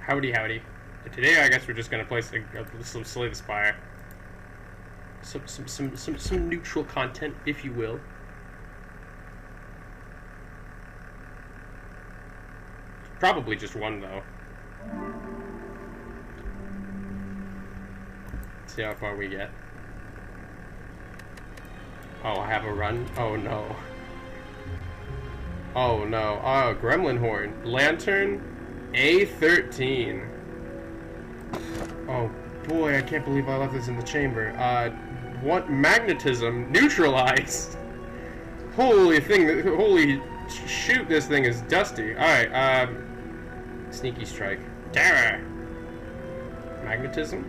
Howdy, howdy. Today, I guess we're just gonna play some Slay the Spire. Some neutral content, if you will. Probably just one, though. See how far we get. Oh, I have a run? Oh, no. Oh, no. Oh, Gremlin Horn. Lantern A13. Oh, boy, I can't believe I left this in the chamber. What? Magnetism? Neutralized! Holy thing, holy shoot, this thing is dusty. Alright, Sneaky Strike. Terror! Magnetism?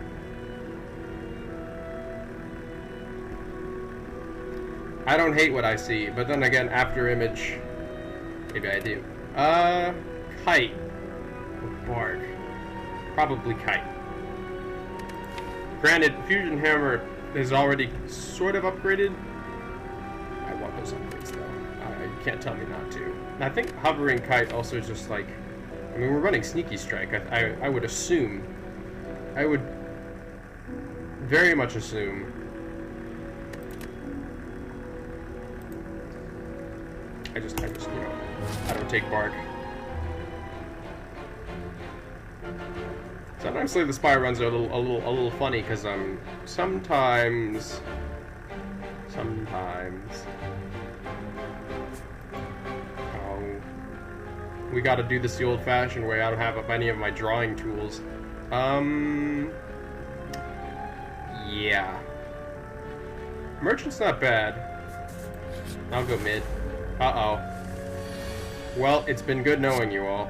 I don't hate what I see, but then again, after image, maybe I do. Kite. Or bark. Probably kite. Granted, Fusion Hammer is already sort of upgraded. I want those upgrades though. You can't tell me not to. And I think Hovering Kite also just like, I mean, we're running Sneaky Strike. I would assume, I would very much assume. I just, you know, I don't take bark. Sometimes Slay the Spire runs are a little funny because sometimes we got to do this the old-fashioned way. I don't have any of my drawing tools. Yeah. Merchant's not bad. I'll go mid. Uh-oh. Well, it's been good knowing you all.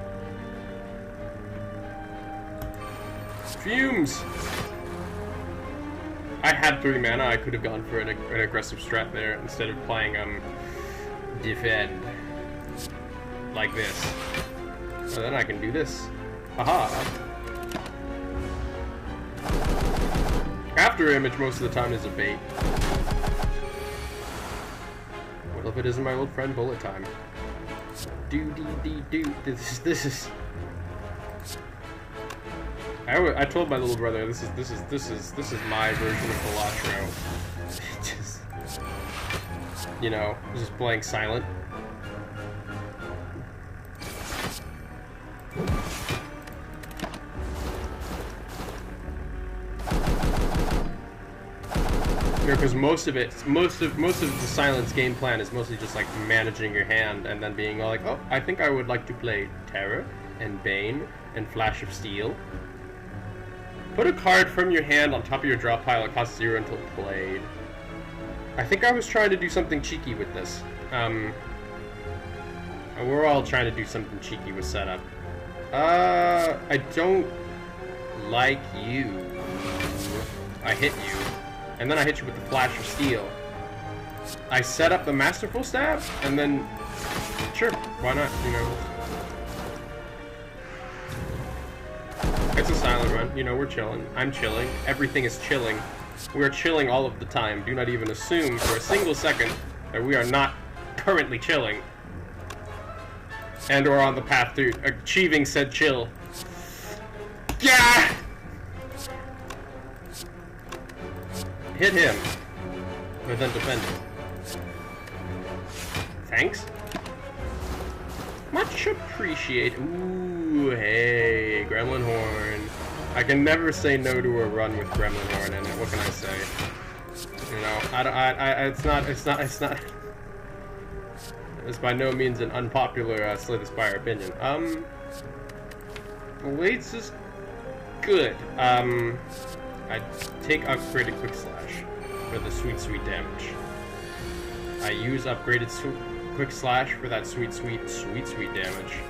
Fumes! I had 3 mana. I could have gone for an aggressive strat there instead of playing, defend. Like this. So then I can do this. Aha! After image most of the time is a bait. What if it isn't my old friend Bullet Time? Do. This is. I told my little brother this is my version of Balatro. Just, you know, just playing silent. Because most of the silence game plan is mostly just like managing your hand and then being all like, oh, I think I would like to play Terror and Bane and Flash of Steel. Put a card from your hand on top of your draw pile. It costs 0 until played. I think I was trying to do something cheeky with this. We're all trying to do something cheeky with setup. I don't like you. I hit you. And then I hit you with the Flash of Steel. I set up the Masterful Stab, and then... Sure, why not, you know. It's a silent run, you know, we're chilling. I'm chilling. Everything is chilling. We're chilling all of the time. Do not even assume for a single second that we are not currently chilling. And or on the path to achieving said chill. Yeah! Hit him, but then defend him. Thanks. Much appreciate. Ooh, hey, Gremlin Horn. I can never say no to a run with Gremlin Horn in it. What can I say? You know, it's by no means an unpopular Slay the Spire opinion. Blades is good. I take upgraded Quick Slash for the sweet damage. I use upgraded Quick Slash for that sweet damage.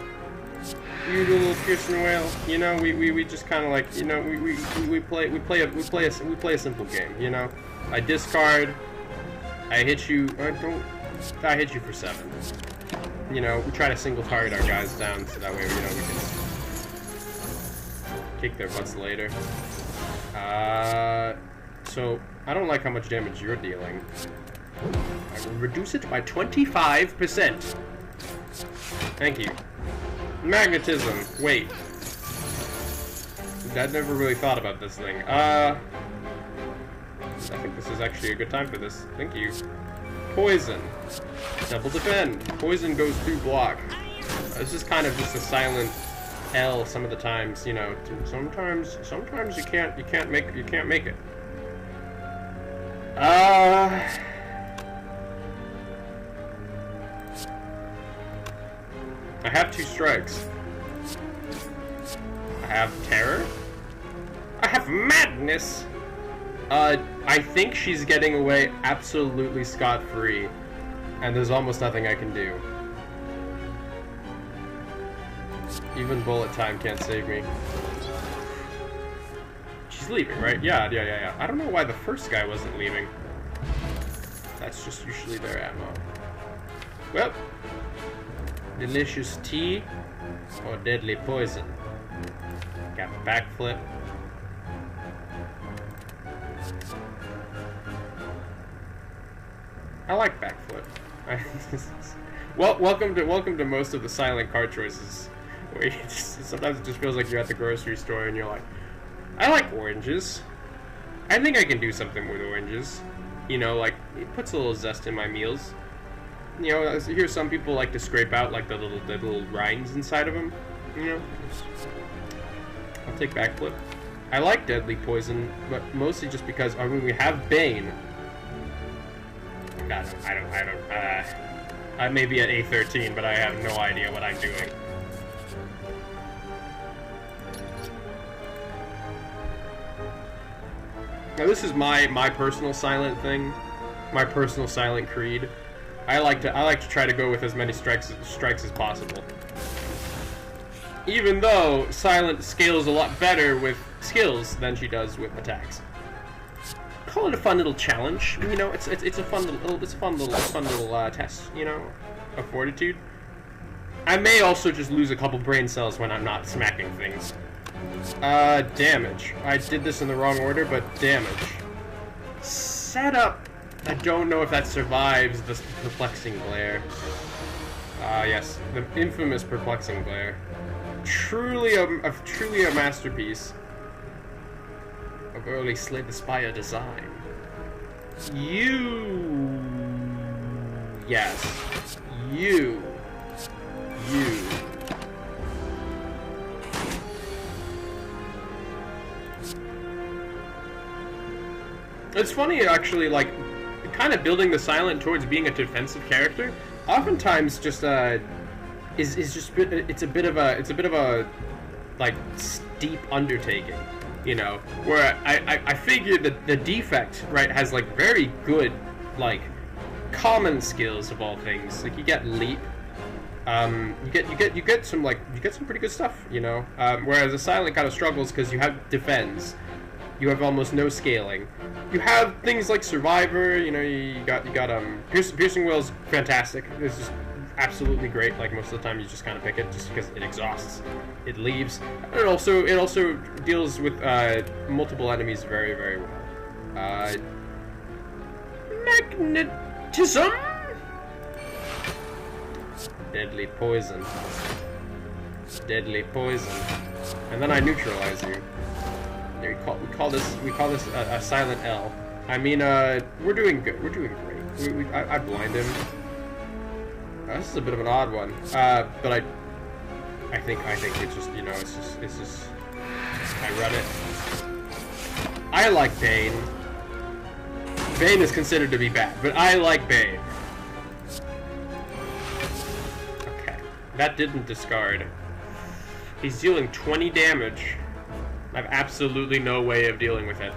You do a little Piercing Whale. You know, we just kind of like, you know, we play a simple game. You know, I discard. I hit you. I hit you for 7. You know, we try to single target our guys down so that way, you know, we can kick their butts later. So, I don't like how much damage you're dealing. I will reduce it by 25%. Thank you. Magnetism. Wait. I'd never really thought about this thing. I think this is actually a good time for this. Thank you. Poison. Double defend. Poison goes through block. This is kind of just a silent L some of the times, you know. Sometimes you can't make it. I have 2 strikes. I have terror. I have madness. I think she's getting away absolutely scot-free, and there's almost nothing I can do. Even bullet time can't save me. She's leaving, right? Yeah. I don't know why the first guy wasn't leaving. That's just usually their ammo. Well, delicious tea or deadly poison. Got backflip. I like backflip. Well, welcome to most of the silent card choices. Where you sometimes it just feels like you're at the grocery store and you're like, I like oranges. I think I can do something with oranges. You know, like, it puts a little zest in my meals. You know, I hear some people like to scrape out like the little rinds inside of them. You know, I'll take backflip. I like deadly poison, but mostly just because we have Bane. God, I may be at A13, but I have no idea what I'm doing. Now this is my personal silent thing, my personal silent creed. I like to try to go with as many strikes as possible. Even though silent scales a lot better with skills than she does with attacks. Call it a fun little challenge, you know. It's a fun little test, you know, of fortitude. I may also just lose a couple brain cells when I'm not smacking things. Damage. I did this in the wrong order, but damage. Setup. I don't know if that survives the perplexing glare. Yes, the infamous perplexing glare. Truly a masterpiece of early Slay the Spire design. Yes. You. It's funny, actually, like, kind of building the silent towards being a defensive character. Oftentimes, just it's a bit of a like steep undertaking. You know, where I figure that the defect, right, has like very good, like, common skills of all things. Like, you get leap, you get some pretty good stuff, you know. Whereas a silent kind of struggles because you have defense, you have almost no scaling. You have things like survivor, you know. You got piercing will's fantastic. This is absolutely great. Like, most of the time you just kind of pick it just because it exhausts, it leaves. It also deals with multiple enemies very, very well. Magnetism, deadly poison, and then I neutralize you. We call this a silent L. I mean, we're doing good. We're doing great. I blind him. This is a bit of an odd one, but I think it's just, you know, it's just I run it. I like Bane. Bane is considered to be bad, but I like Bane. Okay, that didn't discard. He's dealing 20 damage. I have absolutely no way of dealing with it.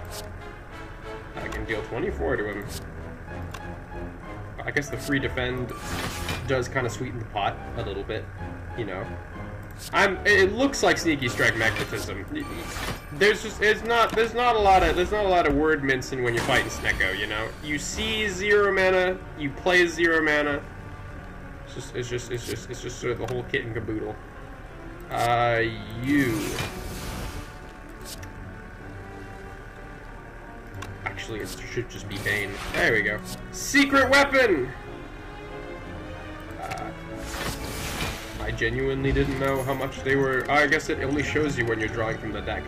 I can deal 24 to him. I guess the free defend does kind of sweeten the pot a little bit, you know. It looks like sneaky strike magnetism. There's not a lot of word mincing when you're fighting Snecko, you know. You see 0 mana, you play 0 mana. It's just sort of the whole kit and caboodle. Actually, it should just be Bane. There we go. Secret weapon! I genuinely didn't know how much they were. I guess it only shows you when you're drawing from the deck.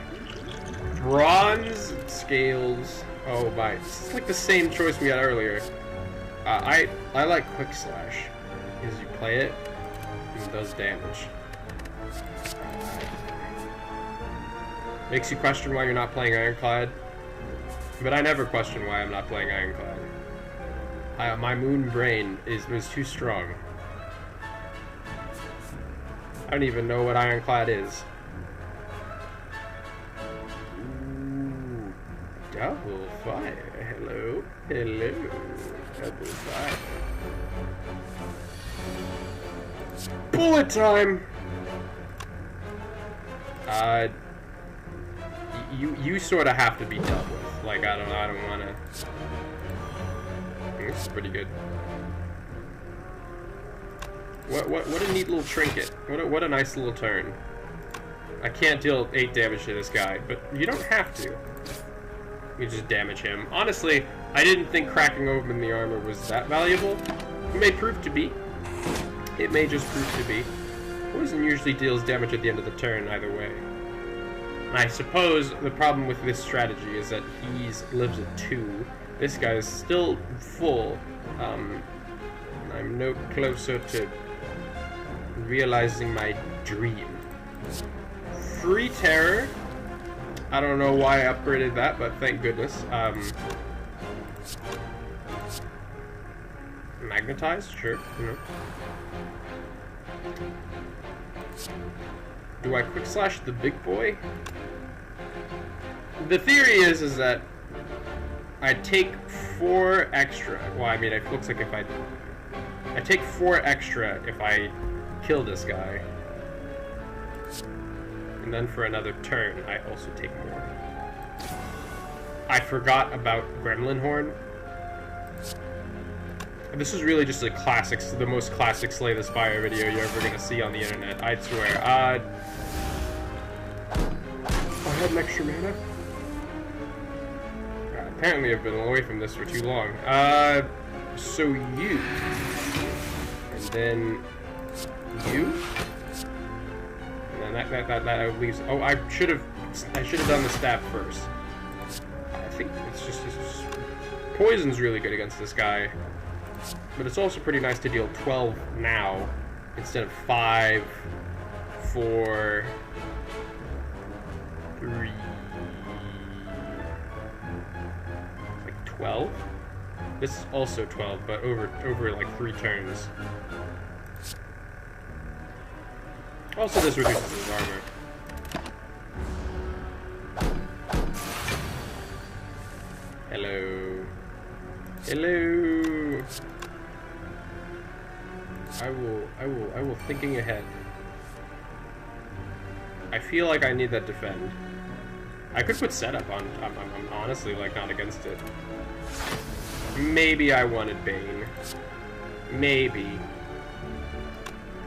Bronze scales. Oh my! It's like the same choice we had earlier. I like Quick Slash because you play it and it does damage. Makes you question why you're not playing Ironclad, but I never question why I'm not playing Ironclad. My moon brain was too strong. I don't even know what Ironclad is. Ooh, double fire. Hello, hello, double fire. Bullet time. You sort of have to be dealt with. Like I don't want to. This is pretty good. What a neat little trinket. What a nice little turn. I can't deal 8 damage to this guy, but you don't have to. You just damage him. Honestly, I didn't think cracking open the armor was that valuable. It may prove to be. It may just prove to be. Poison usually deals damage at the end of the turn either way. And I suppose the problem with this strategy is that he lives at 2. This guy is still full. I'm no closer to realizing my dream. Free Terror. I don't know why I upgraded that, but thank goodness. Magnetized? Sure. You know. Do I Quick Slash the big boy? The theory is that I take 4 extra. Well, I mean, it looks like if I take 4 extra if I kill this guy. And then for another turn, I also take more. I forgot about Gremlin Horn. This is really just a classic, the most classic Slay the Spire video you're ever gonna see on the internet, I swear. I had an extra mana. Apparently I've been away from this for too long. So you. And then you. And then that leaves. Oh, I should have done the stab first. I think it's just poison's really good against this guy. But it's also pretty nice to deal 12 now instead of 5, 4, 3, like 12. This is also 12, but over like 3 turns. Also, this reduces his armor. Hello. Hello. I will thinking ahead. I feel like I need that defend. I could put setup on. I'm honestly like not against it. Maybe I wanted Bane. Maybe.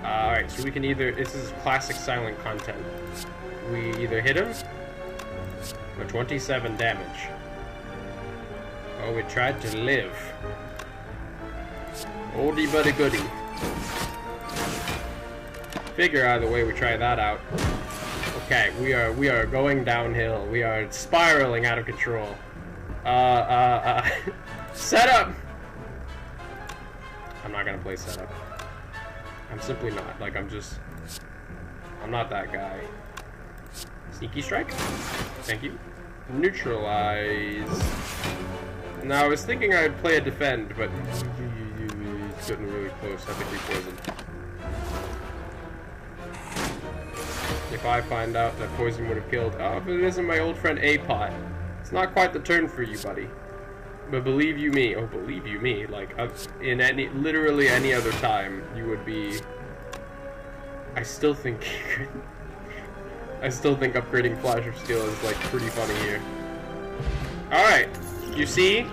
Alright, so we can either, this is classic silent content. We either hit him for 27 damage. Oh, we tried to live. Oldie but a goodie. Figure either way we try that out. Okay, we are going downhill. We are spiraling out of control. Setup! I'm not gonna play setup. I'm simply not. Like, I'm not that guy. Sneaky strike? Thank you. Neutralize. Now, I was thinking I'd play a defend, but it's getting really close. I think we poisoned. If I find out that poison would have killed... Oh, if it isn't my old friend A-Pot. It's not quite the turn for you, buddy. But believe you me, believe you me, like, in literally any other time, you would be... I still think upgrading Flash of Steel is, like, pretty funny here. Alright, you see?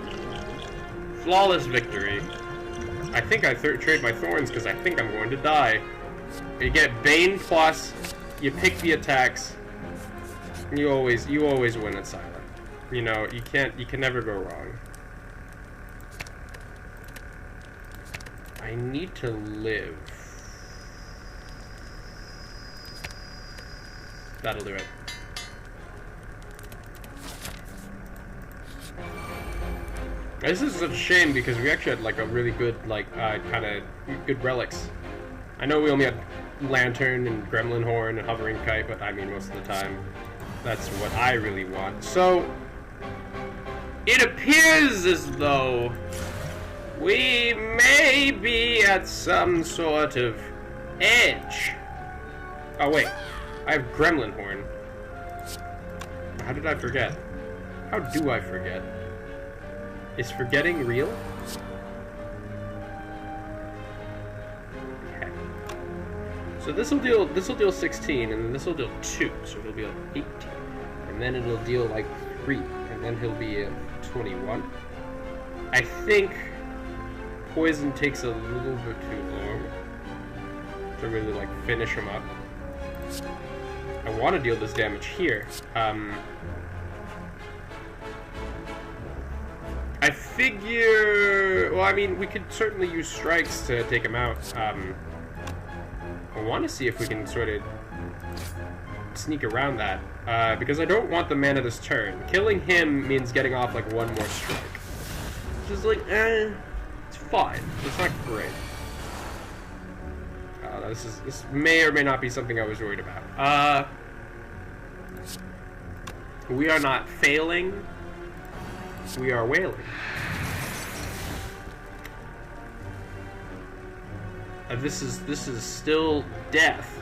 Flawless victory. I think I trade my Thorns because I think I'm going to die. You get Bane plus, you pick the attacks, you always win at silent. You know, you can never go wrong. I need to live. That'll do it. This is such a shame because we actually had like a really good, like, kind of good relics. I know we only had Lantern and Gremlin Horn and Hovering Kite, but I mean most of the time that's what I really want. So it appears as though we may be at some sort of edge. Oh wait, I have Gremlin Horn. How did I forget? How do I forget? Is forgetting real? Okay. So this will deal 16, and then this will deal 2, so it'll be 18, and then it'll deal like 3, and then he'll be at 21. I think poison takes a little bit too long to really like finish him up. I want to deal this damage here. I figure, well, I mean, we could certainly use strikes to take him out. I want to see if we can sort of sneak around that, because I don't want the mana this turn. Killing him means getting off like one more strike. Which is like, it's fine. It's not great. This may or may not be something I was worried about. We are not failing. We are wailing. This is still death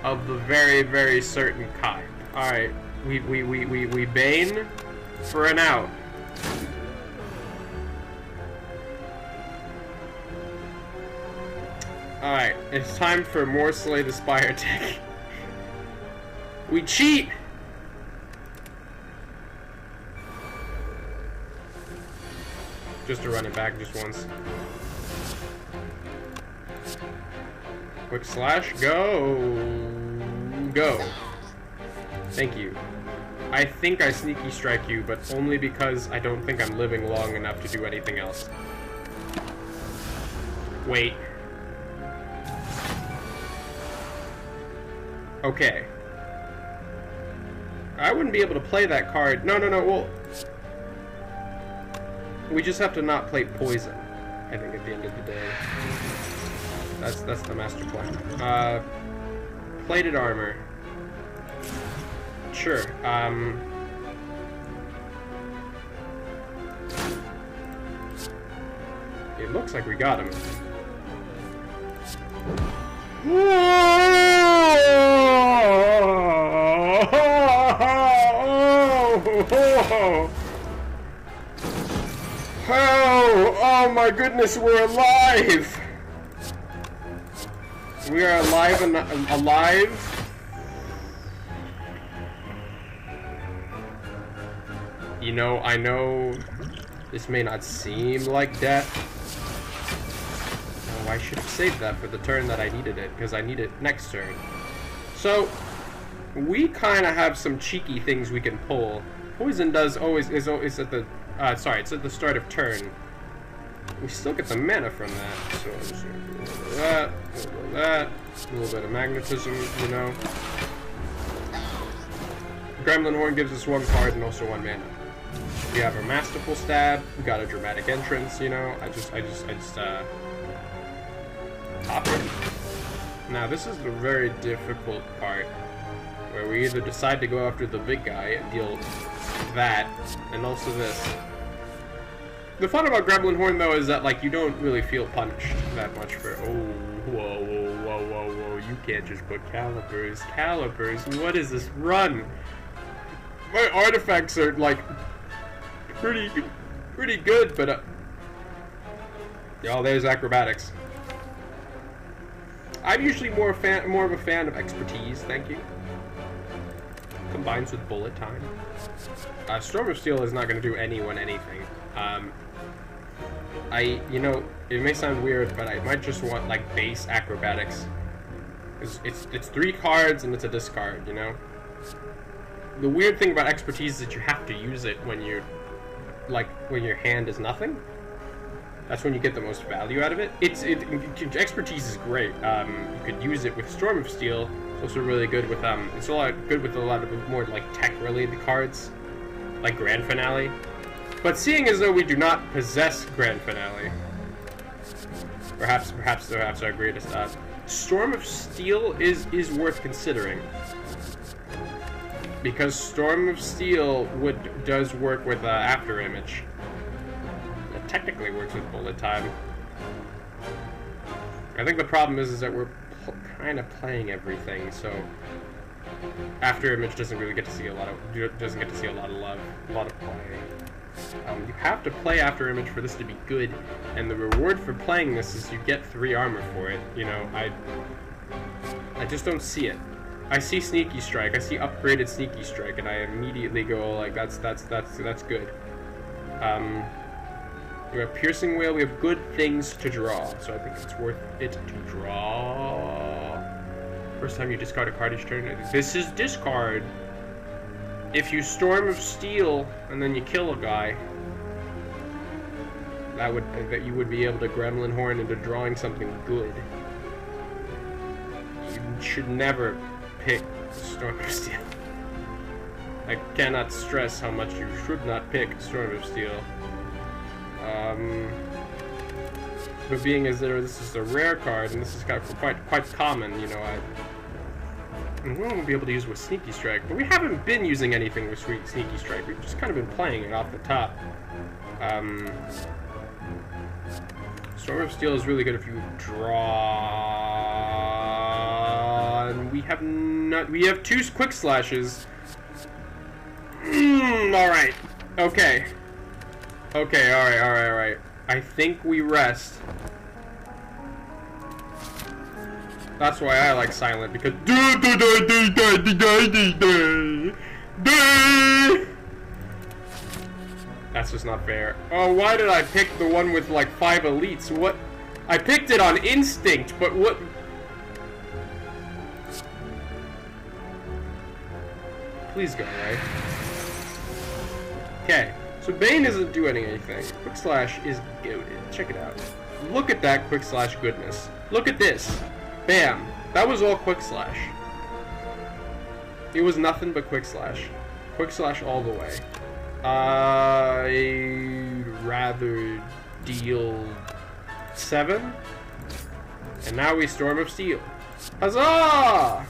of the very, very certain kind. All right, we bane for an out. All right, it's time for more Slay the Spire tech. We cheat. Just to run it back just once. Quick slash, go! Go! Thank you. I think I sneaky strike you, but only because I don't think I'm living long enough to do anything else. Wait. Okay. I wouldn't be able to play that card. No, well... We just have to not play poison, I think, at the end of the day. That's the master plan. Plated armor. Sure. It looks like we got him. Oh my goodness, we're alive! We are alive and alive. You know, I know this may not seem like death. Oh, I should have saved that for the turn that I needed it, because I need it next turn. So, we kind of have some cheeky things we can pull. Poison is always at the it's at the start of turn. We still get the mana from that, so I'm just gonna do a little bit of that, a little bit of that, a little bit of magnetism, you know. Gremlin Horn gives us 1 card and also 1 mana. We have our Masterful Stab, we got a Dramatic Entrance, you know. I just pop it. Now this is the very difficult part, where we either decide to go after the big guy and deal that, and also this. The fun about Gremlin Horn, though, is that, like, you don't really feel punished that much for... Oh, whoa. You can't just put calipers. Calipers, what is this run? My artifacts are, like, pretty good, but... Oh, there's acrobatics. I'm usually more of a fan of expertise, thank you. Combines with bullet time. Storm of Steel is not going to do anyone anything. You know, it may sound weird, but I might just want, like, base acrobatics. It's 3 cards and it's a discard, you know? The weird thing about expertise is that you have to use it when you're, like, when your hand is nothing. That's when you get the most value out of it. Expertise is great. You could use it with Storm of Steel. It's also really good with, it's a lot good with a lot of more, like, tech-related cards. Like Grand Finale. But seeing as though we do not possess Grand Finale, perhaps our greatest Storm of Steel is worth considering. Because Storm of Steel does work with After Image. It technically works with Bullet Time. I think the problem is that we're kind of playing everything, so After Image doesn't really get to see a lot of love, a lot of play. You have to play After Image for this to be good, and the reward for playing this is you get 3 armor for it. You know, I just don't see it. I see Sneaky Strike, I see upgraded Sneaky Strike, and I immediately go like, that's good. We have Piercing Wail, we have good things to draw, so I think it's worth it to draw. First time you discard a card each turn. This is discard. If you Storm of Steel and then you kill a guy, that you would be able to Gremlin Horn into drawing something good. You should never pick Storm of Steel. I cannot stress how much you should not pick Storm of Steel. But being as though this is a rare card and this is quite common, you know, we won't be able to use it with Sneaky Strike, but we haven't been using anything with Sneaky Strike. We've just kind of been playing it off the top. Storm of Steel is really good if you draw. And we have 2 Quick Slashes. Alright. Okay. Okay, alright. I think we rest. That's why I like Silent, because that's just not fair. Oh, why did I pick the one with like 5 elites? What? I picked it on instinct, but what? Please go away. Okay, so Bane isn't doing anything. Quick Slash is goated. Check it out. Look at that Quick Slash goodness. Look at this. Bam. That was all Quick Slash. It was nothing but Quick Slash. Quick Slash all the way. I'd rather deal 7. And now we Storm of Steel. Huzzah!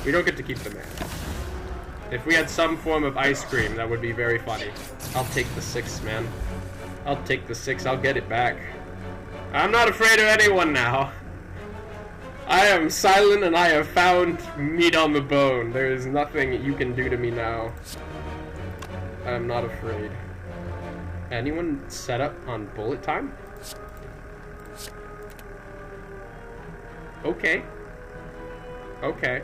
We don't get to keep the mana. If we had some form of ice cream, that would be very funny. I'll take the 6, man. I'll take the 6. I'll get it back. I'm not afraid of anyone now. I am silent and I have found meat on the bone. There is nothing you can do to me now. I'm not afraid. Anyone set up on Bullet Time? Okay. Okay.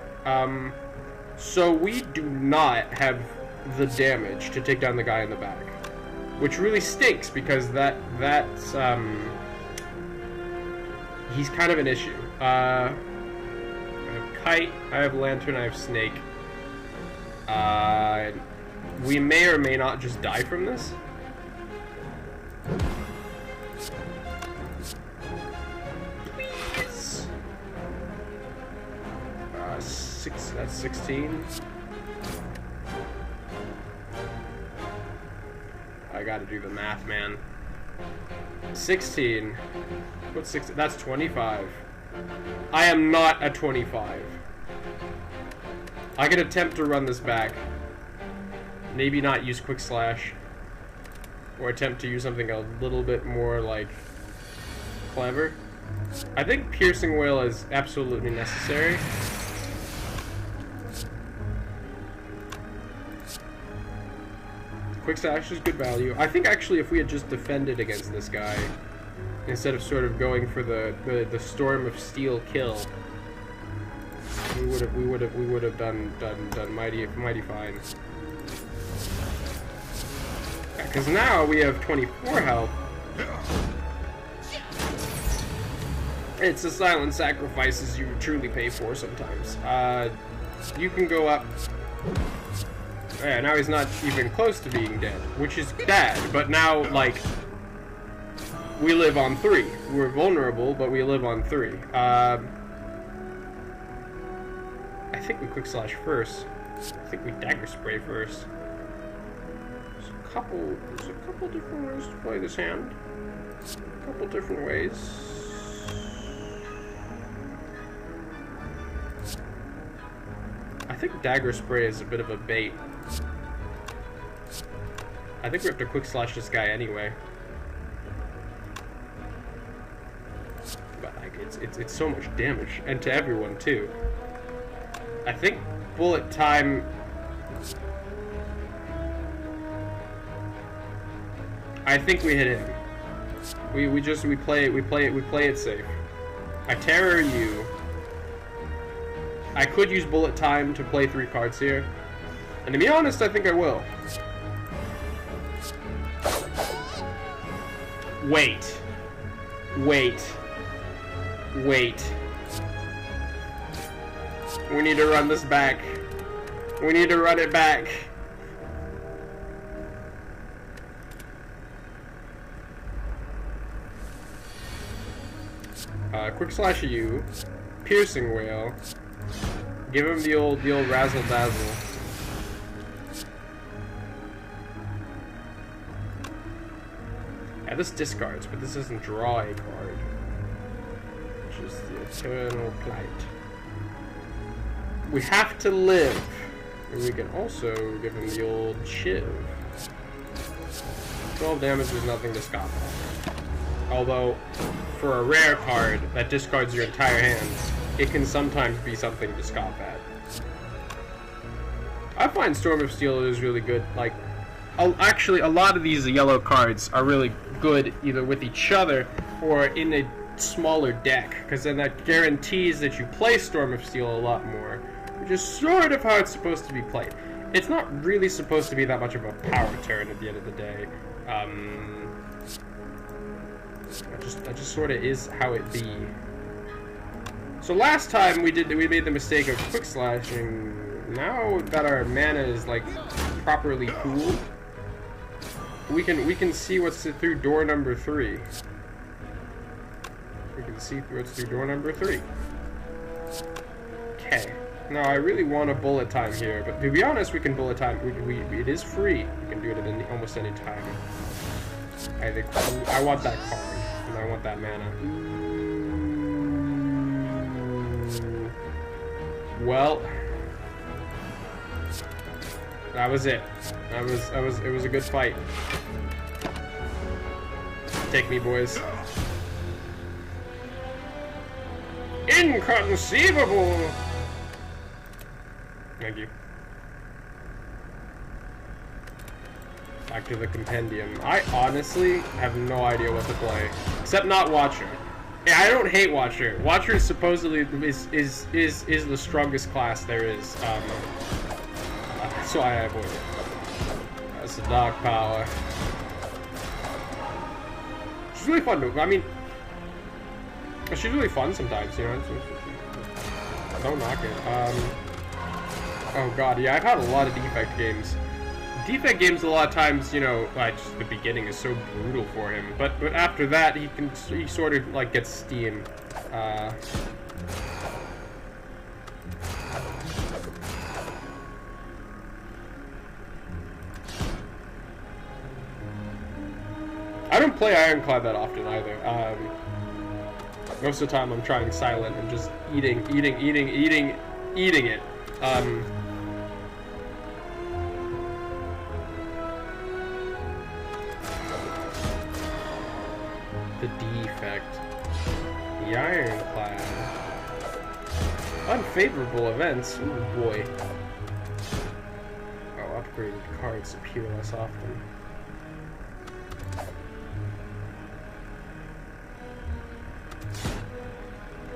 So we do not have the damage to take down the guy in the back. Which really stinks, because that's he's kind of an issue. I have Kite, I have Lantern, I have Snake. We may or may not just die from this. Please. 6, that's 16. I gotta do the math, man. 16. What's 16? That's 25. I am not a 25. I can attempt to run this back. Maybe not use Quick Slash. Or attempt to use something a little bit more, like, clever. I think Piercing Wail is absolutely necessary. Quick Slash is good value. I think actually if we had just defended against this guy, instead of sort of going for the Storm of Steel kill, we would have done mighty fine. Because now we have 24 health. It's the silent sacrifices you truly pay for sometimes. You can go up. Yeah, now he's not even close to being dead, which is bad, but now, like, we live on 3. We're vulnerable, but we live on 3. I think we Quick Slash first. I think we Dagger Spray first. So there's a couple different ways to play this hand. A couple different ways. I think Dagger Spray is a bit of a bait. I think we have to quick slash this guy anyway. But like it's so much damage, and to everyone too. I think bullet time. I think we hit him. We play it safe. I terror you. I could use bullet time to play 3 cards here, and to be honest, I think I will. Wait. We need to run this back. We need to run it back. Quick slash you, piercing wail. Give him the old razzle dazzle. Yeah, this discards, but this doesn't draw a card. Which is the eternal plight. We have to live. And we can also give him the old shiv. 12 damage is nothing to scoff at. Although, for a rare card that discards your entire hand, it can sometimes be something to scoff at. I find Storm of Steel is really good. Like, actually, a lot of these yellow cards are really good either with each other or in a smaller deck, because then that guarantees that you play Storm of Steel a lot more, which is sort of how it's supposed to be played. It's not really supposed to be that much of a power turn at the end of the day. That just sort of is how it be. So last time we made the mistake of quick slashing. Now that our mana is like properly cooled, we can see what's through door number 3. We can see what's through door number 3. Okay. Now I really want a bullet time here, but to be honest, we can bullet time. It is free. We can do it at almost any time. I think I want that card, and I want that mana. Well, that was it. It was a good fight. Take me, boys. Inconceivable! Thank you. Back to the compendium. I honestly have no idea what to play, except not Watcher. Yeah, I don't hate Watcher. Watcher supposedly is the strongest class there is. That's why I avoid it. That's the dark power. She's really fun to. I mean, she's really fun sometimes, you know. Don't knock it. Oh god, yeah, I've had a lot of defect games. Defect games a lot of times, you know, just the beginning is so brutal for him, but after that he sort of like gets steam. I don't play Ironclad that often either. Most of the time I'm trying silent and just eating it. The defect. The Ironclad. Unfavorable events. Oh boy. Oh, upgraded cards appear less often.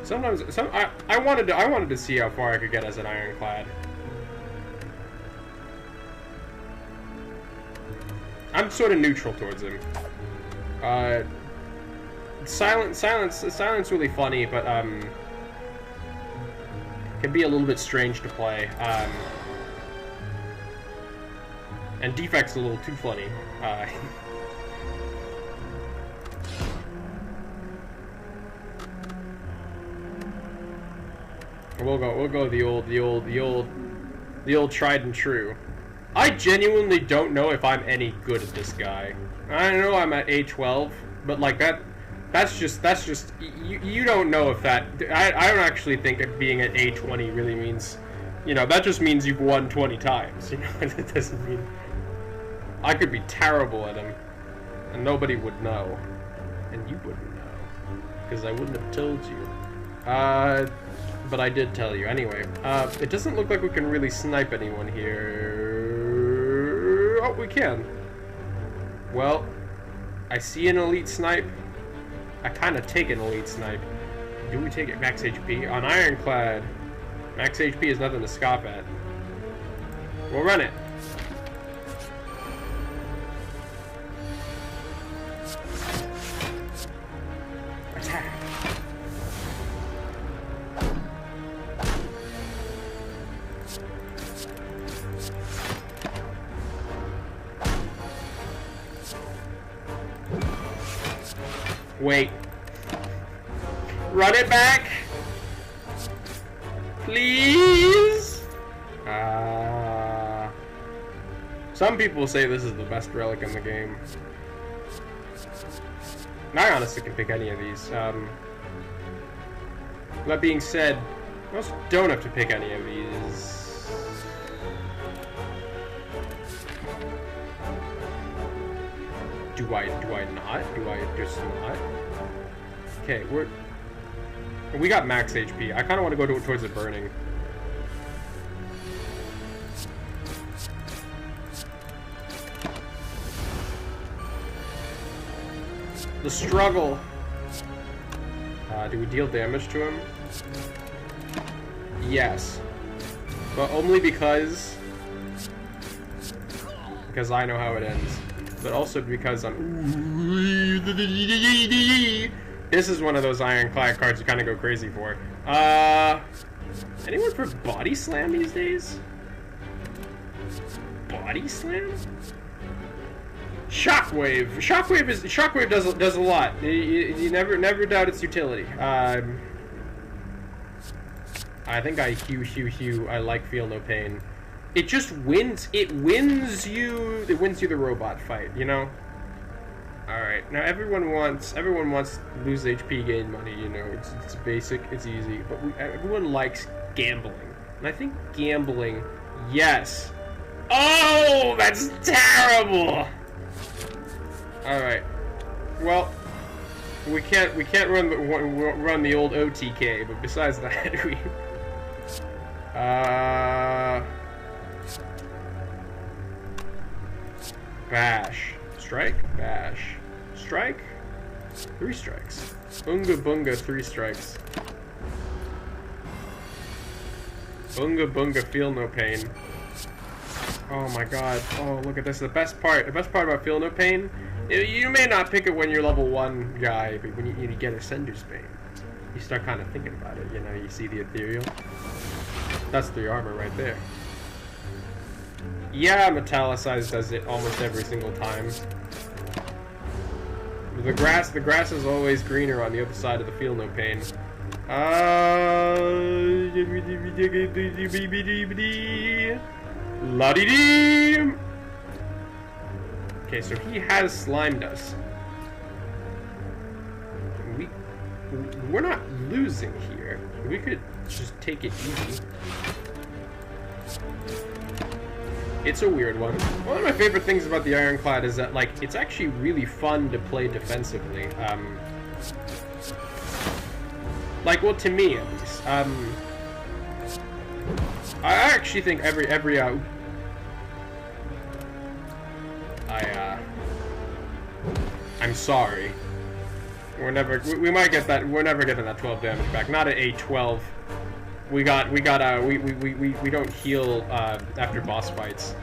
Sometimes, I wanted to see how far I could get as an Ironclad. I'm sort of neutral towards him. Silence really funny, but can be a little bit strange to play. And defect's a little too funny. We'll go the old tried and true. I genuinely don't know if I'm any good at this guy. I know I'm at A12, but like that's just you don't know if that. I don't actually think that being at A20 really means, you know, that just means you've won 20 times. You know, it doesn't mean I could be terrible at him, and nobody would know, and you wouldn't know, because I wouldn't have told you. But I did tell you anyway. It doesn't look like we can really snipe anyone here. Oh, we can. Well, I see an elite snipe. I kind of take an elite snipe. Do we take it max HP? On Ironclad, max HP is nothing to scoff at. We'll run it. Attack. Wait. Run it back! Please? Some people say this is the best relic in the game. And I honestly can pick any of these. That being said, I also don't have to pick any of these. Do I not? Do I just not? Okay, we got max HP. I kind of want to go towards the burning. The struggle. Do we deal damage to him? Yes. But only because I know how it ends. But also because I'm... This is one of those Ironclad cards you kind of go crazy for. Anyone for Body Slam these days? Body Slam? Shockwave. Shockwave does a lot. You never doubt its utility. I think I I like Feel No Pain. It just wins. It wins you the robot fight. You know. All right. Now everyone wants lose HP, gain money. You know, it's basic. It's easy. But everyone likes gambling, and I think gambling. Yes. Oh, that's terrible. All right. Well, we can't run the old OTK, but besides that, we bash, strike, bash, strike, 3 strikes, Unga Bunga 3 strikes, Unga Bunga Feel No Pain. Oh my god! Oh, look at this. The best part about Feel No Pain. You may not pick it when you're level 1 guy, but when you get Ascender's Bane, you start kind of thinking about it, you know, you see the ethereal. That's 3 armor right there. Yeah, Metallicized does it almost every single time. The grass is always greener on the other side of the Feel No Pain. La-dee-dee! Okay, so he has slimed us. We're not losing here. We could just take it easy. It's a weird one. One of my favorite things about the Ironclad is that, like, it's actually really fun to play defensively. Like, well, to me at least. I actually think I'm sorry. We might get that. We're never getting that 12 damage back. Not at 8-12. We don't heal after boss fights.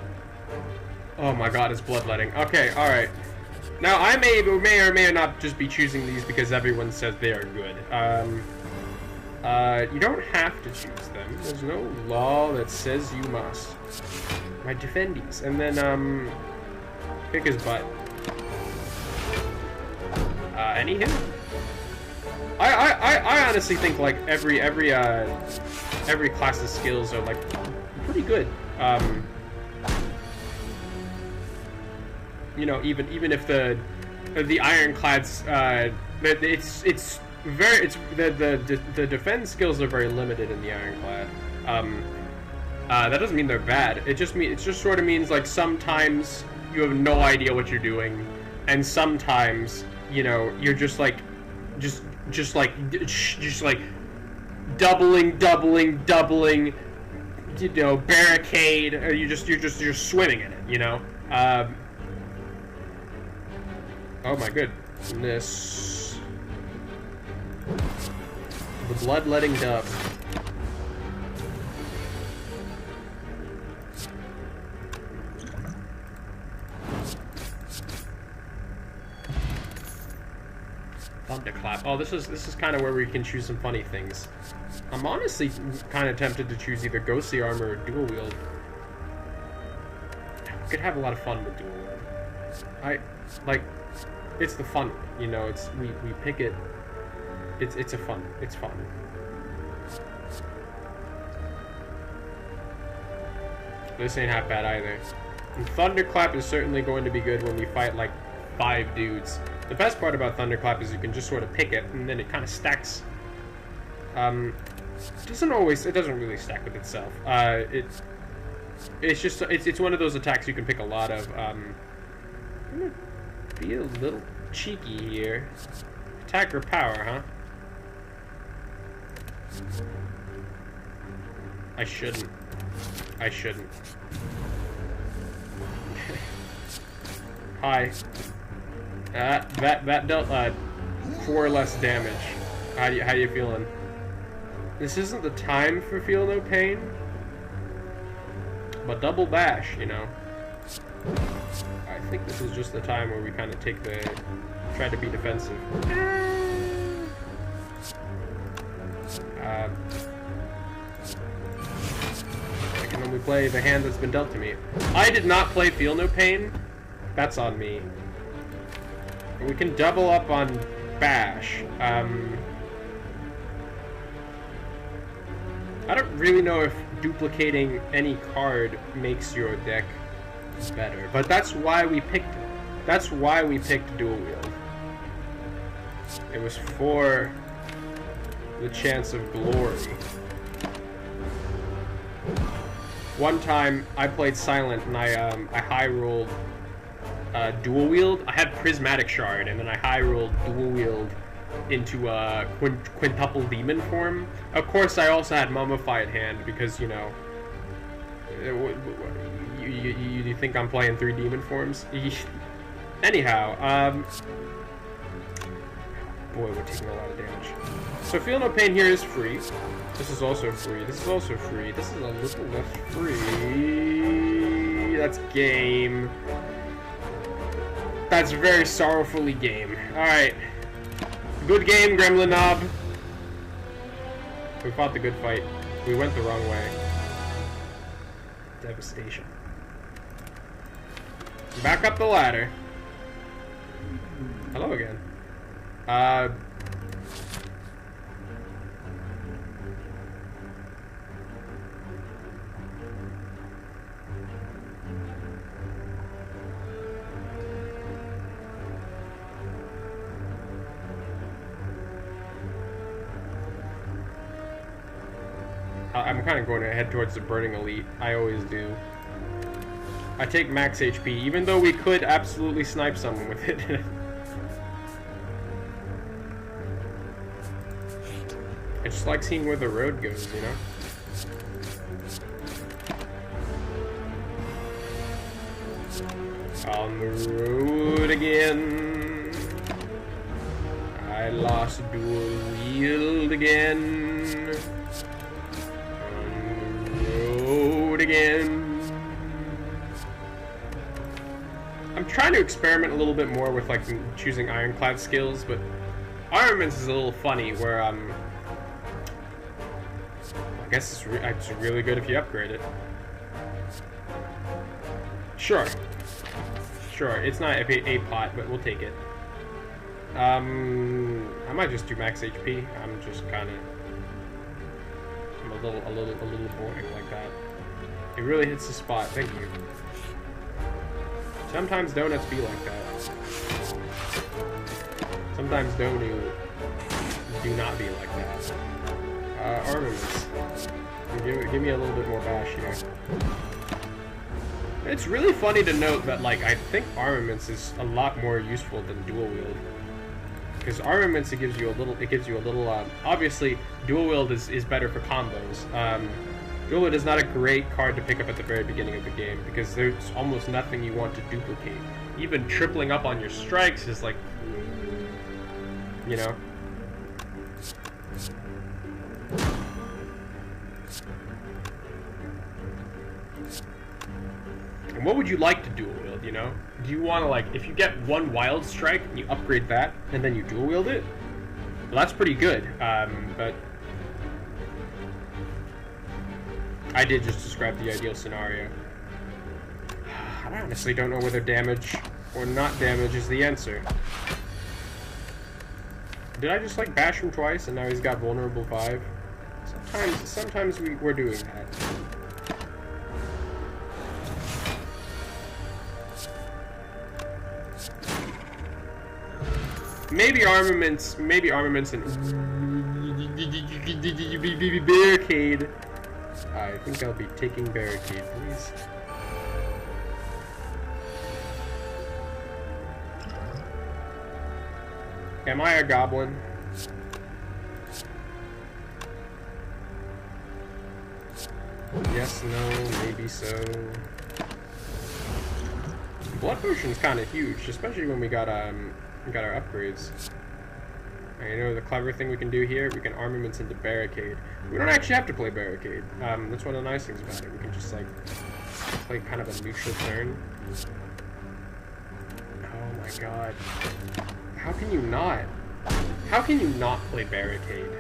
Oh my god, it's bloodletting. Okay, all right. Now I may or may not just be choosing these because everyone says they are good. You don't have to choose them. There's no law that says you must. My defendies, and then kick his butt. Anywho, I honestly think like every class's skills are like pretty good. you know, even if the Ironclad's it's the defense skills are very limited in the Ironclad. That doesn't mean they're bad. It just sort of means like sometimes you have no idea what you're doing, and sometimes, you know, you're just like doubling, you know, barricade, or you're swimming in it, you know. Oh my goodness. The bloodletting dub. Thunderclap. Oh, this is kind of where we can choose some funny things. I'm honestly kind of tempted to choose either ghostly armor or dual wield. We could have a lot of fun with dual wield. It's the fun, you know. It's we pick it. It's fun. This ain't half bad either. And Thunderclap is certainly going to be good when we fight like 5 dudes. The best part about Thunderclap is you can just sort of pick it and then it kind of stacks. It doesn't really stack with itself. It's one of those attacks you can pick a lot of. I'm gonna be a little cheeky here. Attacker power, huh? I shouldn't. Hi. That dealt 4 less damage. How you feeling? This isn't the time for feel no pain, but double bash, you know. I think this is just the time where we kind of try to be defensive. I can only play the hand that's been dealt to me. I did not play Feel No Pain. That's on me. But we can double up on Bash. I don't really know if duplicating any card makes your deck better, but that's why we picked dual wield. It was for the chance of glory. One time I played Silent and I high rolled dual wield. I had Prismatic Shard and then I high rolled dual wield into a quintuple demon form. Of course, I also had Mummified Hand because, you know, you think I'm playing 3 demon forms? Anyhow, boy, we're taking a lot of damage. So Feel No Pain here is free. This is also free. This is also free. This is a little less free. That's game. That's very sorrowfully game. Alright. Good game, Gremlin Knob. We fought the good fight. We went the wrong way. Devastation. Back up the ladder. Hello again. I'm kind of going to head towards the Burning Elite. I always do. I take max HP, even though we could absolutely snipe someone with it. I just like seeing where the road goes, you know? On the road again. I lost dual wield again. Again. I'm trying to experiment a little bit more with like choosing Ironclad skills, but Armaments is a little funny where I guess it's really good if you upgrade it. Sure, it's not a pot, but we'll take it. I might just do max HP. I'm a little boring like that. It really hits the spot. Thank you. Sometimes donuts be like that. Sometimes do not be like that. Armaments. Give me a little bit more bash here. It's really funny to note that, like, I think armaments is a lot more useful than dual wield. Because armaments, it gives you a little, obviously, dual wield is better for combos. Dual wield is not a great card to pick up at the very beginning of the game, because there's almost nothing you want to duplicate. Even tripling up on your strikes is like, you know. And what would you like to dual wield, you know? Do you want to, like, if you get one wild strike and you upgrade that and then you dual wield it? Well, that's pretty good. But I did just describe the ideal scenario. I honestly don't know whether damage or not damage is the answer. Did I just, like, bash him twice and now he's got vulnerable 5? Sometimes we're doing that. Maybe armaments and barricade. I think I'll be taking barricade, please. Am I a goblin? Yes, no, maybe so. Blood potion's kind of huge, especially when we got our upgrades. And you know the clever thing we can do here? We can armaments into barricade. We don't actually have to play barricade. That's one of the nice things about it. We can just, like, play kind of a neutral turn. Oh my god. How can you not? How can you not play barricade?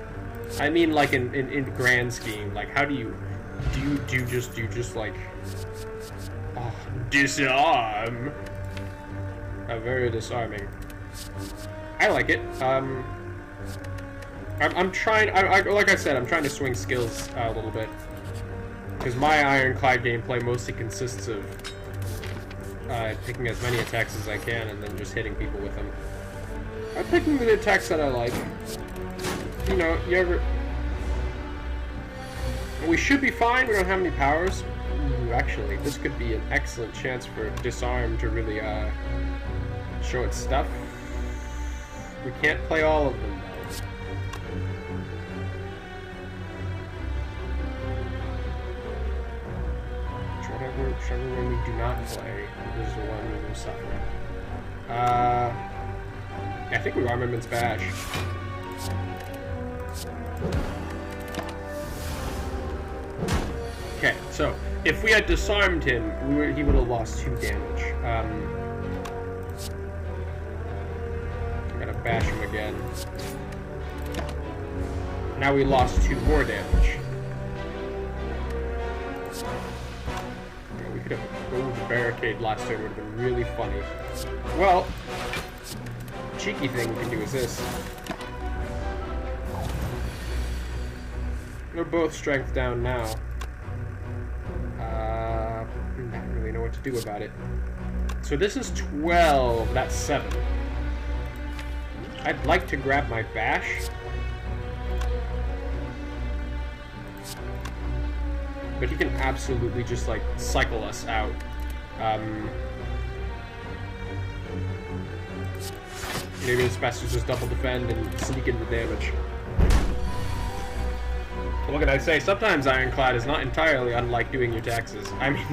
I mean, like, in grand scheme, like, how do you just like, oh, disarm? Very disarming. I like it. I'm trying. Like I said, I'm trying to swing skills a little bit, because my Ironclad gameplay mostly consists of picking as many attacks as I can and then just hitting people with them. I'm picking the attacks that I like. You know, you ever... We should be fine. We don't have any powers. Ooh, actually, this could be an excellent chance for Disarm to really show its stuff. We can't play all of them, though. Whichever one we do not play is the one we will suffer. I think we armaments bash. Okay, so if we had disarmed him, he would have lost 2 damage. I'm gonna bash him again. Now we lost 2 more damage. Yeah, we could have moved the barricade last turn, would have been really funny. Well, cheeky thing we can do is this. They're both strength down now. I don't really know what to do about it. So this is 12, that's 7. I'd like to grab my bash. But he can absolutely just, like, cycle us out. Maybe it's best to just double defend and sneak in the damage. What can I say? Sometimes Ironclad is not entirely unlike doing your taxes. I mean...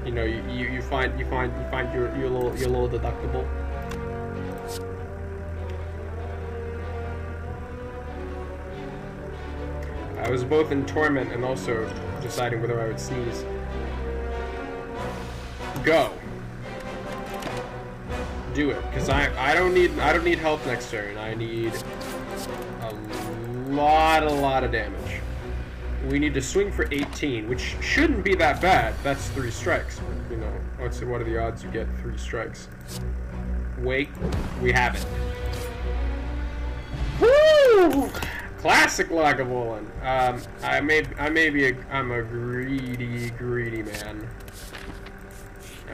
you know, you find your little deductible. I was both in torment and also deciding whether I would sneeze. Go. Do it, because I don't need help next turn. I need a lot of damage. We need to swing for 18, which shouldn't be that bad. That's 3 strikes. You know, what are the odds you get 3 strikes? Wait, we have it. Woo! Classic Lagavulin. I'm a greedy man.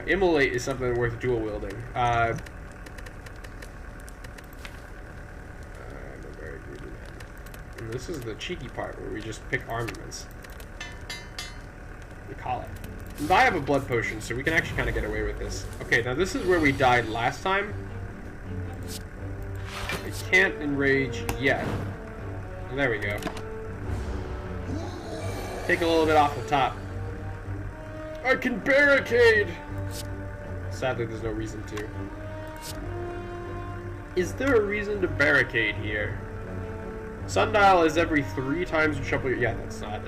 Immolate is something worth dual wielding. I'm a very greedy man. And this is the cheeky part where we just pick armaments. We call it. And I have a blood potion, so we can actually kind of get away with this. Okay, now this is where we died last time. I can't enrage yet. There we go. Take a little bit off the top. I can barricade! Sadly, there's no reason to. Is there a reason to barricade here? Sundial is every 3 times you shuffle your... Yeah, that's not.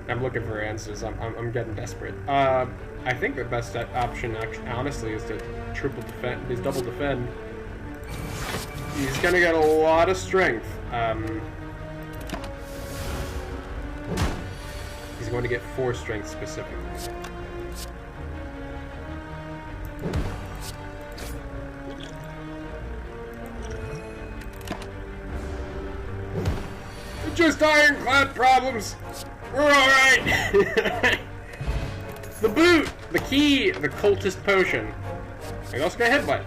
I'm looking for answers. I'm getting desperate. I think the best option, actually, honestly, is to triple defend. Is double defend. He's gonna get a lot of strength. He's going to get 4 strength specifically. Just Ironclad problems. We're alright. The boot, the key, the cultist potion. I also got headbutt.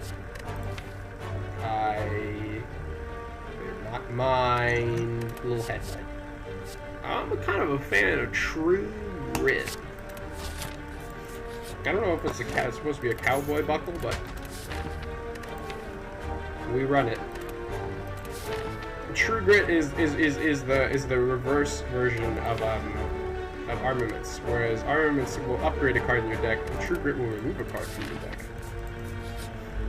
Not mind. Little headbutt. I'm kind of a fan of True Grit. I don't know if it's supposed to be a cowboy buckle, but we run it. True Grit is the reverse version of armaments, whereas armaments will upgrade a card in your deck, and True Grit will remove a card from your deck.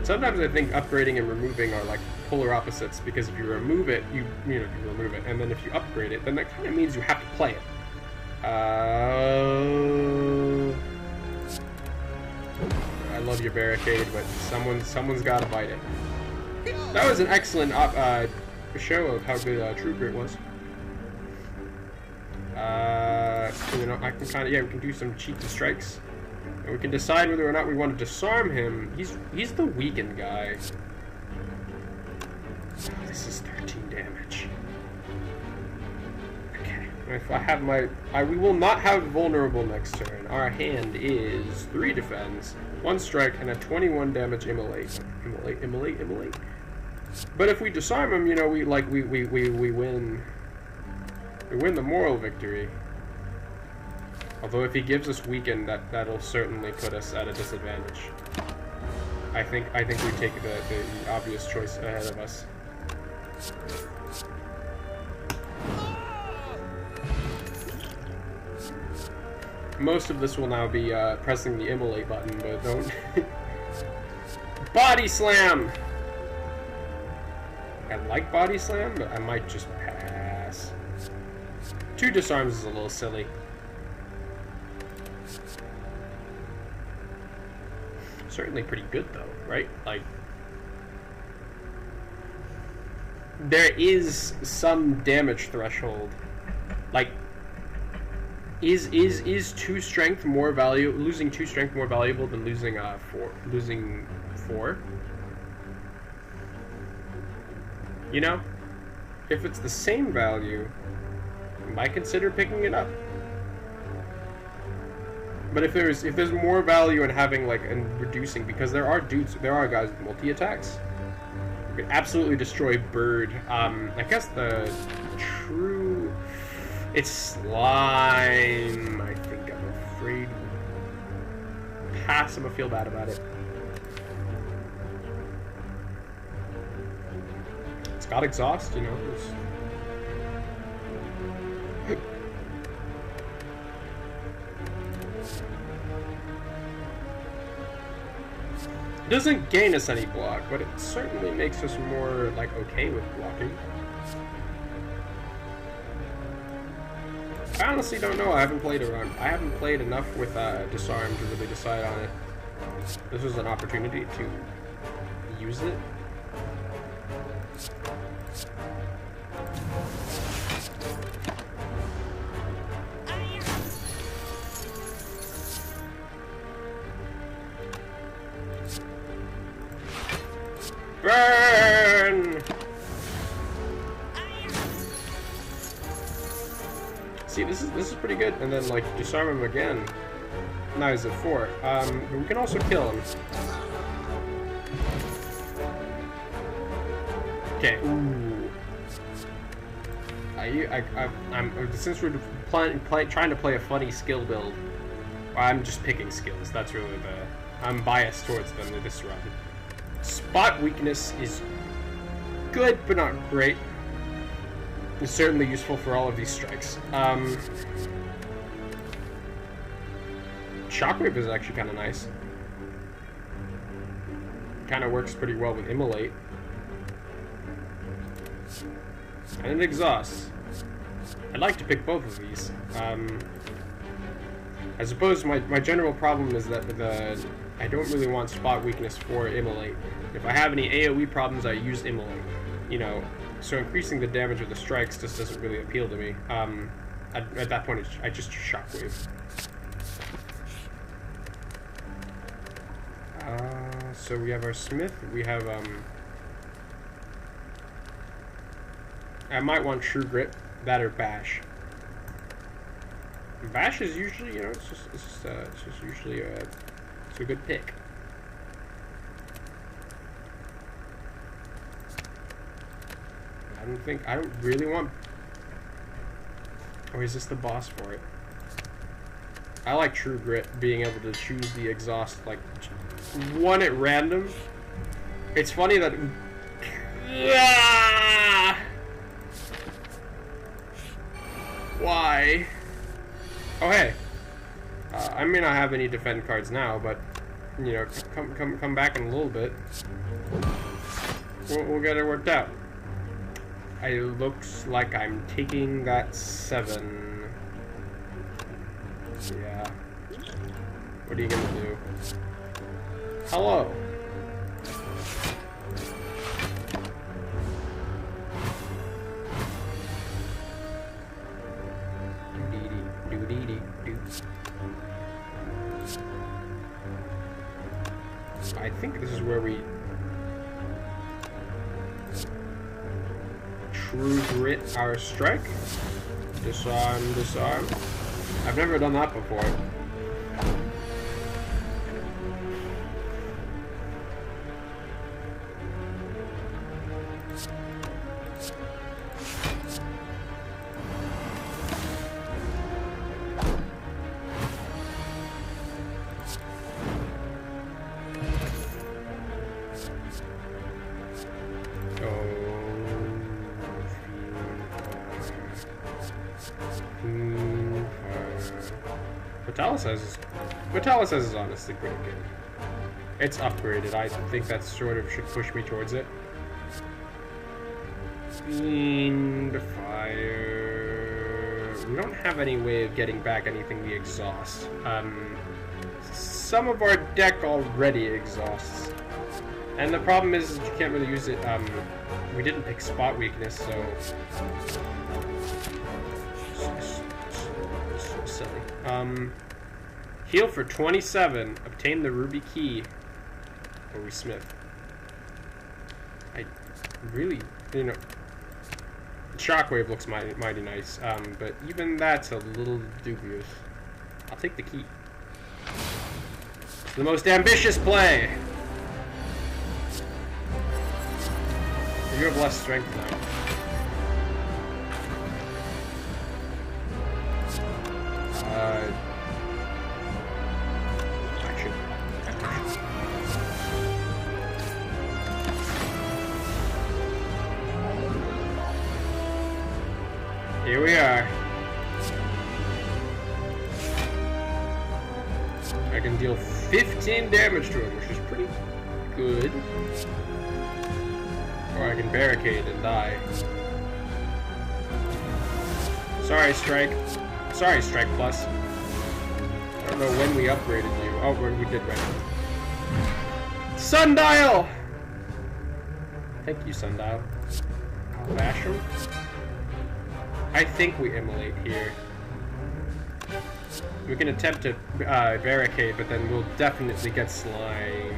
Sometimes I think upgrading and removing are like polar opposites, because if you remove it, you remove it, and then if you upgrade it, then that kind of means you have to play it. I love your barricade, but someone's got to bite it. That was an excellent show of how good True Grit was. I can kind of, we can do some cheeky strikes, and we can decide whether or not we want to disarm him. He's the weakened guy. This is 13 damage. Okay, if I have we will not have vulnerable next turn. Our hand is 3 defense, 1 strike, and a 21 damage immolate. Immolate. But if we disarm him, we win. We win the moral victory. Although if he gives us weaken, that'll certainly put us at a disadvantage. I think we take the obvious choice ahead of us. Most of this will now be pressing the immolate button, but don't. Body slam! I like body slam, but I might just pass. 2 disarms is a little silly. Certainly pretty good though, right? Like, there is some damage threshold. Like, is 2 strength more valuable? Losing 2 strength more valuable than losing 4? Losing 4? If it's the same value, I might consider picking it up. But if there's more value in having and reducing, because there are guys with multi-attacks. You can absolutely destroy Bird. I guess the true... It's Slime, I think. I'm afraid. Pass, I'm gonna feel bad about it. It's got exhaust, It doesn't gain us any block, but it certainly makes us more, okay with blocking. I honestly don't know. I haven't played enough with Disarm to really decide on it. This was an opportunity to use it. Burn! See, this is pretty good. And then, like, disarm him again. Now he's at 4. But we can also kill him. Okay. Ooh. Since we're trying to play a funny skill build, I'm just picking skills. That's really I'm biased towards them this run. Spot weakness is good, but not great. It's certainly useful for all of these strikes. Shockwave is actually kind of nice. Kind of works pretty well with Immolate. And an Exhaust. I'd like to pick both of these. I suppose my general problem is that I don't really want spot weakness for Immolate. If I have any AoE problems, I use Immolate. You know, so increasing the damage of the strikes just doesn't really appeal to me. At that point, I just Shockwave. So we have our Smith. We have I might want True Grit, that or Bash. Bash is usually, you know, it's just usually it's a good pick. I don't really want. Or is this the boss for it? I like True Grit, being able to choose the exhaust like one at random. It's funny that. Why? Oh hey. I may not have any defend cards now, but you know, come back in a little bit. We'll get it worked out. It looks like I'm taking that 7. Yeah. What are you gonna do? Hello. I think this is where we True Grit our strike. Disarm, disarm. I've never done that before. Metallicized is honestly pretty good. It's upgraded. I think that sort of should push me towards it. Fiend Fire. We don't have any way of getting back anything we exhaust. Some of our deck already exhausts. And the problem is you can't really use it. We didn't pick spot weakness, so silly. Heal for 27. Obtain the ruby key. Or we Smith. I really, you know, Shockwave looks mighty nice, but even that's a little dubious. I'll take the key. It's the most ambitious play. You have less strength now. Here we are. I can deal 15 damage to him, which is pretty good. Or I can barricade and die. Sorry, Strike. Sorry, Strike Plus. I don't know when we upgraded you. Oh, we did right. Sundial! Thank you, Sundial. I'll bash him. I think we immolate here. We can attempt to barricade, but then we'll definitely get slimed.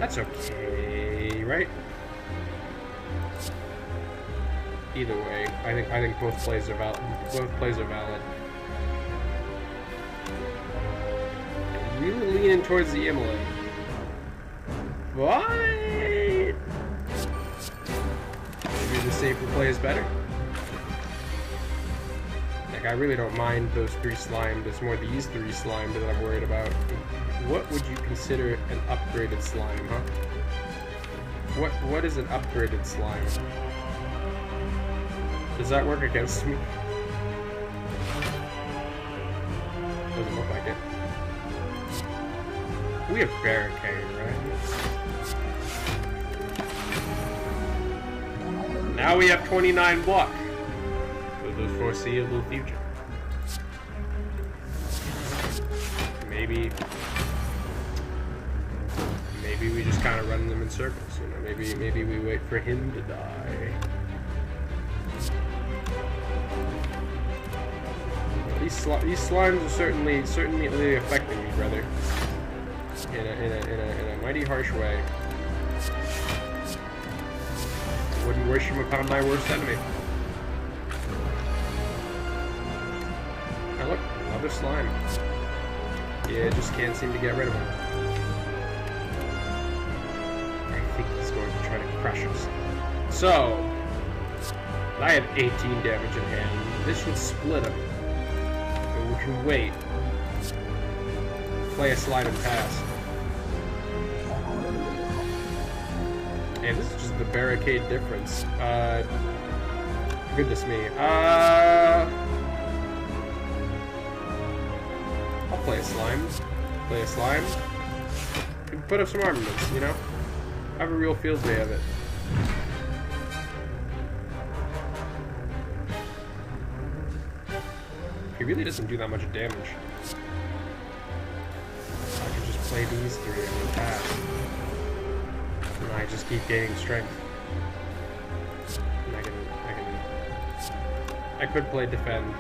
That's okay, right? Either way, I think both plays are valid. Both plays are valid. I'm really leaning towards the Immolate. What? Maybe the safer play is better. Like, I really don't mind those 3 slime. It's more these 3 slime that I'm worried about. What would you consider an upgraded slime, huh? What is an upgraded slime? Does that work against me? Doesn't look like it. We have barricade, right? Now we have 29 block for the foreseeable future. Maybe we just kind of run them in circles, you know. Maybe we wait for him to die. These slimes are certainly affecting me, brother. In a mighty harsh way. Wouldn't wish him upon my worst enemy. Now look, another slime. Yeah, just can't seem to get rid of him. I think he's going to try to crush us. So, I have 18 damage in hand. This would split him. But we can wait. Play a slide and pass. Yeah, this is just the barricade difference. Goodness me. I'll play a slime. Play a slime. Put up some armaments, you know? Have a real field day of it. He really doesn't do that much damage. I can just play these 3 and then pass. And I just keep gaining strength. And I could play defend.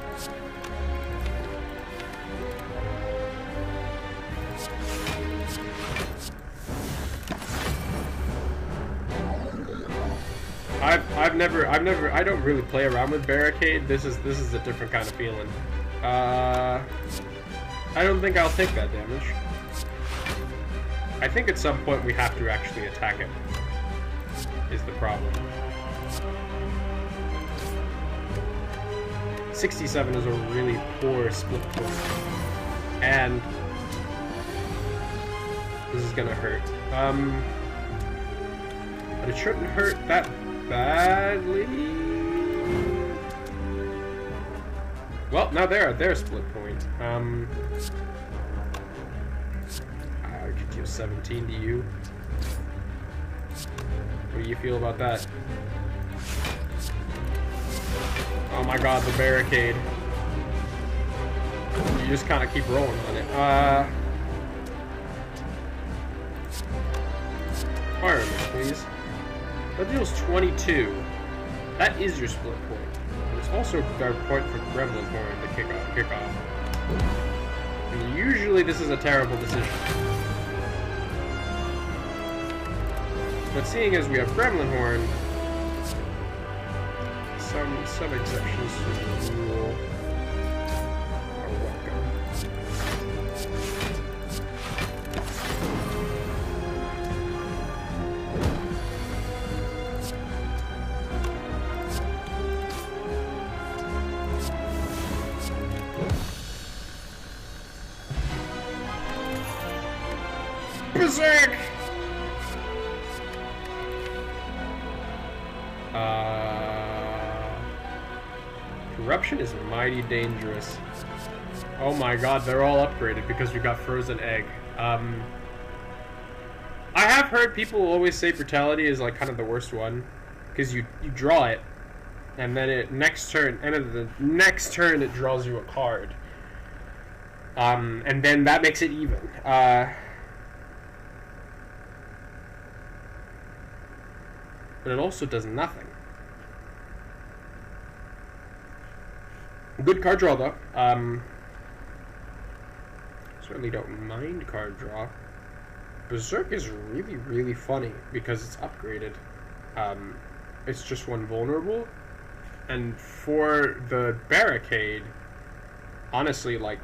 I don't really play around with barricade. This is a different kind of feeling. I don't think I'll take that damage. I think at some point we have to actually attack it, is the problem. 67 is a really poor split point. And this is gonna hurt. But it shouldn't hurt that badly. Well, now they're at their split point. I could deal 17 to you. What do you feel about that? Oh my god, the barricade. You just kind of keep rolling on it. Fireman, please. That deals 22. That is your split point. It's also our point for Gremlin Horn to kick off. And usually this is a terrible decision. But seeing as we have Gremlin Horn, some exceptions to the rule are welcome. Berserk! Corruption is mighty dangerous. Oh my god, they're all upgraded because we got Frozen Egg. I have heard people always say Brutality is like kind of the worst one, because you draw it, and then the next turn it draws you a card. And then that makes it even. But it also does nothing. Good card draw, though. Certainly don't mind card draw. Berserk is really, really funny because it's upgraded. It's just one vulnerable, And for the barricade, honestly, like,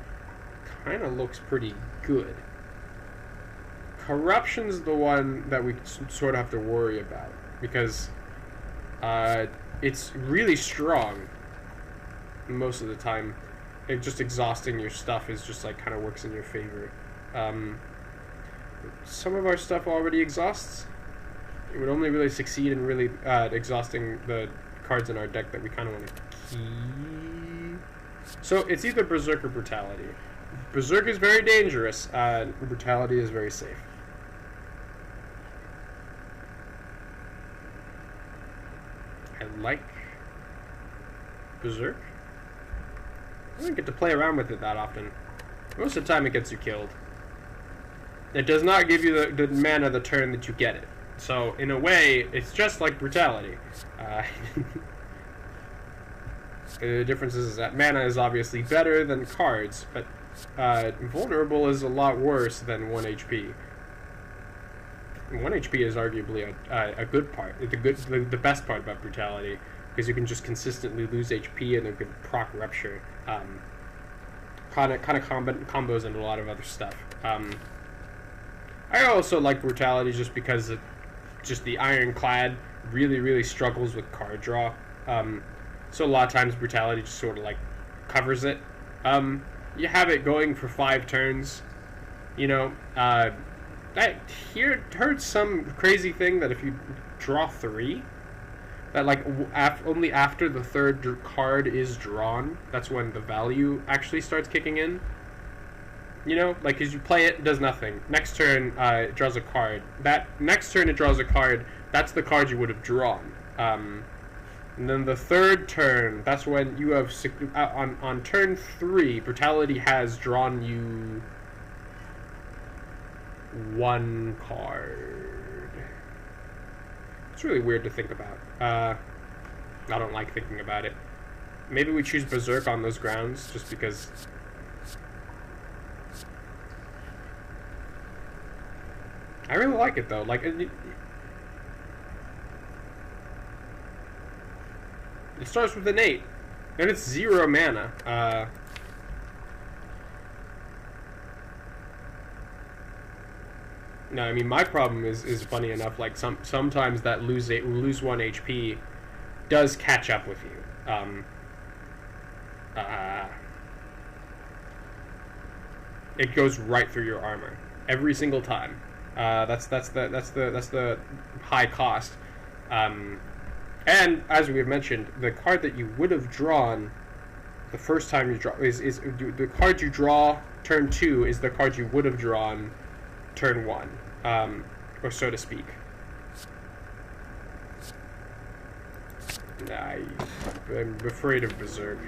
kind of looks pretty good. Corruption's the one that we sort of have to worry about, because it's really strong most of the time. It just exhausting your stuff is just like kind of works in your favor. Some of our stuff already exhausts. It would only really succeed in really exhausting the cards in our deck that we kind of want to keep. So it's either Berserk or Brutality. Berserk is very dangerous. Brutality is very safe. I like Berserk. I don't get to play around with it that often. Most of the time it gets you killed. It does not give you the mana the turn that you get it. So, in a way, it's just like Brutality. The difference is that mana is obviously better than cards, but Vulnerable is a lot worse than 1 HP. 1 HP is arguably a good part, the best part about Brutality, because you can just consistently lose HP and a good proc Rupture. Kind of combos into a lot of other stuff. I also like Brutality just because just the Ironclad really struggles with card draw. So a lot of times Brutality just sort of like covers it. You have it going for 5 turns. You know, I heard some crazy thing that if you draw 3, that like only after the 3rd card is drawn, that's when the value actually starts kicking in. You know, like as you play it, it does nothing. Next turn, it draws a card. That next turn it draws a card. That's the card you would have drawn. And then the 3rd turn, that's when you have on turn 3, Brutality has drawn you 1 card. It's really weird to think about. I don't like thinking about it. Maybe we choose Berserk on those grounds, just because. I really like it though. Like it starts with an 8, and it's 0 mana. No, I mean my problem is funny enough. Like sometimes that lose 1 HP does catch up with you. It goes right through your armor every single time. That's the high cost. And as we have mentioned, the card that you would have drawn the first time you draw is the card you draw turn 2 is the card you would have drawn turn 1, or so to speak. I'm afraid of Berserk.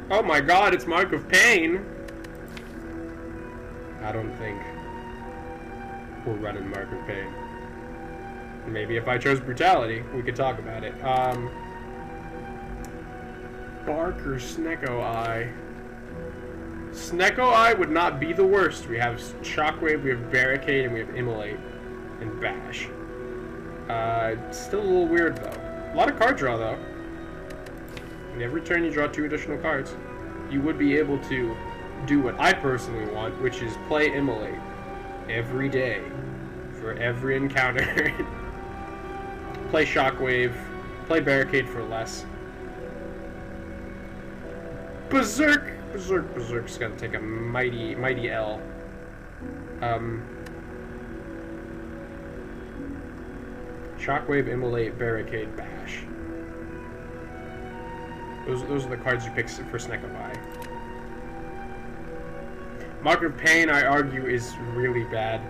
Oh my god, it's Mark of Pain! I don't think we're running Mark of Pain. Maybe if I chose Brutality, we could talk about it. Bark or Snecko Eye? Snecko Eye would not be the worst. We have Shockwave, we have Barricade, and we have Immolate and Bash. Still a little weird though. A lot of card draw though. And every turn you draw 2 additional cards. You would be able to do what I personally want, which is play Immolate every day for every encounter. Play Shockwave, play Barricade for less. Berserk's gonna take a mighty L. Shockwave, Immolate, Barricade, Bash. Those are the cards you pick for Snecko Eye. Mark of Pain, I argue, is really bad.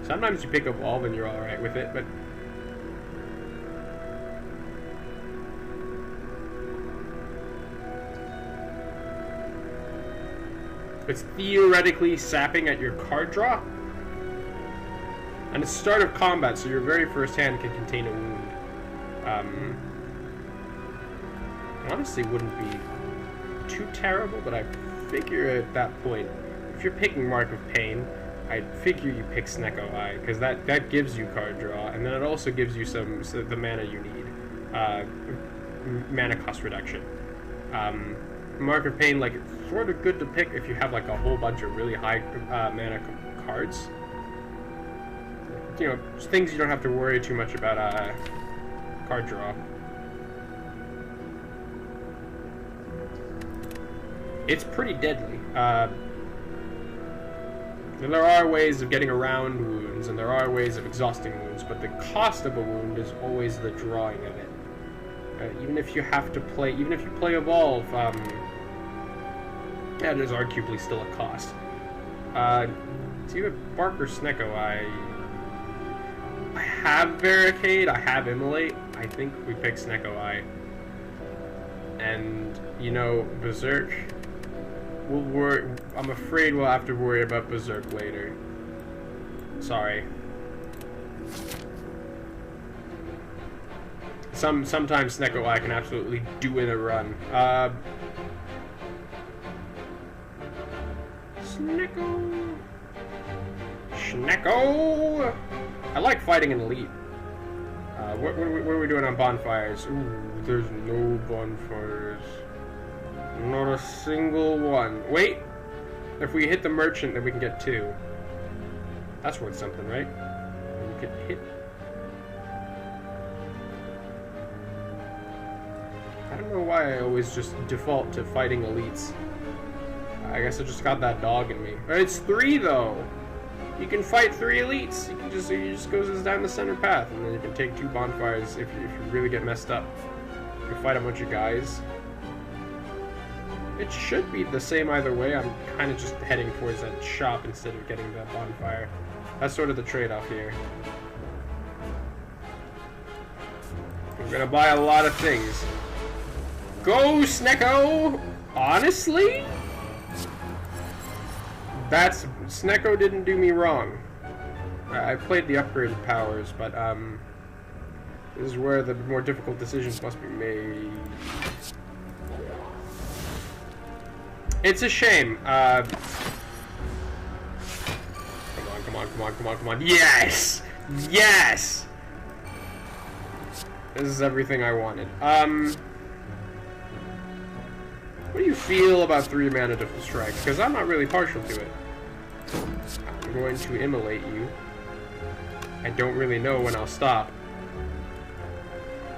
Sometimes you pick Evolve and you're alright with it, but it's theoretically sapping at your card draw. And it's start of combat, so your very first hand can contain a wound. Honestly wouldn't be too terrible, but I figure at that point, if you're picking Mark of Pain, I'd figure you pick Snecko Eye, because that gives you card draw, and then it also gives you the mana you need. Mana cost reduction. Mark of Pain, like, it's sort of good to pick if you have, like, a whole bunch of really high mana cards. You know, things you don't have to worry too much about card draw. It's pretty deadly. There are ways of getting around wounds, and there are ways of exhausting wounds, but the cost of a wound is always the drawing of it. Even if you have to play, even if you play Evolve, that is arguably still a cost. Do you have Bark or Snecko? I have Barricade, I have Immolate. I think we pick Snecko Eye. And, you know, Berserk, we'll worry, I'm afraid we'll have to worry about Berserk later. Sorry. Sometimes Snecko Eye can absolutely do in a run. Snecko! I like fighting an elite. What are we doing on bonfires? Ooh, there's no bonfires. Not a single one. Wait! If we hit the merchant, then we can get 2. That's worth something, right? We could hit... I don't know why I always just default to fighting elites. I guess I just got that dog in me. It's 3 though! You can fight 3 elites! You just goes down the center path, and then you can take 2 bonfires if you really get messed up. You can fight a bunch of guys. It should be the same either way. I'm kind of just heading towards that shop instead of getting that bonfire. That's sort of the trade-off here. I'm gonna buy a lot of things. Go, Snecko! Honestly? Snecko didn't do me wrong. I played the upgraded powers, but this is where the more difficult decisions must be made. It's a shame. Come on. Yes! Yes! This is everything I wanted. What do you feel about 3 mana to strike? Because I'm not really partial to it. I'm going to immolate you. I don't really know when I'll stop.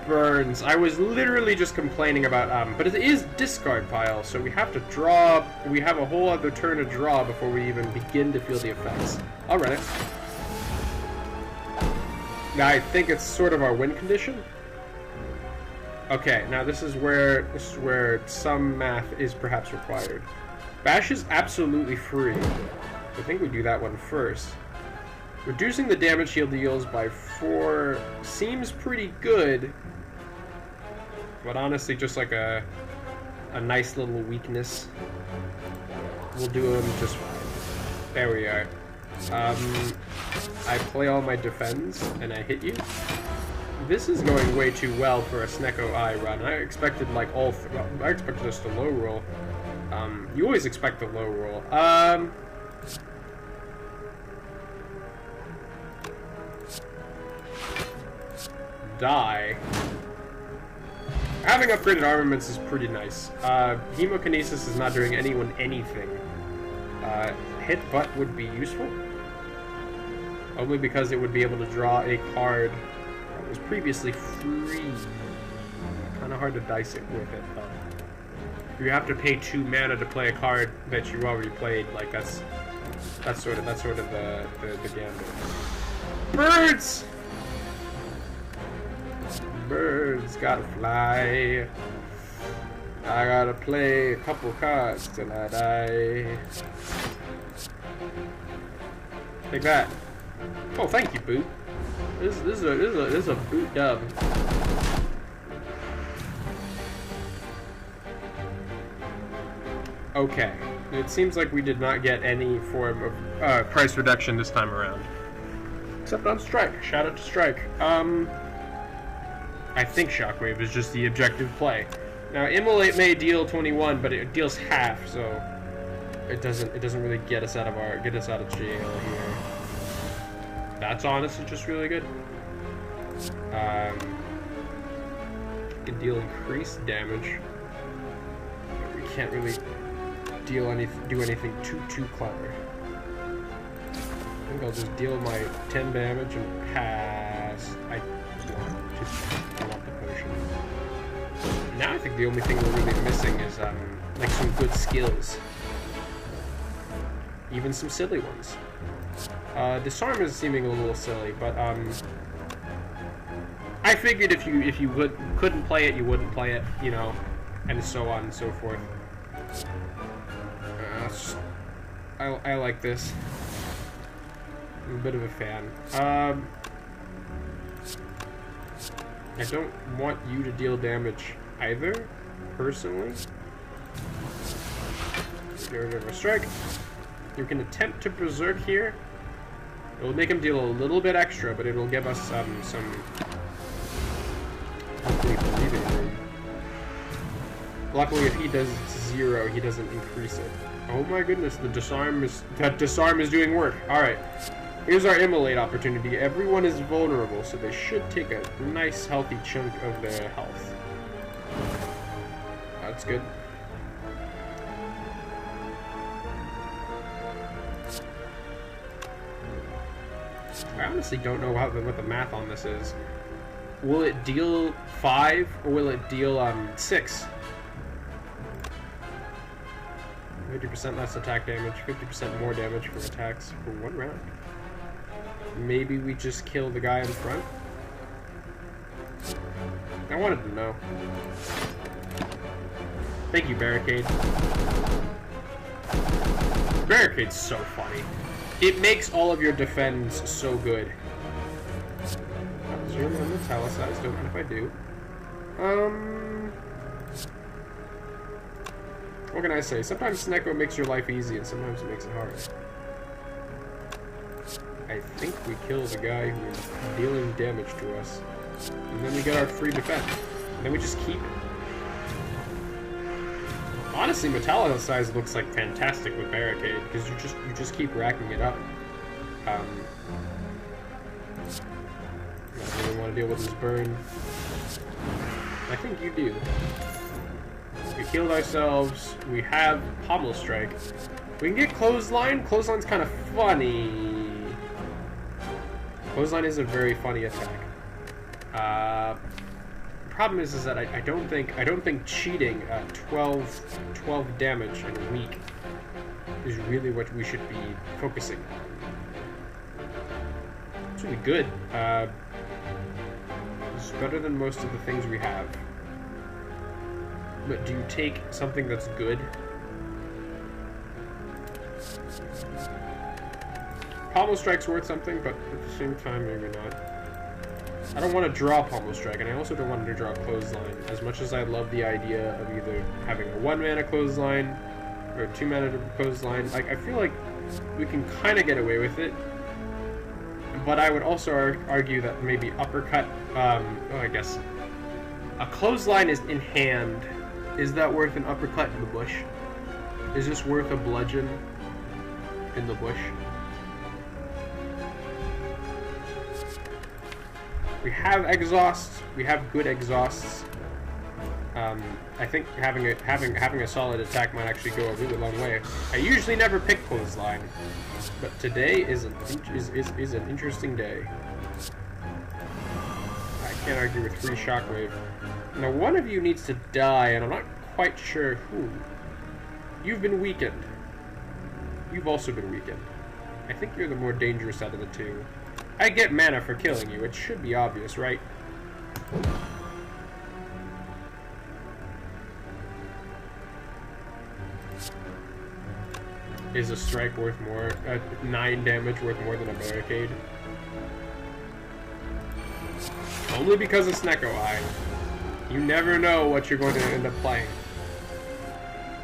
Burns. I was literally just complaining about, but it is discard pile, so we have to draw, we have a whole other turn to draw before we even begin to feel the effects. I'll run it. Now I think it's sort of our win condition. Okay, now this is where some math is perhaps required. Bash is absolutely free. I think we do that one first. Reducing the damage heal deals by 4 seems pretty good, but honestly just like a nice little weakness. We'll do them just fine. There we are. I play all my defends and I hit you. This is going way too well for a Snecko Eye run. I expected like I expected us to low roll. You always expect the low roll. Die. Having upgraded armaments is pretty nice. Hemokinesis is not doing anyone anything. Hit butt would be useful. Only because it would be able to draw a card that was previously free. Kind of hard to dice it with it, though. You have to pay 2 mana to play a card that you already played. Like that's sort of the gambit. Birds! Birds gotta fly. I gotta play a couple cards till I die. Take that. Oh, thank you, Boot. This is a Boot dub. Okay. It seems like we did not get any form of price reduction this time around. Except on Strike. Shout out to Strike. I think Shockwave is just the objective play. Now, Immolate may deal 21, but it deals half, so it doesn't really get us out of jail here. That's honestly just really good. Can deal increased damage. We can't really do anything too clever. I think I'll just deal my 10 damage and pass. I want the potion. Now I think the only thing we're really missing is like some good skills. Even some silly ones. Disarm is seeming a little silly, but I figured if you couldn't play it, you wouldn't play it, you know, and so on and so forth. I like this. I'm a bit of a fan. I don't want you to deal damage either, personally. Get rid of a strike. You can attempt to berserk here. It'll make him deal a little bit extra, but it'll give us some hopefully breathing room. Luckily, if he does 0, he doesn't increase it. Oh my goodness, that disarm is doing work. All right, here's our immolate opportunity. Everyone is vulnerable, so they should take a nice, healthy chunk of their health. That's good. I honestly don't know what the math on this is. Will it deal 5 or will it deal 6? 50% less attack damage, 50% more damage for attacks for 1 round. Maybe we just kill the guy in front? I wanted to know. Thank you, Barricade. Barricade's so funny. It makes all of your defense so good. Zero on italicized, don't mind if I do. What can I say? Sometimes Snecko makes your life easy and sometimes it makes it hard. I think we kill the guy who is dealing damage to us. And then we get our free defense. And then we just keep it. Honestly, Metallicized looks like fantastic with Barricade because you just keep racking it up. I don't really want to deal with this burn. I think you do. We healed ourselves. We have Pommel Strike. We can get Clothesline. Clothesline's kind of funny. Clothesline is a very funny attack. Problem is that I don't think cheating 12 damage in a week is really what we should be focusing on. It's really good. It's better than most of the things we have. But do you take something that's good? Pommel Strike's worth something, but at the same time, maybe not. I don't want to draw Pommel Strike, and I also don't want to draw Clothesline. As much as I love the idea of either having a 1-mana Clothesline or a 2-mana Clothesline, like, I feel like we can kind of get away with it. But I would also argue that maybe Uppercut, I guess, a Clothesline is in hand. Is that worth an Uppercut in the bush? Is this worth a Bludgeon in the bush? We have exhausts. We have good exhausts. I think having a solid attack might actually go a really long way. I usually never pick Clothesline, but today is an interesting day. I can't argue with free Shockwave. Now one of you needs to die, and I'm not quite sure who. You've been weakened. You've also been weakened. I think you're the more dangerous out of the two. I get mana for killing you. It should be obvious, right? Is a strike worth more? 9 damage worth more than a barricade? Only because of Snecko Eye. You never know what you're going to end up playing.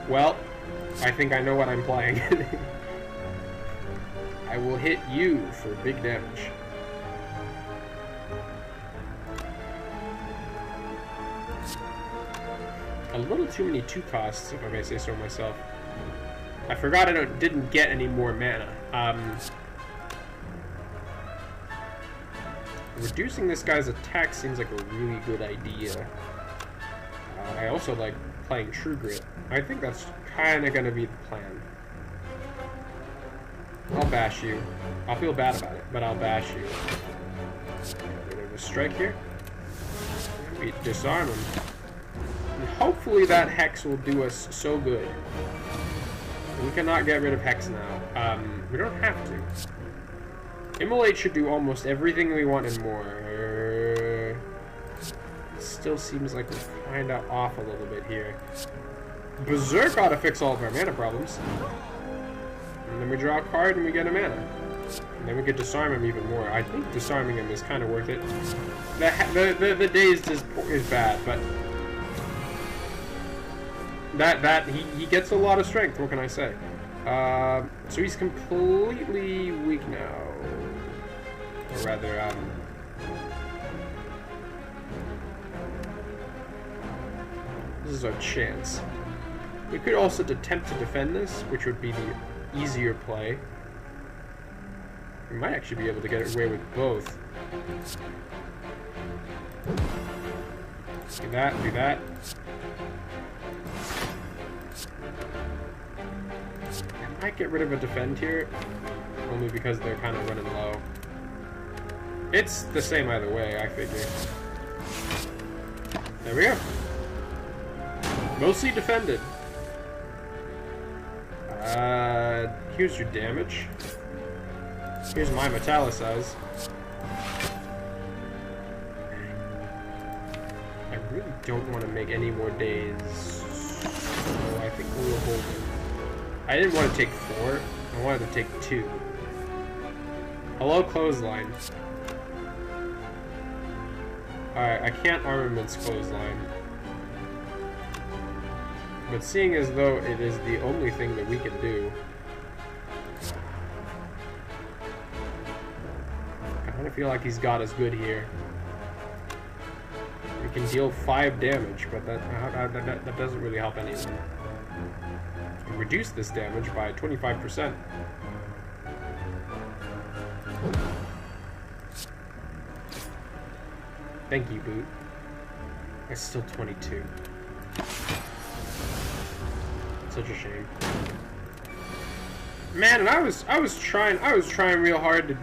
Well, I think I know what I'm playing. I will hit you for big damage. A little too many 2 costs, if I may say so myself. I forgot I didn't get any more mana. Reducing this guy's attack seems like a really good idea. I also like playing True Grit. I think that's kind of going to be the plan. I'll bash you. I'll feel bad about it, but I'll bash you. Get rid of a strike here. We disarm him. And hopefully that Hex will do us so good. We cannot get rid of Hex now. We don't have to. Immolate should do almost everything we want and more. Still seems like we're kind of off a little bit here. Berserk ought to fix all of our mana problems. And then we draw a card and we get a mana. And then we could disarm him even more. I think disarming him is kind of worth it. The dazed is bad, but he gets a lot of strength. What can I say? So he's completely weak now. Or rather, this is our chance. We could also attempt to defend this, which would be the easier play. We might actually be able to get away with both. Do that, do that. I might get rid of a defend here, only because they're kind of running low. It's the same either way, I figure. There we go. Mostly defended. Here's your damage. Here's my metallicize. I really don't want to make any more days, so I think we'll hold it. I didn't want to take 4. I wanted to take 2. Hello, clothesline. Alright, I can't armaments clothesline. But seeing as though it is the only thing that we can do, I kind of feel like he's got us good here. We can deal 5 damage, but that doesn't really help anyone. We reduce this damage by 25%. Thank you, Boot. It's still 22. Such a shame. Man, and I was trying real hard to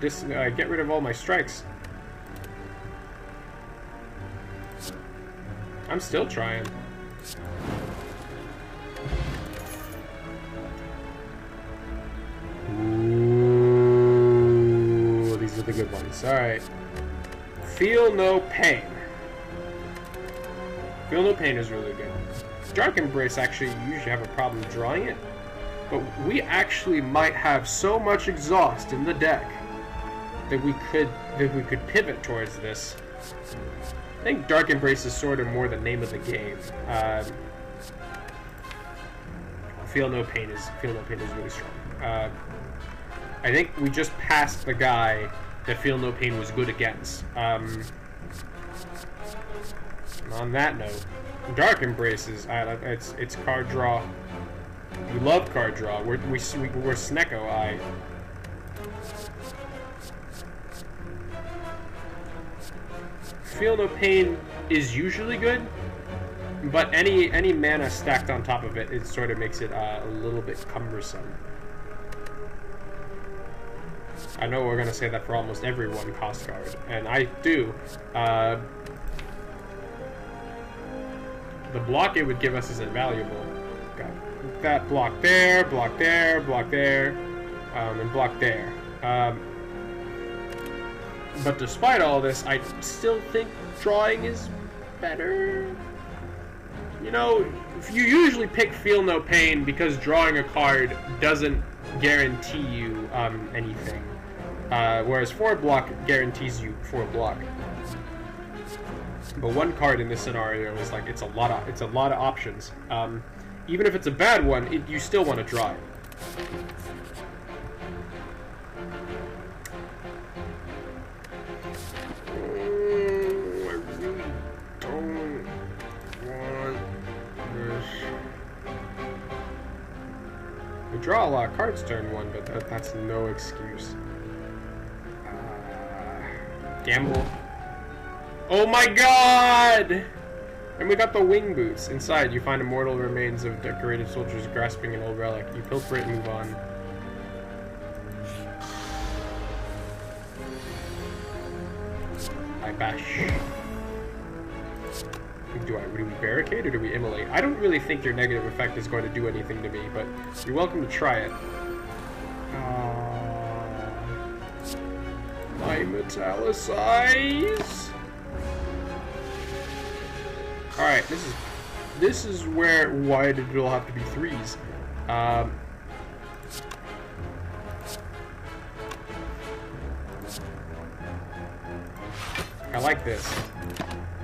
get rid of all my strikes. I'm still trying. Ooh, these are the good ones. All right. Feel no pain. Feel no pain is really good. Dark Embrace actually usually have a problem drawing it, but we actually might have so much exhaust in the deck that we could pivot towards this. I think Dark Embrace is sort of more the name of the game. Feel no pain is really strong. I think we just passed the guy that Feel No Pain was good against. On that note, Dark Embrace is it's card draw. We love card draw. We're Snecko-eye. Feel No Pain is usually good, but any mana stacked on top of it, it sort of makes it a little bit cumbersome. I know we're gonna say that for almost every one cost card, and I do. The block it would give us is invaluable. Got that block there, block there, block there, and block there. But despite all this, I still think drawing is better. You know, if you usually pick Feel No Pain because drawing a card doesn't guarantee you anything. Whereas 4 block guarantees you 4 block. But 1 card in this scenario is like it's a lot of options. Even if it's a bad one, you still want to draw it. I really don't want this. We draw a lot of cards turn 1, but that's no excuse. Gamble. Oh my god! And we got the wing boots. Inside, you find immortal remains of decorated soldiers grasping an old relic. You pilfer it and move on. I bash. Do we barricade or do we immolate? I don't really think your negative effect is going to do anything to me, but you're welcome to try it. I metallicize. Alright, this is why did it all have to be 3s? I like this.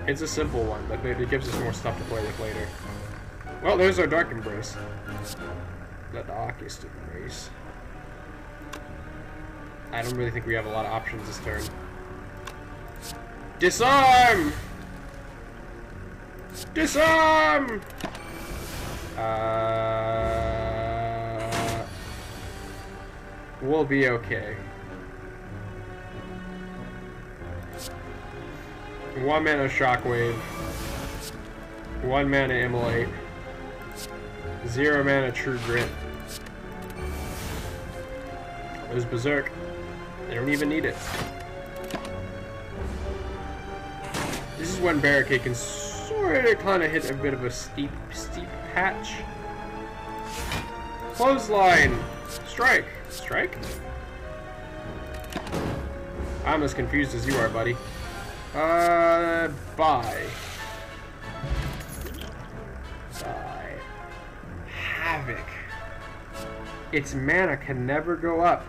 It's a simple one, but it gives us more stuff to play with later. Well, there's our Dark Embrace. The Darkest Embrace. I don't really think we have a lot of options this turn. Disarm! Disarm! We'll be okay. 1 mana Shockwave. 1 mana Immolate. 0 mana True Grit. There's Berserk. I don't even need it. This is when Barricade can sort of kind of hit a bit of a steep patch. Clothesline! Strike! Strike? I'm as confused as you are, buddy. Bye. Bye. Havoc. Its mana can never go up.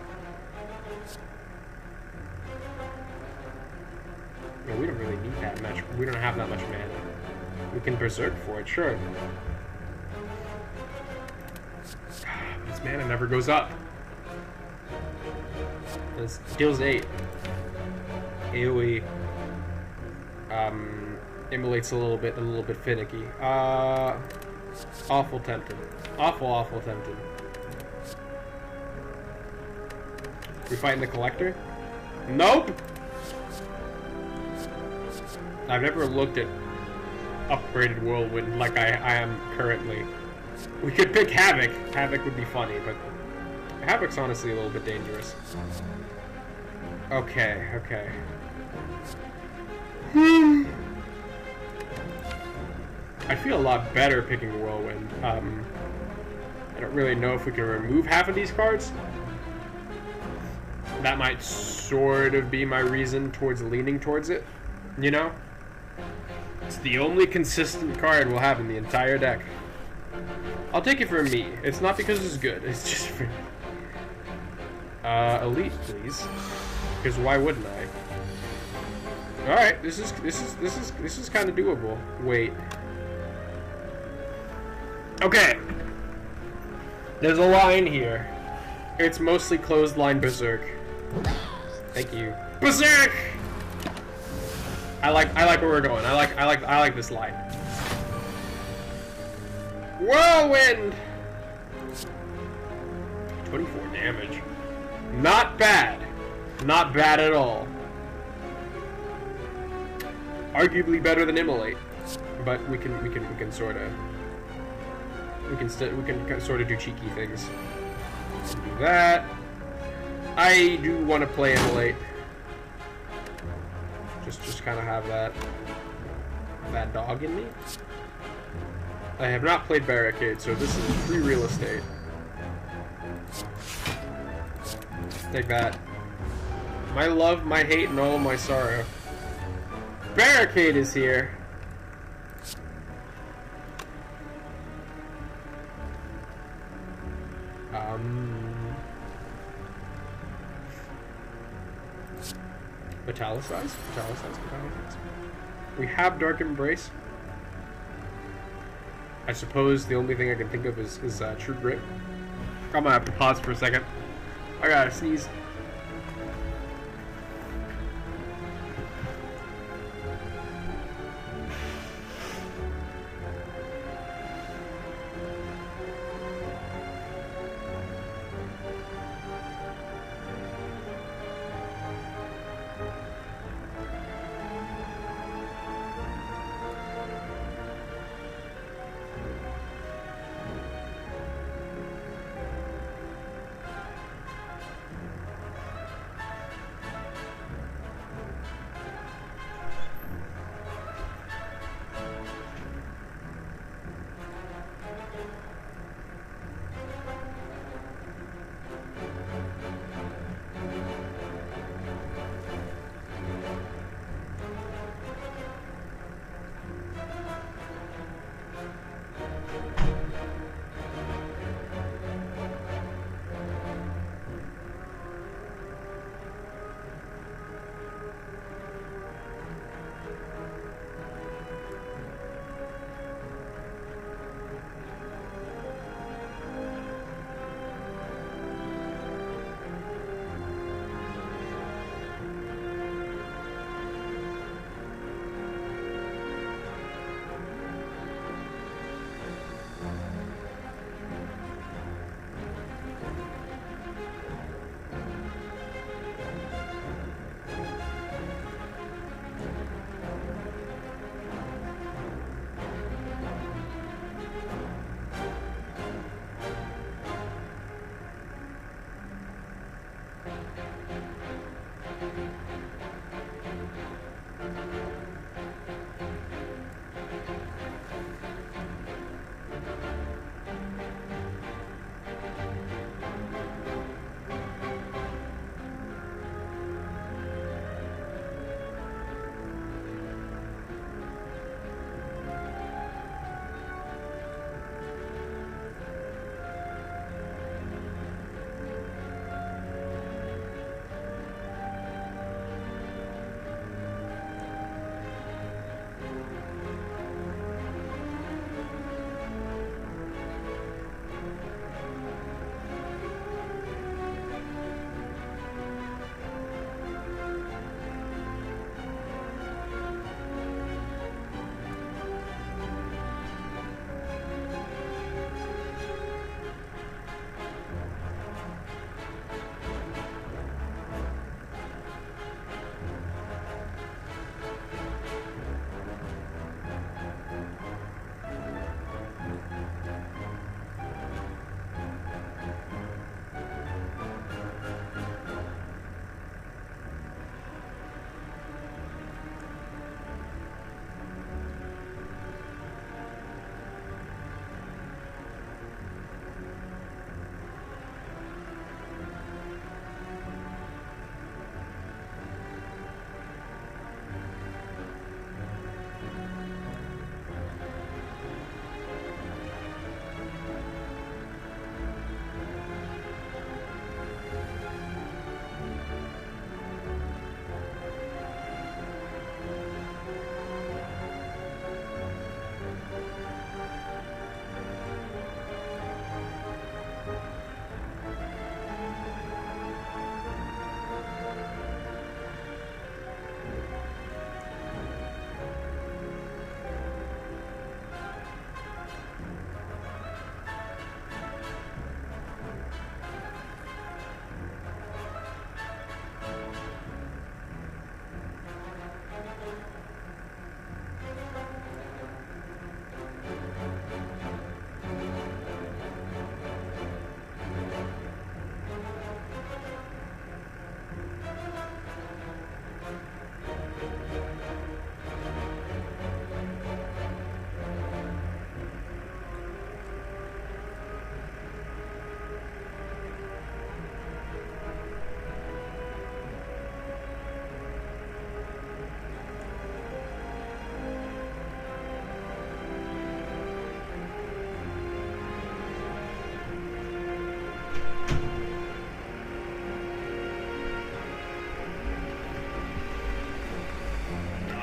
No, we don't really need that much. We don't have that much mana. We can Berserk for it, sure. Its mana never goes up. This deals 8. AoE. Immolates a little bit finicky. Awful tempted. Awful tempted. We fighting the Collector? Nope! I've never looked at upgraded Whirlwind like I am currently. We could pick Havoc. Havoc would be funny, but Havoc's honestly a little bit dangerous. Okay. I feel a lot better picking Whirlwind. I don't really know if we can remove half of these cards. That might sort of be my reason towards leaning towards it, you know? It's the only consistent card we'll have in the entire deck. I'll take it for me. It's not because it's good, it's just for me. Elite, please. Because why wouldn't I? Alright, this is kind of doable. Wait. Okay. There's a line here. It's mostly clothesline Berserk. Thank you. Berserk! I like where we're going. I like this line. Whirlwind! 24 damage. Not bad. Not bad at all. Arguably better than Immolate, but we can sort of do cheeky things. Do that. I do want to play Immolate. Just kind of have that dog in me. I have not played Barricade, so this is free real estate. Take that. My love, my hate, and all my sorrow. Barricade is here. Metallicize? Metallicize. We have Dark Embrace. I suppose the only thing I can think of is True Grit. I'm gonna have to pause for a second. I gotta sneeze.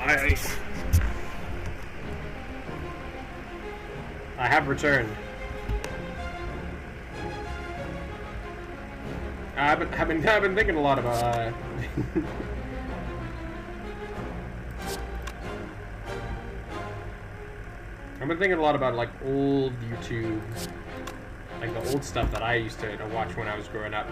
Nice. I have returned. I've been thinking a lot about I've been thinking a lot about like old YouTube, like the old stuff that I used to watch when I was growing up.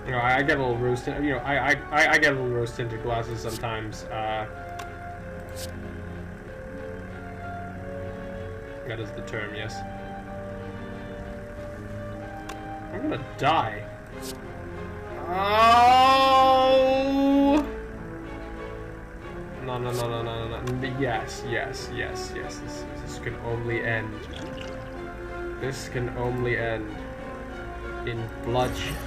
You know, I get a little rose tinted. You know, I get a little rose tinted glasses sometimes. That is the term, yes. I'm gonna die. Oh! No, no, no, no, no, no, no. Yes, yes, yes, yes. This can only end. This can only end in bloodshed.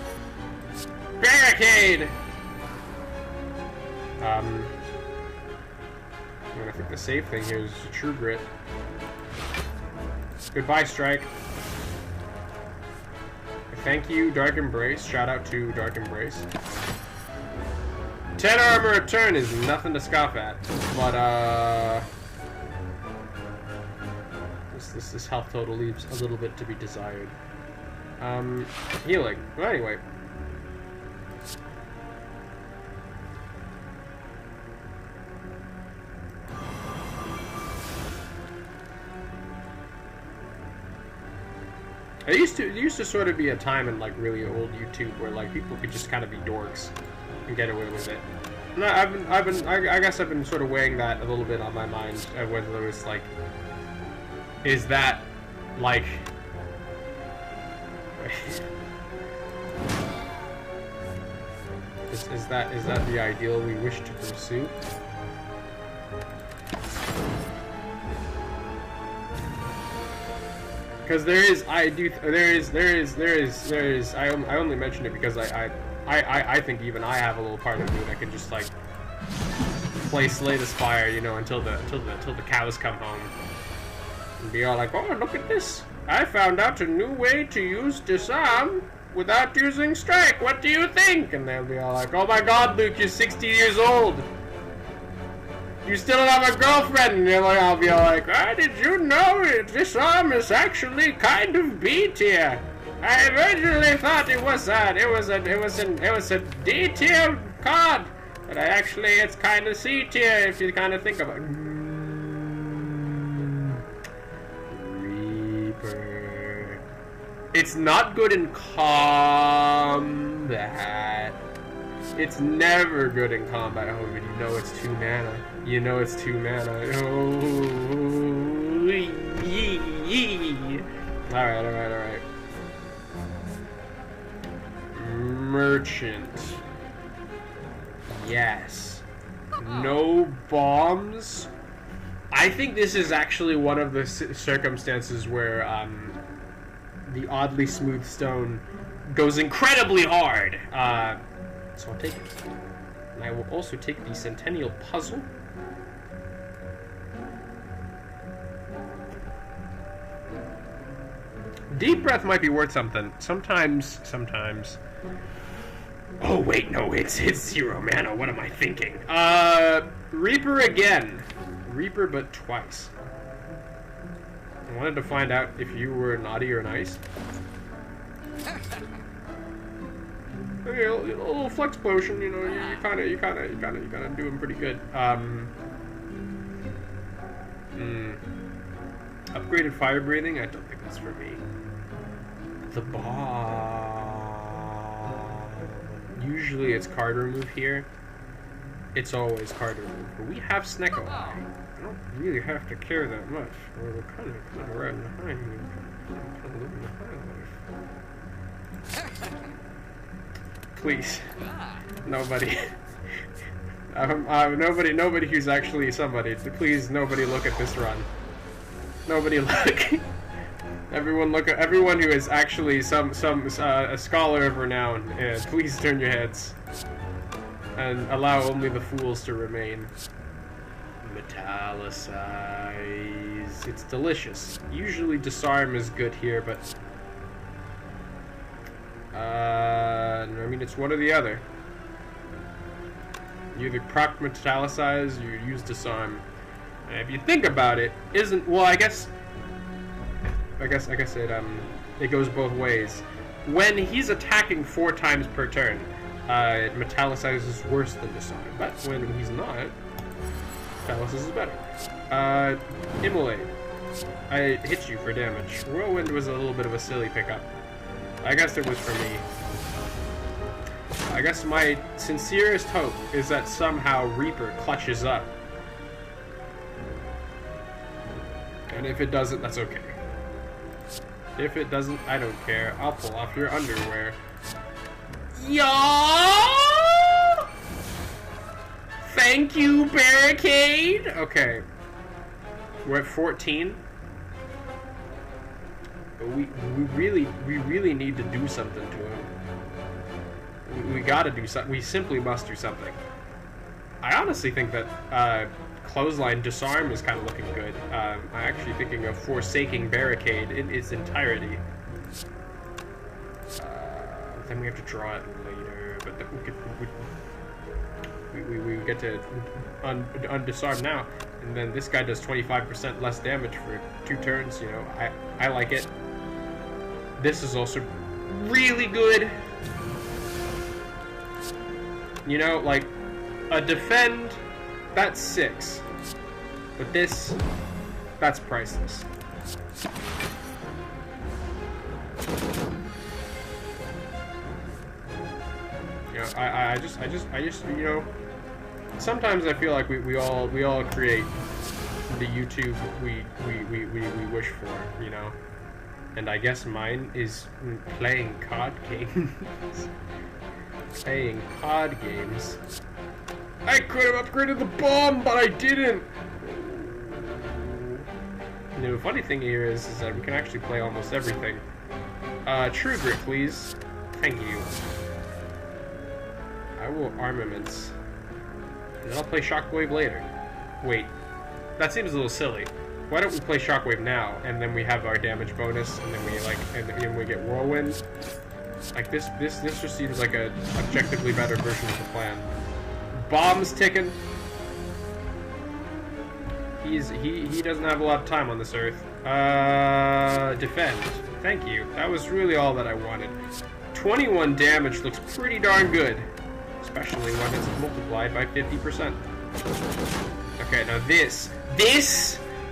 Barricade! I think the safe thing here is True Grit. Goodbye, Strike. Thank you, Dark Embrace. Shout out to Dark Embrace. 10 armor a turn is nothing to scoff at, but this health total leaves a little bit to be desired. Healing. Well, anyway. It used to sort of be a time in like really old YouTube where like people could just kind of be dorks and get away with it. No, I guess I've been sort of weighing that a little bit on my mind, whether it was like, is that like, is that the ideal we wish to pursue? Because I only mention it because I think even I have a little part of me that can just like play Slay the Spire, you know, until the cows come home, and be all like, oh, look at this! I found out a new way to use disarm without using strike. What do you think? And they'll be all like, oh my God, Luke, you're 60 years old. You still don't have a girlfriend, and I'll be all like, did you know disarm is actually kind of B tier? I originally thought it was a D tier card, but it's kind of C tier if you kind of think about it. Reaper. It's not good in combat. It's never good in combat. Oh, but you know it's 2 mana. You know it's 2 mana. Oh, alright. Merchant. Yes. No bombs. I think this is actually one of the circumstances where the oddly smooth stone goes incredibly hard. So I'll take it. And I will also take the Centennial Puzzle. Deep Breath might be worth something. Sometimes. Oh wait, no, it's 0 mana. What am I thinking? Reaper again. Reaper, but twice. I wanted to find out if you were naughty or nice. Okay, a little flex potion, you know, you kind of doing pretty good. Upgraded fire breathing. I don't think that's for me. The bomb. Usually it's card remove here. It's always card remove, but we have Snecko Eye. I don't really have to care that much. We're kind of right behind you. Kind of living the high life. Please, nobody. Nobody who's actually somebody. Please, nobody look at this run. Nobody look. Everyone look at everyone who is actually a scholar of renown. Please turn your heads. and allow only the fools to remain. Metallicize. It's delicious. Usually disarm is good here, but I mean, it's one or the other. You either proc metallicize, or you use disarm. And if you think about it, isn't well? I guess it goes both ways. When he's attacking 4 times per turn, metallicize is worse than disarm. But when he's not, metallicize is better. Immolate. I hit you for damage. Whirlwind was a little bit of a silly pickup. I guess it was for me. I guess my sincerest hope is that somehow Reaper clutches up. And if it doesn't, that's okay. If it doesn't, I don't care. I'll pull off your underwear. Yeah! Thank you, Barricade! Okay. We're at 14. We really need to do something to him. We gotta do something. We simply must do something. I honestly think that Clothesline Disarm is kind of looking good. I'm actually thinking of Forsaking Barricade in its entirety. Then we have to draw it later, but we get to undisarm now, and then this guy does 25% less damage for 2 turns. You know, I like it. This is also really good. You know, like a defend, that's 6, but this, that's priceless. You know, I just, you know, sometimes I feel like we all create the YouTube we wish for, you know, and I guess mine is playing card games. Playing card games. I could have upgraded the bomb, but I didn't. The funny thing here is that we can actually play almost everything. True Grit, please. Thank you. I will armaments. And then I'll play Shockwave later. Wait, that seems a little silly. Why don't we play Shockwave now, and then we have our damage bonus, and then we and we get Whirlwind. Like this just seems like a objectively better version of the plan. Bombs ticking. He doesn't have a lot of time on this earth. Defend. Thank you. That was really all that I wanted. 21 damage looks pretty darn good, especially when it's multiplied by 50%. Okay, now this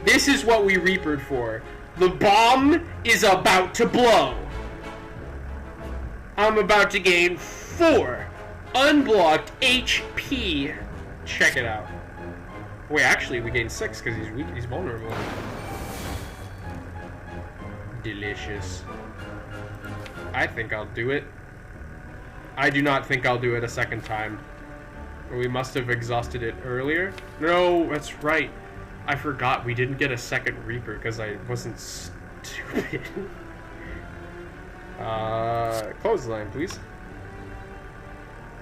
is what we reapered for. The bomb is about to blow. I'm about to gain 4 unblocked HP. Check it out. Wait, actually, we gained 6 because he's weak. He's vulnerable. Delicious. I think I'll do it. I do not think I'll do it a second time. We must have exhausted it earlier. No, that's right. I forgot we didn't get a second Reaper because I wasn't stupid. Clothesline, please.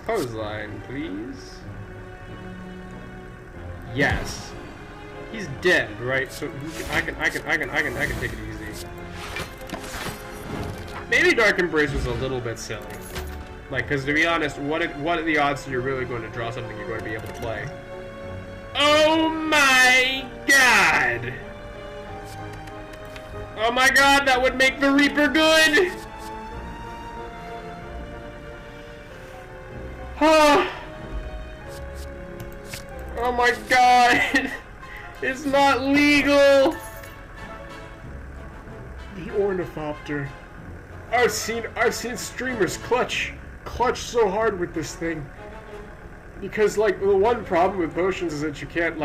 Clothesline, please. Yes. He's dead, right? So I can take it easy. Maybe Dark Embrace was a little bit silly. Like, because to be honest, what are the odds that you're really going to draw something you're going to be able to play? Oh my god! Oh my god, that would make the Reaper good! Oh my god! It's not legal! The Ornithopter. I've seen streamers clutch so hard with this thing. Because, like, the one problem with potions is that you can't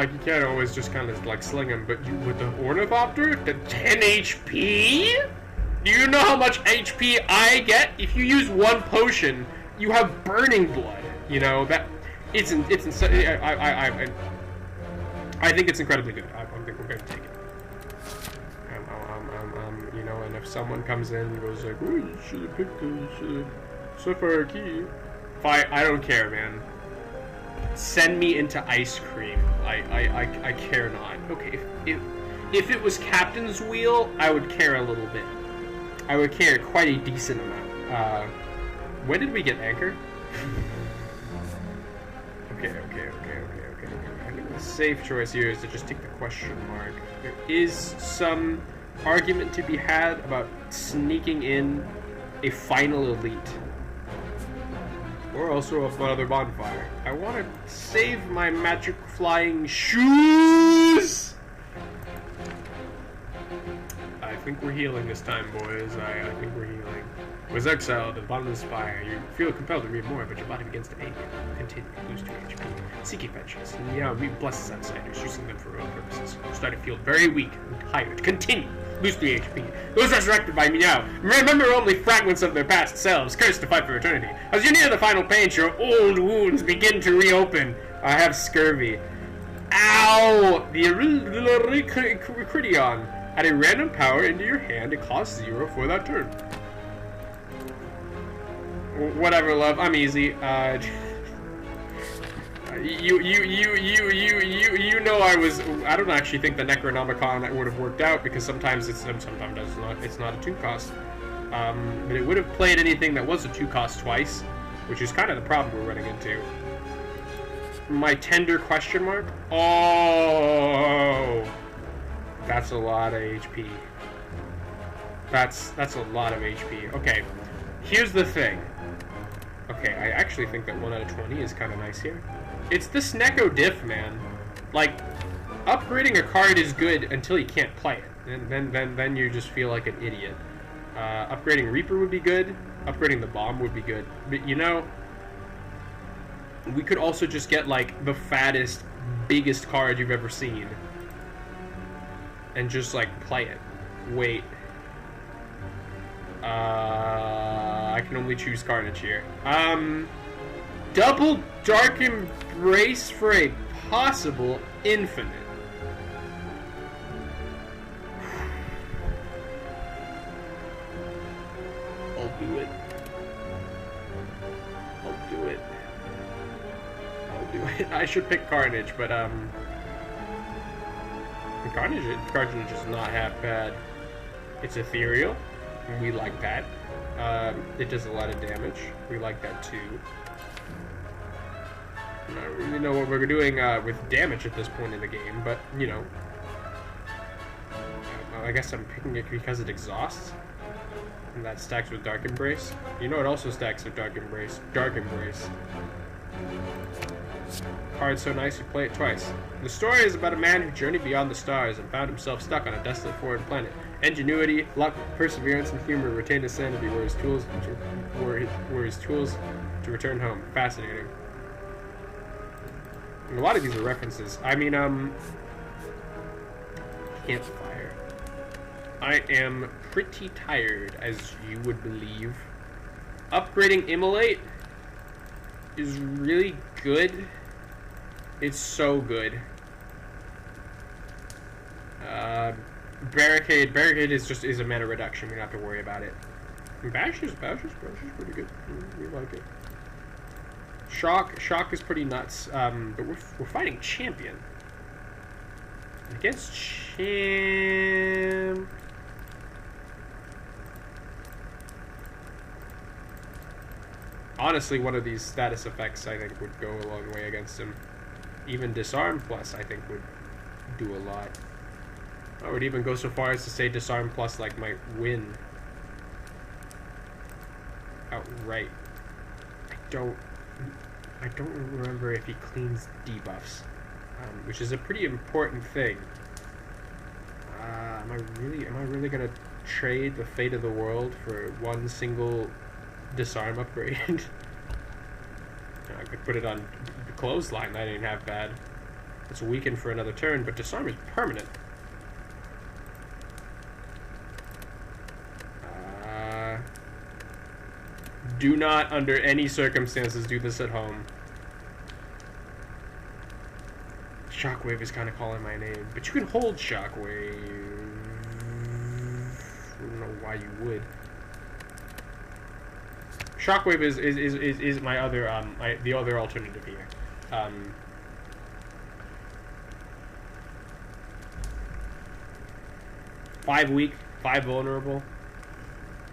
always just kind of, like, sling them, but with the Ornithopter, the 10 HP? Do you know how much HP I get? If you use one potion, you have burning blood. You know, that, I think it's incredibly good. I think we're going to take it. You know, and if someone comes in and goes like, oh, you should have picked the Sapphire Key. I don't care, man. Send me into ice cream. I care not. Okay, if it was Captain's Wheel, I would care a little bit. I would care quite a decent amount. When did we get Anchor? Okay. I think the safe choice here is to just take the question mark. There is some argument to be had about sneaking in a final elite. Or also another bonfire. I want to save my magic flying shoes! I think we're healing this time, boys. I think we're healing. Was exiled at the bottom of the spire. You feel compelled to read more, but your body begins to ache. Continue. Lose 2 HP. Seeking vengeance. And yeah, we bless outsiders, using them for real purposes. You start to feel very weak and tired. Continue. Lose 3 HP. Those resurrected by me now remember only fragments of their past selves, cursed to fight for eternity. As you near the final pain, your old wounds begin to reopen. I have scurvy. Ow! The Cridion. Add a random power into your hand. It costs 0 for that turn. Whatever, love. I'm easy. You know I don't actually think the Necronomicon would have worked out because sometimes it's not a 2 cost. But it would have played anything that was a 2 cost twice, which is kind of the problem we're running into. My tender question mark? Oh, that's a lot of HP. That's a lot of HP. Okay, here's the thing. Okay, I actually think that 1 out of 20 is kind of nice here. It's the Snecko diff, man. Like, upgrading a card is good until you can't play it, and then you just feel like an idiot. Upgrading Reaper would be good. Upgrading the Bomb would be good. But you know, we could also just get like the fattest, biggest card you've ever seen, and just like play it. Wait. I can only choose Carnage here. Double Dark Embrace for a possible infinite. I'll do it. I should pick Carnage, but Carnage is not half bad. It's ethereal. We like that. It does a lot of damage. We like that too. I don't really know what we're doing with damage at this point in the game, but you know, I guess I'm picking it because it exhausts, and that stacks with Dark Embrace. You know, it also stacks with Dark Embrace. Dark Embrace. Card's so nice you play it twice. The story is about a man who journeyed beyond the stars and found himself stuck on a desolate foreign planet. Ingenuity, luck, perseverance, and humor retained his sanity were his tools to return home. Fascinating. And a lot of these are references. I mean, Campfire. I am pretty tired, as you would believe. Upgrading Immolate is really good. It's so good. Barricade is a mana reduction. We don't have to worry about it. Bash is pretty good. We like it. Shock is pretty nuts. But we're fighting Champion. Against Champ. Honestly, one of these status effects I think would go a long way against him. Even Disarm Plus I think would do a lot. I would even go so far as to say Disarm Plus like might win outright. I don't remember if he cleans debuffs, which is a pretty important thing. Am I really gonna trade the fate of the world for one single disarm upgrade? I could put it on Clothesline. That ain't half bad. It's weakened for another turn, but disarm is permanent. Do not, under any circumstances, do this at home. Shockwave is kind of calling my name, but you can hold Shockwave. I don't know why you would. Shockwave is my other the other alternative here. Five weak, 5 vulnerable.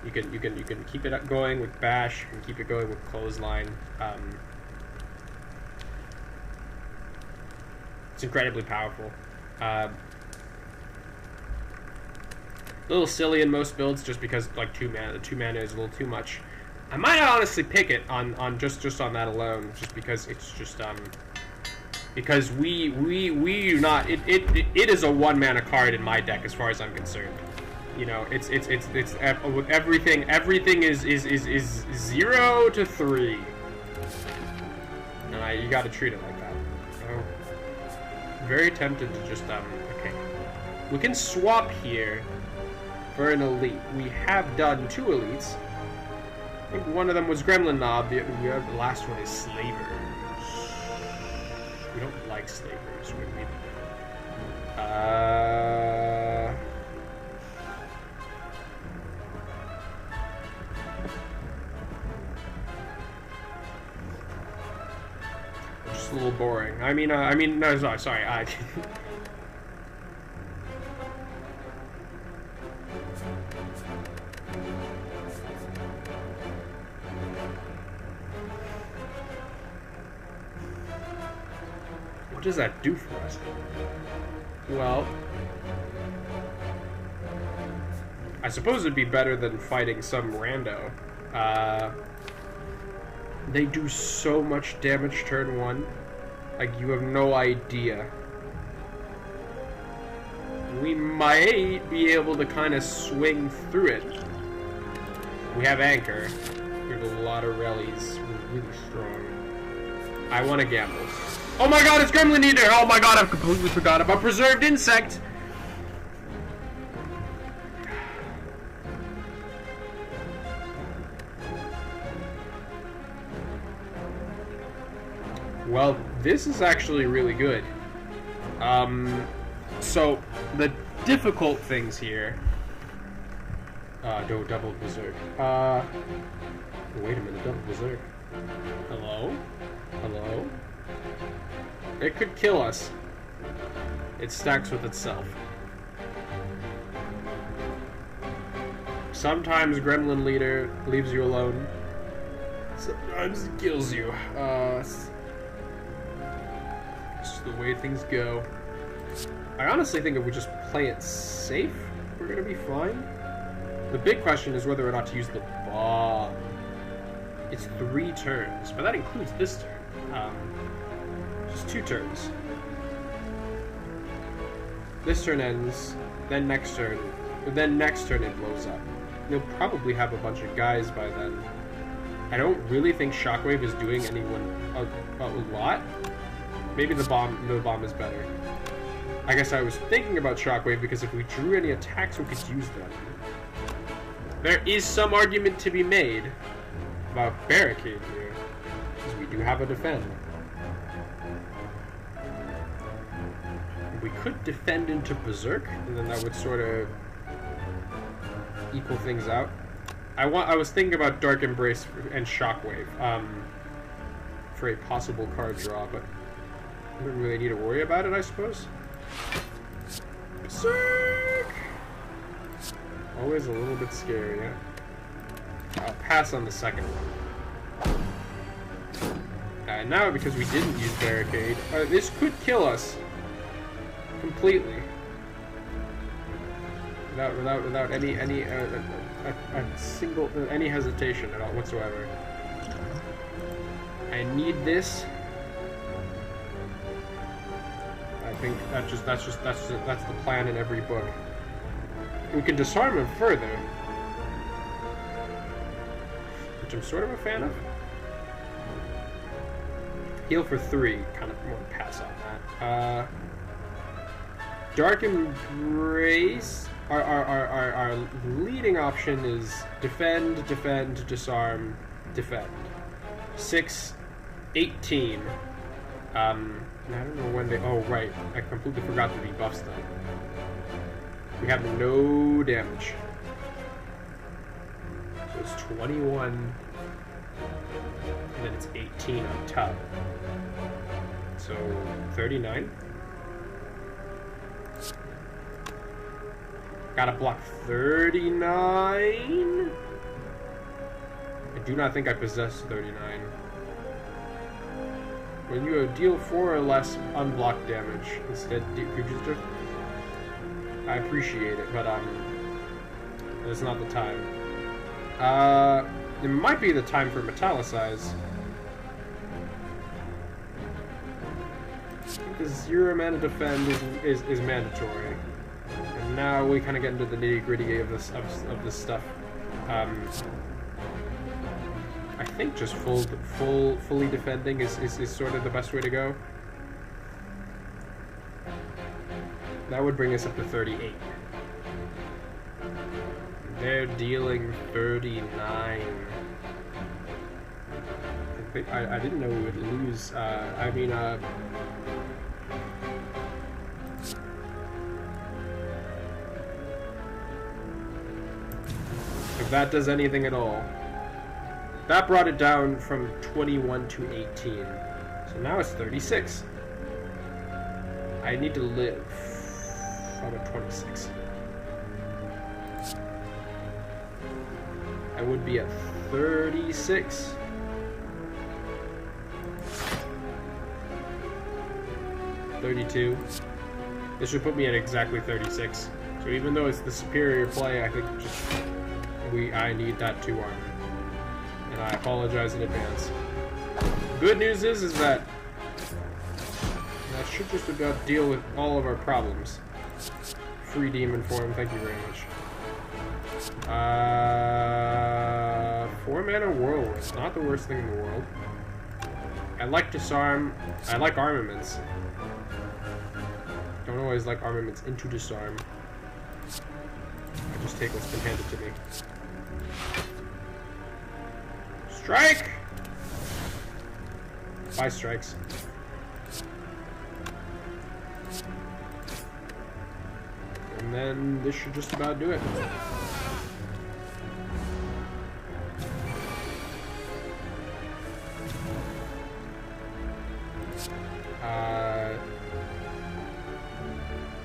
You can keep it going with bash, and keep it going with clothesline. It's incredibly powerful. A little silly in most builds, just because like 2 mana is a little too much. I might honestly pick it on just on that alone, just because it's just because we do not, it is a 1 mana card in my deck as far as I'm concerned. You know, it's everything is 0 to 3, and you got to treat it like that. So, very tempted to just okay, we can swap here for an elite. We have done 2 elites. I think one of them was Gremlin Knob. The last one is Slavers. We don't like Slavers. Just a little boring. I mean, no, sorry. What does that do for us? Well, I suppose it'd be better than fighting some rando. They do so much damage turn 1. Like, you have no idea. We might be able to kind of swing through it. We have Anchor. We have a lot of rallies. We're really strong. I want to gamble. Oh my god, it's Gremlin Eater! Oh my god, I've completely forgot about Preserved Insect! Well, this is actually really good. So, the difficult things here... no, double Berserk. Wait a minute, double Berserk. Hello? Hello? It could kill us. It stacks with itself. Sometimes Gremlin Leader leaves you alone. Sometimes it kills you. It's just the way things go. I honestly think if we just play it safe, we're gonna be fine. The big question is whether or not to use the bomb. It's 3 turns, but that includes this turn. Just 2 turns. This turn ends, then next turn it blows up. You'll probably have a bunch of guys by then. I don't really think Shockwave is doing anyone a lot. Maybe the bomb is better. I guess I was thinking about Shockwave because if we drew any attacks, we could use them. There is some argument to be made about Barricade here, because we do have a defend. We could defend into Berserk, and then that would sort of equal things out. I was thinking about Dark Embrace and Shockwave for a possible card draw, but I don't really need to worry about it, I suppose. Berserk! Always a little bit scary, yeah? I'll pass on the second one. Now, because we didn't use Barricade, this could kill us completely without any hesitation at all whatsoever. I need this. I think that's the plan in every book. We can disarm him further, which I'm sort of a fan of. Heal for 3, kind of more pass on that. Dark Embrace. Our leading option is defend, defend, disarm, defend. 6, 18. I don't know when they. Oh right, I completely forgot to debuff them. We have no damage. So it's 21, and then it's 18 on top. So 39. Gotta block 39. I do not think I possess 39. When you deal 4 or less unblocked damage, instead fugitive. I appreciate it, but it's not the time. It might be the time for Metallicize. Because 0 mana defend is mandatory. And now we kind of get into the nitty-gritty of this stuff. I think just fully defending is sort of the best way to go. That would bring us up to 38. They're dealing 39. I didn't know we would lose. If that does anything at all. That brought it down from 21 to 18. So now it's 36. I need to live. I'm at 26. I would be at 36. $32. This should put me at exactly 36. So even though it's the superior play, I think I need that 2 armor. And I apologize in advance. Good news is that should just about deal with all of our problems. Free demon form, thank you very much. 4 mana whirlwind, not the worst thing in the world. I like disarm. I like armaments. Don't always like armaments into disarm. I just take what's been handed to me. Strike! 5 strikes. And then this should just about do it.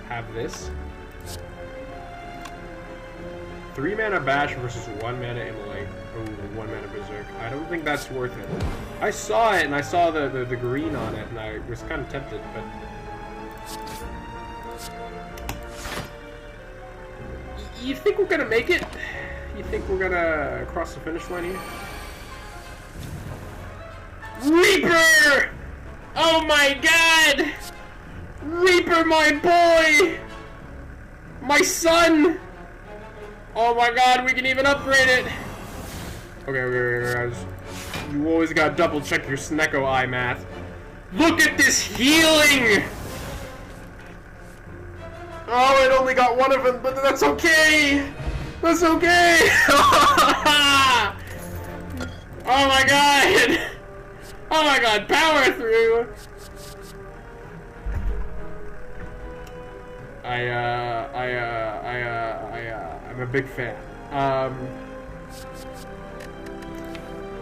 Have this. 3 mana bash versus 1 mana immolate. Ooh, 1 mana berserk. I don't think that's worth it. I saw it and I saw the green on it and I was kind of tempted, but you think we're gonna make it? You think we're gonna cross the finish line here? Reaper! Oh my god! Reaper, my boy! My son! Oh my god, we can even upgrade it! Okay, guys. You always gotta double check your Snecko eye math. Look at this healing! Oh, it only got 1 of them, but that's okay! That's okay! Oh my god! Oh my god, power through! I'm a big fan.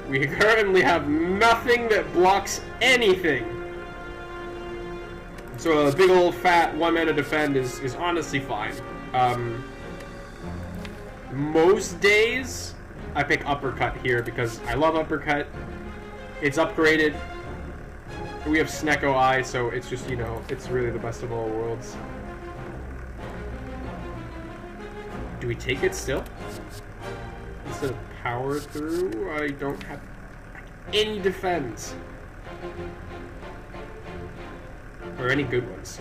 We currently have nothing that blocks anything. So a big old fat 1 mana defend is honestly fine. Most days I pick uppercut here because I love uppercut. It's upgraded. We have Snecko Eye, so it's just, you know, it's really the best of all worlds. Do we take it still? Instead of power through, I don't have any defense. Or any good ones.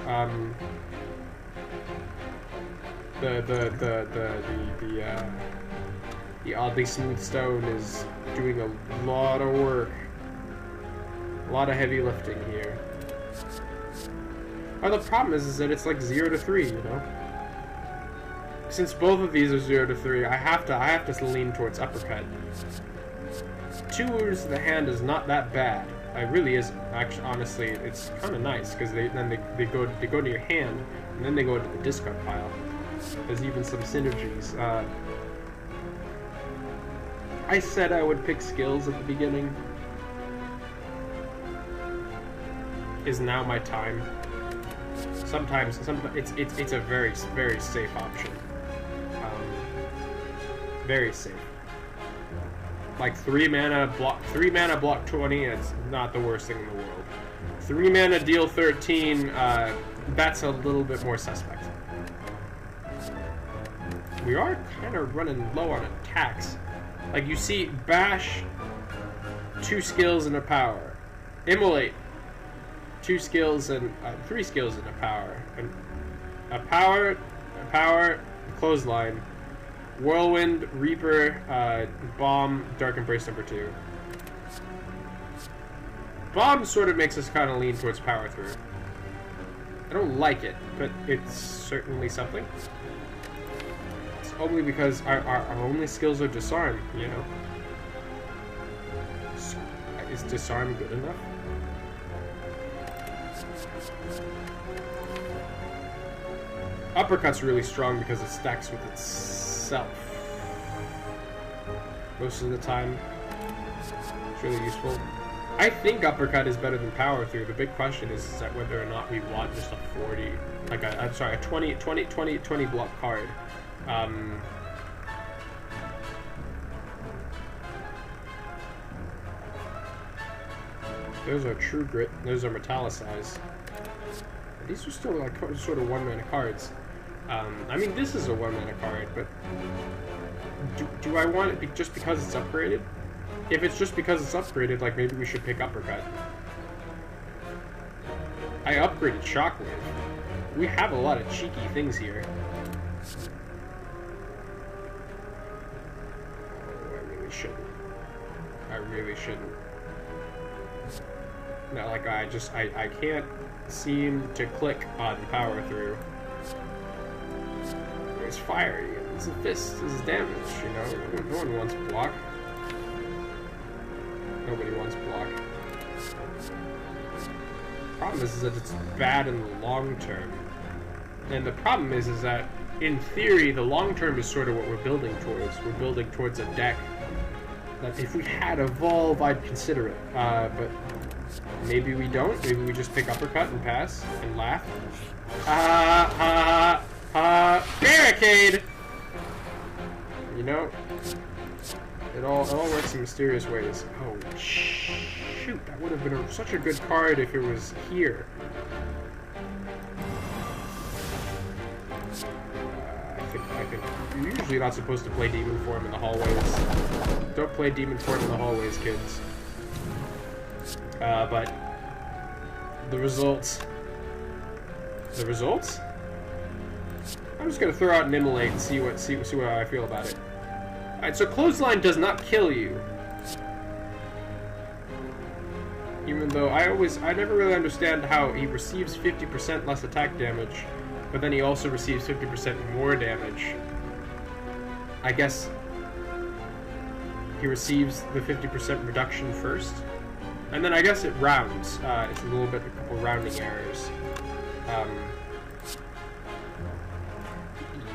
The oddly smooth stone is doing a lot of work. A lot of heavy lifting here. But the problem is that it's like 0 to 3, you know? Since both of these are 0 to 3, I have to lean towards uppercut. 2 orders to the hand is not that bad. It really isn't. Actually, honestly, it's kind of nice because they go to your hand and then they go to the discard pile. There's even some synergies. I said I would pick skills at the beginning. is now my time. Sometimes it's a very, very safe option. Very safe. Like 3 mana block 20, it's not the worst thing in the world. 3 mana deal 13, that's a little bit more suspect. We are kind of running low on attacks. Like you see, bash, 2 skills and a power. Immolate, 2 skills and 3 skills and a power. And a power, clothesline, whirlwind, reaper, bomb, dark embrace number 2. Bomb sort of makes us kind of lean towards power through. I don't like it, but it's certainly something. It's only because our only skills are disarm, you know. Is disarm good enough? Uppercut's really strong because it stacks with itself. Most of the time, it's really useful. I think uppercut is better than power through. The big question is that whether or not we want just a 40, like a, I'm sorry, a 20 block card. Those are True Grit. Those are Metallicized. These are still like sort of 1 mana cards. I mean, this is a 1 mana card, but do I want it just because it's upgraded? If it's just because it's upgraded, like maybe we should pick Uppercut. I upgraded Shockwave. We have a lot of cheeky things here. Oh, I really shouldn't. I really shouldn't. No, like I can't seem to click on power through. It's fiery. It's a fist. This is damage, you know? No one wants block. Nobody wants block. Problem is that it's bad in the long term. And the problem is that, in theory, the long term is sort of what we're building towards. We're building towards a deck that if we had Evolve, I'd consider it. But maybe we don't. Maybe we just pick Uppercut and pass and laugh. Barricade! You know, it all works in mysterious ways. Oh, shoot, that would have been such a good card if it was here. I think you're usually not supposed to play Demon Form in the hallways. Don't play Demon Form in the hallways, kids. But the results. The results? I'm just gonna throw out an Immolate and see how I feel about it. Alright, so Clothesline does not kill you. Even though I never really understand how he receives 50% less attack damage, but then he also receives 50% more damage. I guess he receives the 50% reduction first, and then I guess it rounds. It's a little bit, a couple rounding errors.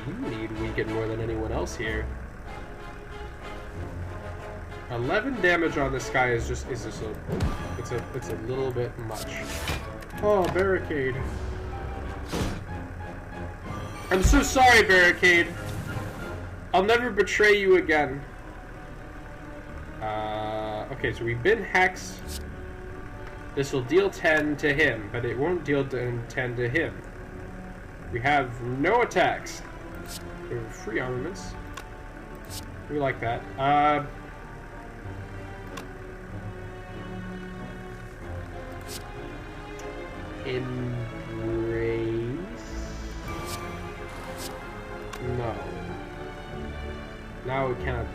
You need weaken more than anyone else here. 11 damage on this guy is just it's a little bit much. Oh, Barricade. I'm so sorry, Barricade. I'll never betray you again. Okay, so we've been hexed. This will deal 10 to him, but it won't deal 10 to him. We have no attacks. We have free armaments. We like that. Embrace? No. Now we can't.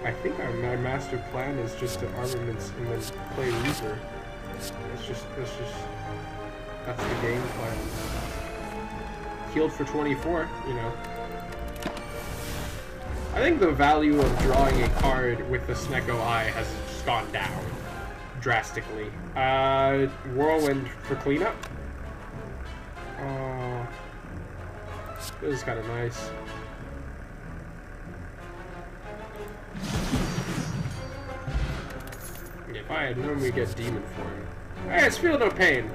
I think my master plan is just to armaments and then play Reaper. That's the game plan. Healed for 24, you know. I think the value of drawing a card with the Snecko Eye has just gone down drastically. Whirlwind for cleanup. Oh, this is kind of nice. Yeah, If I had known we'd get demon form. Hey, it's Feel No Pain.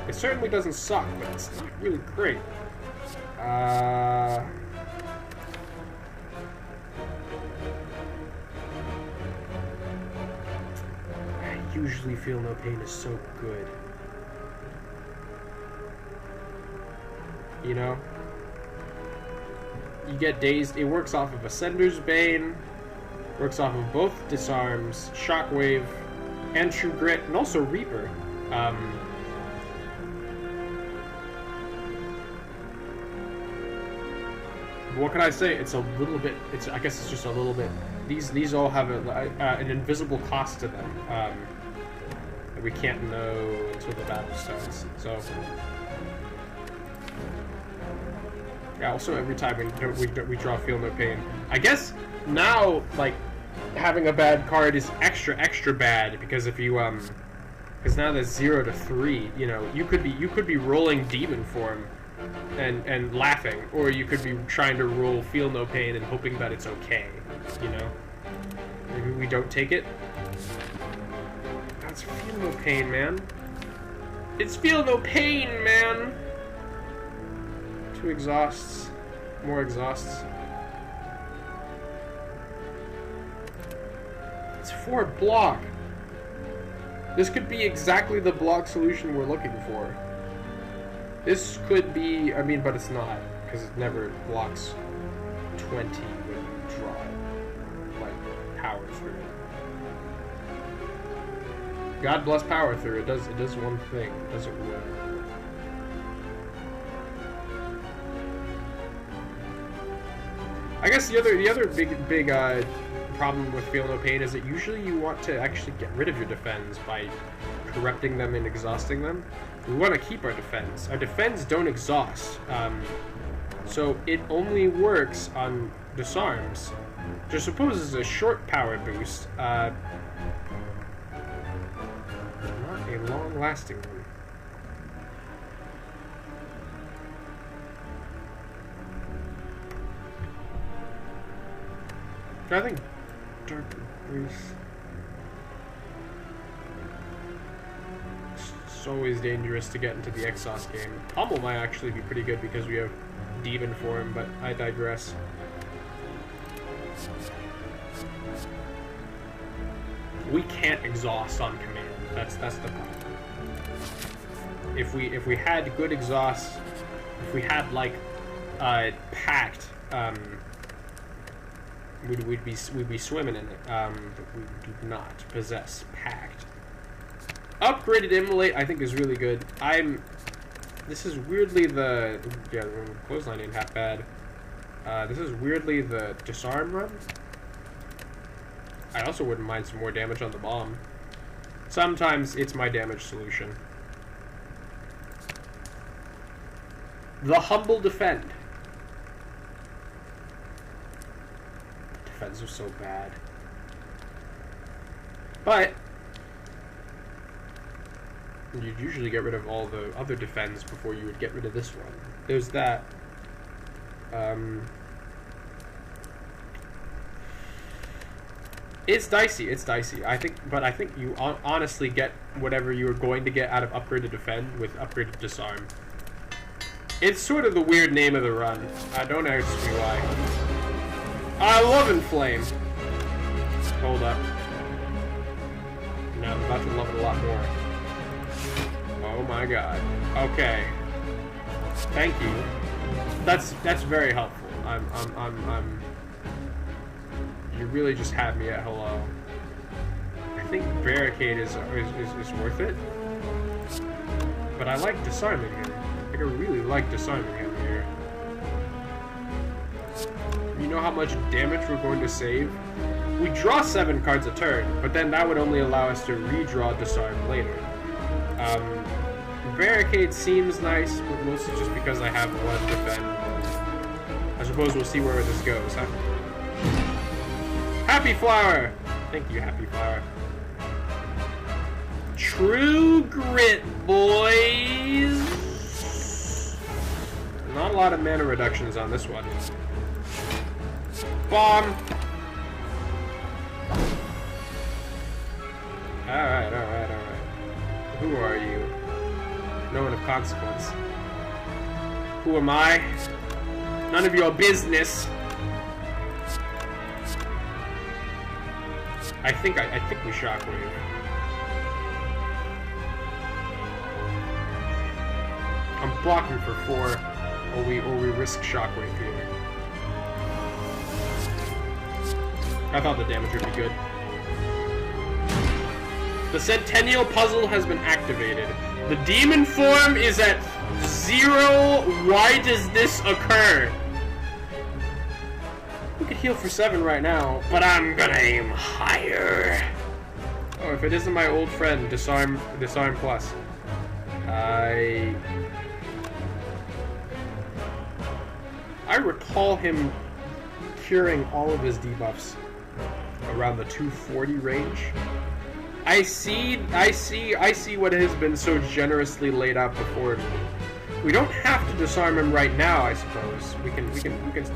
It certainly doesn't suck, but it's not really great. I usually Feel No Pain is so good. You know? You get dazed. It works off of Ascender's Bane, works off of both Disarms, Shockwave, and True Grit, and also Reaper. What can I say? It's a little bit. I guess it's just a little bit. These all have an invisible cost to them that we can't know until the battle starts. So. Yeah, also every time we draw Feel No Pain. I guess now, like, having a bad card is extra bad, because if you because now there's 0 to 3, you know, you could be rolling demon form and laughing, or you could be trying to roll Feel No Pain and hoping that it's okay, you know. Maybe we don't take it. That's Feel No Pain, man. It's Feel No Pain, man. 2 exhausts, more exhausts. It's 4 block. This could be exactly the block solution we're looking for. This could be, I mean, but it's not, because it never blocks 20 when you draw it, like Power Through. God bless Power Through. It does one thing. It does it well. I guess the other big problem with Feel No Pain is that usually you want to actually get rid of your defense by corrupting them and exhausting them. We want to keep our defense. Our defense don't exhaust, so it only works on disarms, which I suppose is a short power boost, not a long-lasting one. I think Dark Breeze. It's always dangerous to get into the exhaust game. Pummel might actually be pretty good because we have demon form, but I digress. We can't exhaust on command. That's the problem. If we had good exhaust, if we had like packed. We'd be swimming in it, but we do not possess Pact. Upgraded Immolate, I think, is really good. This is weirdly the clothesline ain't half bad. This is weirdly the disarm run. I also wouldn't mind some more damage on the bomb. Sometimes it's my damage solution. The Humble Defend. Defense are so bad. But you'd usually get rid of all the other defense before you would get rid of this one. There's that. It's dicey. It's dicey. I think you honestly get whatever you were going to get out of upgraded defend with upgraded disarm. It's sort of the weird name of the run. Don't ask me why. I love Inflame. Hold up. Now I'm about to love it a lot more. Oh my god. Okay. Thank you. That's very helpful. You really just had me at hello. I think Barricade is worth it. But I like disarming him. I really like disarming him here. You know how much damage we're going to save? We draw 7 cards a turn, but then that would only allow us to redraw Disarm later. Barricade seems nice, but mostly just because I have 1 defend. I suppose we'll see where this goes, huh? Happy Flower! Thank you, Happy Flower. True Grit, boys! Not a lot of mana reductions on this one. Bomb! Alright, alright, alright. Who are you? No one of consequence. Who am I? None of your business. I think we shockwave. I'm blocking for 4, or we risk shockwave here. I thought the damage would be good. The Centennial Puzzle has been activated. The demon form is at 0. Why does this occur? We could heal for 7 right now, but I'm gonna aim higher. Oh, if it isn't my old friend, Disarm Plus. I recall him curing all of his debuffs around the 240 range. I see what has been so generously laid out before me. We don't have to disarm him right now, I suppose. We can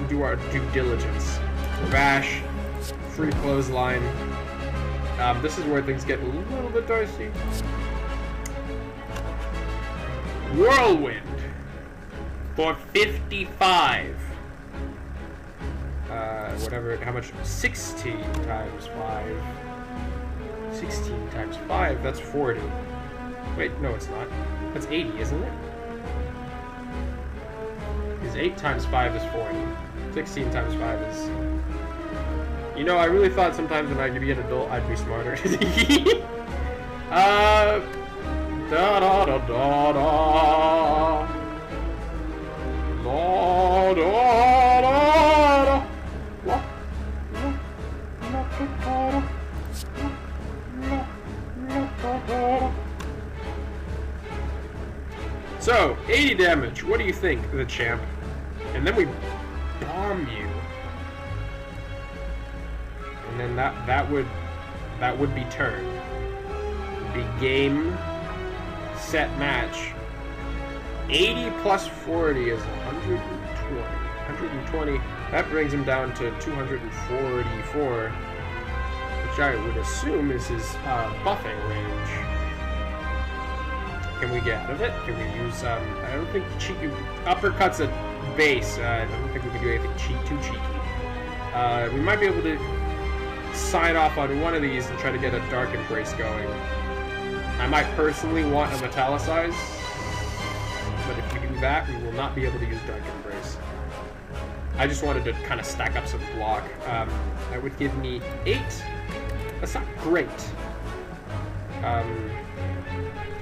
do our due diligence. Bash, free clothesline. This is where things get a little bit dicey. Whirlwind for 55. Whatever, how much? 16 times 5. 16 times 5, that's 40. Wait, no it's not. That's 80, isn't it? Because 8 times 5 is 40. 16 times 5 is... You know, I really thought sometimes when I'd be an adult, I'd be smarter. Da-da-da-da-da. Da-da-da-da. So, 80 damage. What do you think, the champ? And then we bomb you. And then that would be turn. Be game, set, match. 80 plus 40 is 120. 120. That brings him down to 244, which I would assume is his buffing range. Can we get out of it? Can we use, I don't think uppercuts at base. I don't think we can do anything too cheeky. We might be able to sign off on one of these and try to get a Dark Embrace going. I might personally want a Metallicize, but if we do that, we will not be able to use Dark Embrace. I just wanted to kind of stack up some block. That would give me 8. That's not great.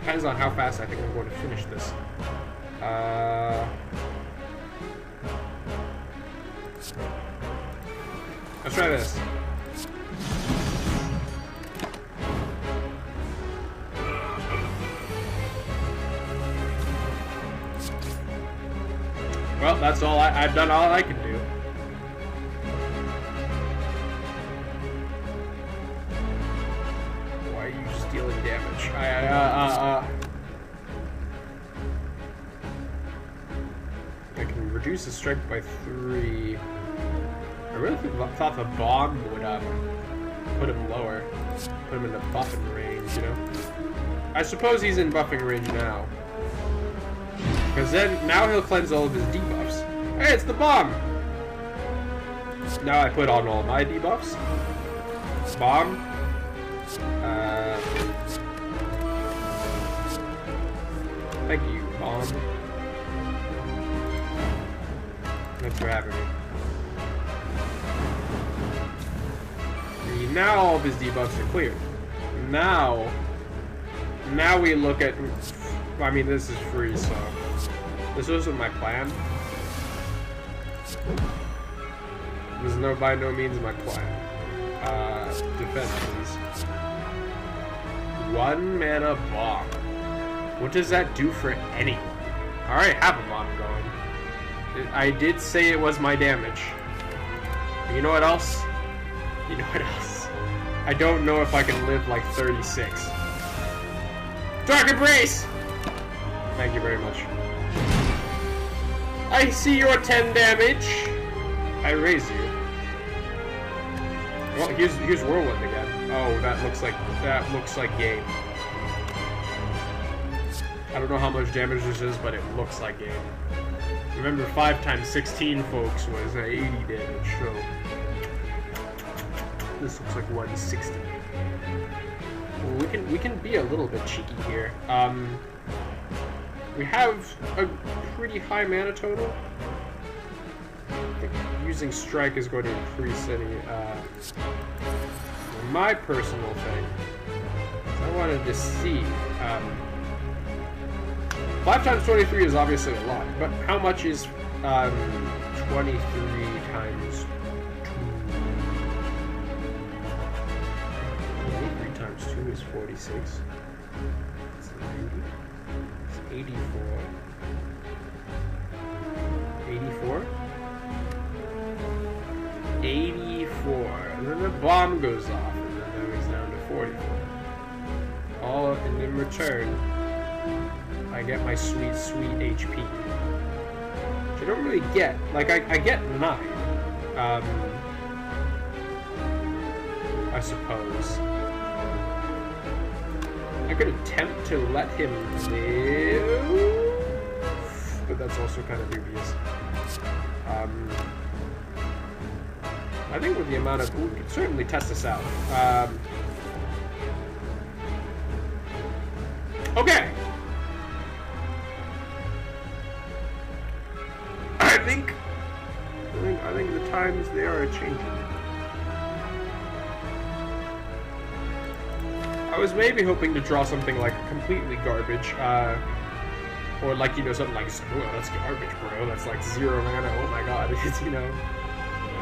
Depends on how fast I think I'm going to finish this. Let's try this. Well, that's all I've done all I can do. Why are you stealing damage? I can reduce the strength by 3. I really thought the bomb would put him lower. Put him in the buffing range, you know? I suppose he's in buffing range now. Because then, now he'll cleanse all of his debuffs. Hey, it's the bomb! Now I put on all my debuffs. Bomb. Thank you, bomb. Thanks for having me. Now all of his debuffs are cleared. Now we look at... I mean, this is free, so... This wasn't my plan. This is by no means my plan. Defense, please. 1 mana bomb. What does that do for anyone? I already have a bomb going. I did say it was my damage. But you know what else? You know what else? I don't know if I can live like 36. Dark Embrace! Thank you very much. I see your 10 damage. I raise you. Well, here's Whirlwind again. Oh, that looks like game. I don't know how much damage this is, but it looks like game. Remember, 5 times 16, folks, was 80 damage, so this looks like 160. Well, we can be a little bit cheeky here. We have a pretty high mana total. I think using strike is going to increase any. My personal thing, I wanted to see. 5 times 23 is obviously a lot, but how much is 23 times 2? 23 times 2 is 46. It's 90. It's 84. 84? 84. And then the bomb goes off, and then it's down to 44. All and in return, I get my sweet, sweet HP. Which I don't really get. Like, I get 9. I suppose. I could attempt to let him live, but that's also kind of dubious. I think with the amount of... we could certainly test this out. Okay! I think the times they are changing. I was maybe hoping to draw something like completely garbage, or like, you know, something like, well, that's garbage, bro. That's like 0 mana. Oh my god, it's, you know,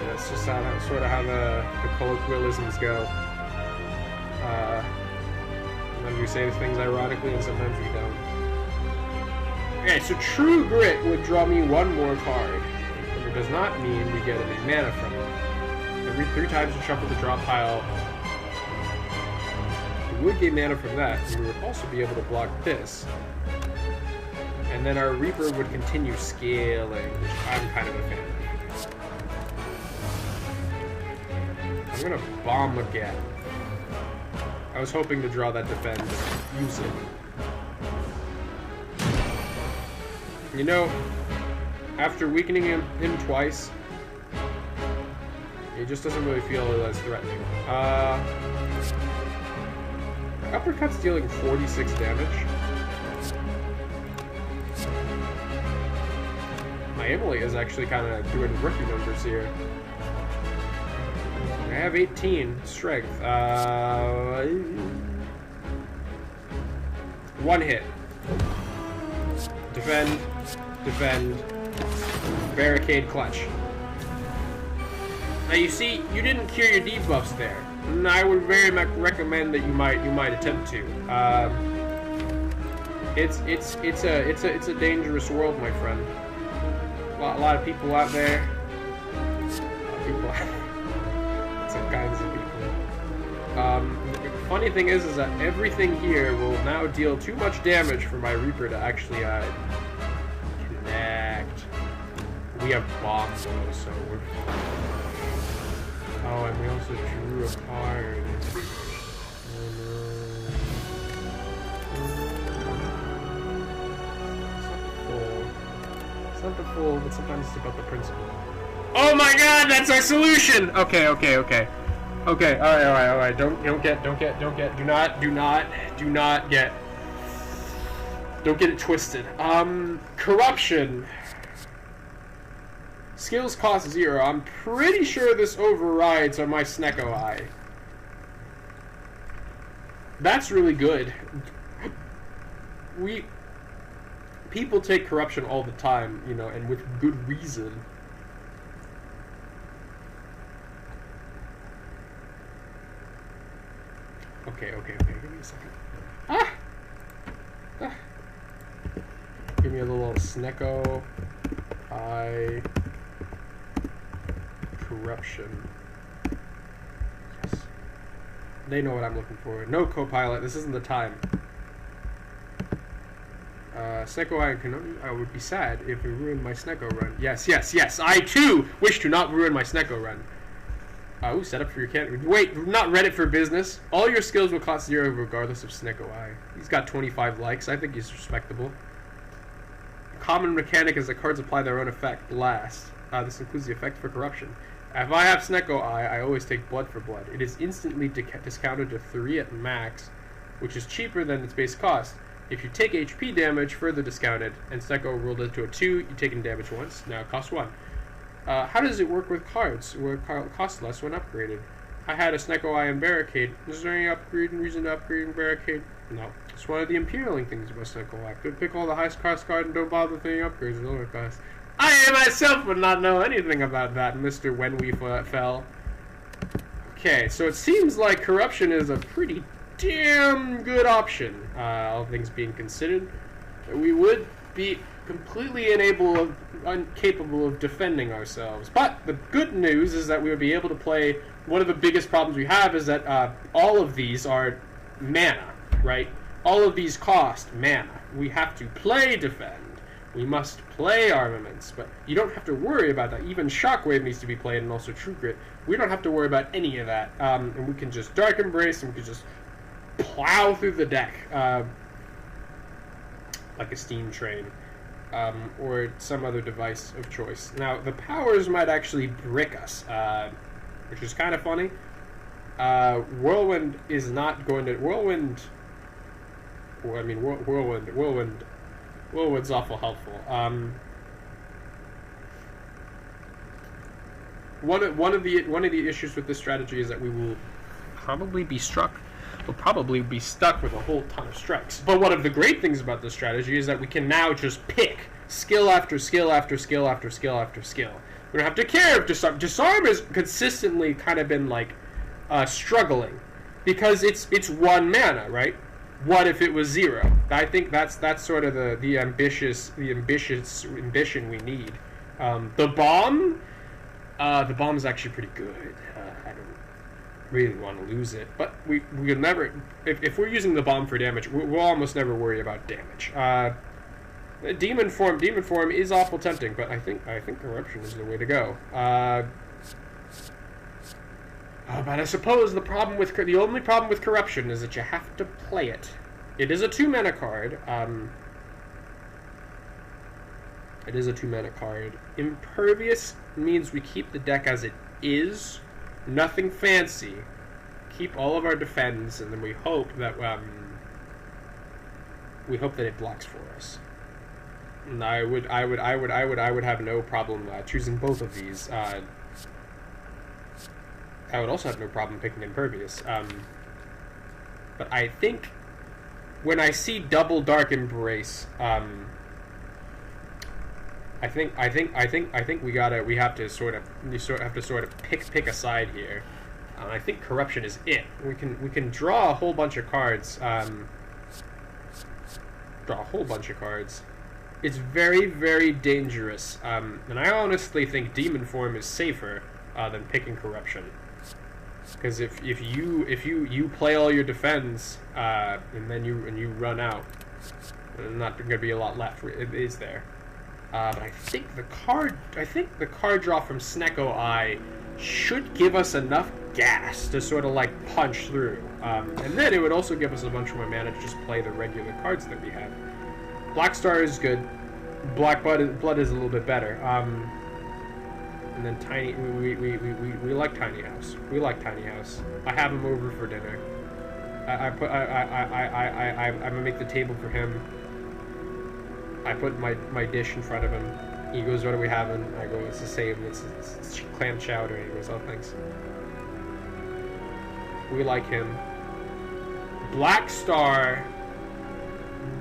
that's just sort of how the colloquialisms go. Sometimes we say things ironically, and sometimes we don't. Okay, so True Grit would draw me 1 more card. But it does not mean we get any mana from it. Every 3 times you shuffle the draw pile, we would get mana from that, and we would also be able to block this. And then our Reaper would continue scaling, which I'm kind of a fan of. I'm gonna bomb again. I was hoping to draw that defend, use it. You know, after weakening him twice, he just doesn't really feel as threatening. Uppercut's dealing 46 damage. My Emily is actually kind of doing rookie numbers here. I have 18 strength. 1 hit. Defend. Defend. Barricade, clutch. Now you see, you didn't cure your debuffs there. And I would very much recommend that you might attempt to. It's a dangerous world, my friend. A lot of people out there. Some kinds of people. The funny thing is that everything here will now deal too much damage for my Reaper to actually connect. We have bombs though, so we're. Oh, and we also drew a card. It's not the full, but sometimes it's about the principle. Oh my god, that's our solution! Okay. Okay, alright. Don't get it twisted. Corruption. Skills cost 0. I'm pretty sure this overrides on my Snecko Eye. That's really good. People take corruption all the time, you know, and with good reason. Okay, give me a second. Give me a little Snecko Eye corruption. Yes. They know what I'm looking for. No co-pilot, this isn't the time. Snecko Eye, I would be sad if we ruined my Snecko run. Yes. I too wish to not ruin my Snecko run. Oh, set up for your cat. Wait, not Reddit for business. All your skills will cost 0 regardless of Snecko Eye. He's got 25 likes. I think he's respectable. Common mechanic is that cards apply their own effect last. This includes the effect for corruption. If I have Snecko Eye, I always take blood for blood. It is instantly discounted to 3 at max, which is cheaper than its base cost. If you take HP damage, further discounted, and Snecko rolled it to a 2, you take damage once. Now it costs 1. How does it work with cards where it costs less when upgraded? I had a Snecko Eye and Barricade. Is there any reason to upgrade Barricade? No. It's one of the imperiling things about Snecko Eye. Could pick all the highest cost card and don't bother with any upgrades at lower cost. I myself would not know anything about that, Mr. When We Fell. Okay, so it seems like corruption is a pretty damn good option, all things being considered. We would be completely incapable of defending ourselves. But the good news is that we would be able to play. One of the biggest problems we have is that all of these are mana, right? All of these cost mana. We have to play defend. We must play armaments, but you don't have to worry about that. Even Shockwave needs to be played, and also True Grit. We don't have to worry about any of that, and we can just Dark Embrace, and we can just plow through the deck like a steam train, or some other device of choice. Now, the powers might actually brick us, which is kind of funny. Whirlwind is not going to... Whirlwind's awful helpful. One of the issues with this strategy is that we will probably be stuck with a whole ton of strikes. But one of the great things about this strategy is that we can now just pick skill after skill after skill after skill after skill. We don't have to care if disarm has consistently kind of been like struggling because it's 1 mana, right? What if it was 0? I think that's sort of the ambitious ambition we need. The bomb is actually pretty good. I don't really want to lose it, but we'll never. If we're using the bomb for damage, we'll almost never worry about damage. Demon form is awful tempting, but I think corruption is the way to go. But I suppose the only problem with corruption is that you have to play it. It is a 2-mana card. Impervious means we keep the deck as it is. Nothing fancy. Keep all of our defense, and then we hope that it blocks for us. And I would have no problem choosing both of these. I would also have no problem picking Impervious. But I think when I see double Dark Embrace, I think we have to sort of pick a side here. I think corruption is it. We can draw a whole bunch of cards. It's very, very dangerous. And I honestly think Demon Form is safer than picking corruption. Because if you play all your defense and then you run out, there's not going to be a lot left. It is there. But I think the card draw from Snecko Eye should give us enough gas to sort of like punch through. And then it would also give us a bunch more mana to just play the regular cards that we have. Black Star is good. Black Blood is a little bit better. And then Tiny, we like Tiny House. We like Tiny House. I have him over for dinner. I'm gonna make the table for him. I put my dish in front of him. He goes, "What are we having?" I go, "It's the same. It's clam chowder." He goes, "Oh, thanks." We like him. Black Star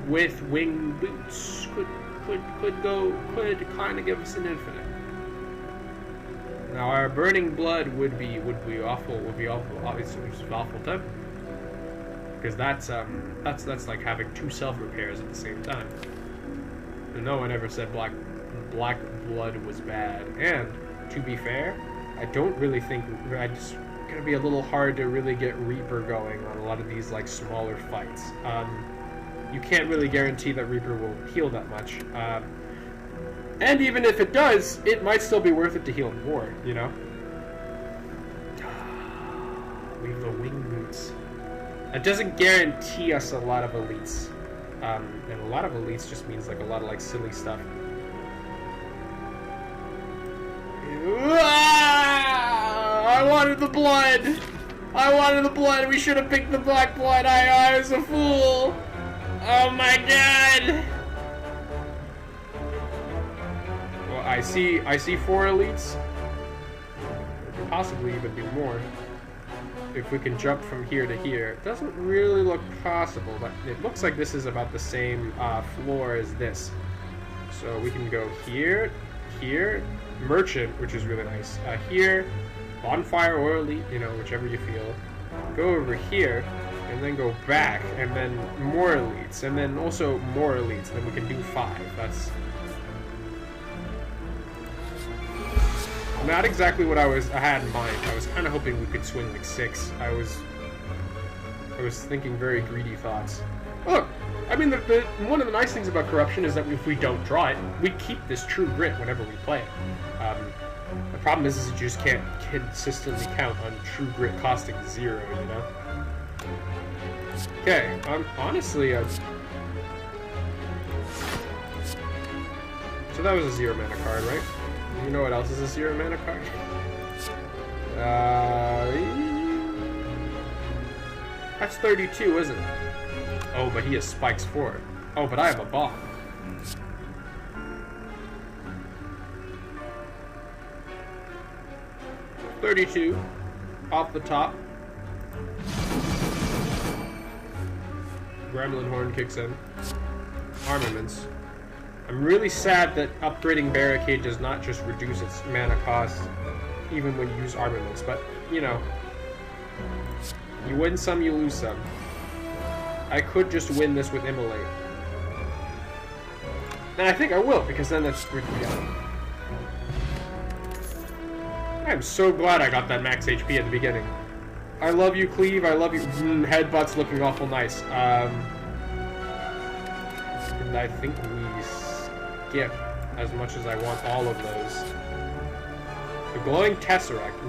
with wing boots could kind of give us an infinite. Now our Burning Blood would be awful. Obviously, it's awful tempting because that's like having 2 self repairs at the same time. And no one ever said Black Blood was bad. And to be fair, I don't really think it's gonna be a little hard to really get Reaper going on a lot of these like smaller fights. You can't really guarantee that Reaper will heal that much. And even if it does, it might still be worth it to heal more, you know? We have the wing boots. That doesn't guarantee us a lot of elites. And a lot of elites just means like a lot of like silly stuff. I wanted the blood! I wanted the blood! We should have picked the black blood! I was a fool! Oh my god! Well, I see 4 elites. Possibly even be more. If we can jump from here to here. It doesn't really look possible, but it looks like this is about the same floor as this. So we can go here, here, merchant, which is really nice. Here, bonfire or elite, you know, whichever you feel. Go over here, and then go back, and then more elites, and then also more elites. Then we can do 5. That's not exactly what I had in mind. I was kind of hoping we could swing like 6. I was thinking very greedy thoughts. Look, I mean, one of the nice things about corruption is that if we don't draw it, we keep this true grit whenever we play it. The problem is you just can't consistently count on true grit costing 0, you know? Okay, honestly, so that was a 0 mana card, right? You know what else is a 0 mana card? That's 32, isn't it? Oh, but he has spikes 4. Oh, but I have a bomb. $32 off the top. Gremlin Horn kicks in. Armaments. I'm really sad that upgrading Barricade does not just reduce its mana cost, even when you use armaments, but, you know, you win some, you lose some. I could just win this with Immolate. And I think I will, because then that's 3-3. I'm so glad I got that max HP at the beginning. I love you, Cleave, I love you. Headbutt's looking awful nice. And I think we skip as much as I want all of those. The Glowing Tesseract.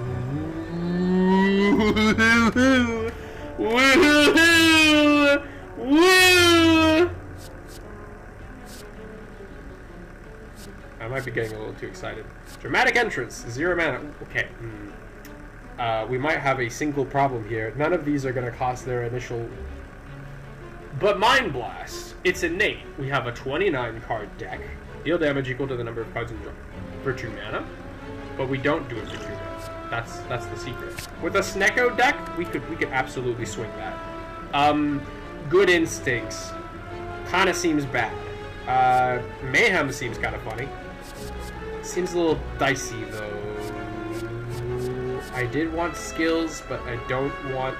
Woo-hoo-hoo! Woo-hoo-hoo! Woo! I might be getting a little too excited. Dramatic Entrance, 0 mana. Okay. We might have a single problem here. None of these are going to cost their initial... But Mind Blast, it's innate. We have a 29 card deck. Deal damage equal to the number of cards in draw for 2 mana. But we don't do it for 2 mana. That's the secret. With a Snecko deck, we could absolutely swing that. Good Instincts kind of seems bad. Mayhem seems kind of funny. Seems a little dicey though. I did want skills, but I don't want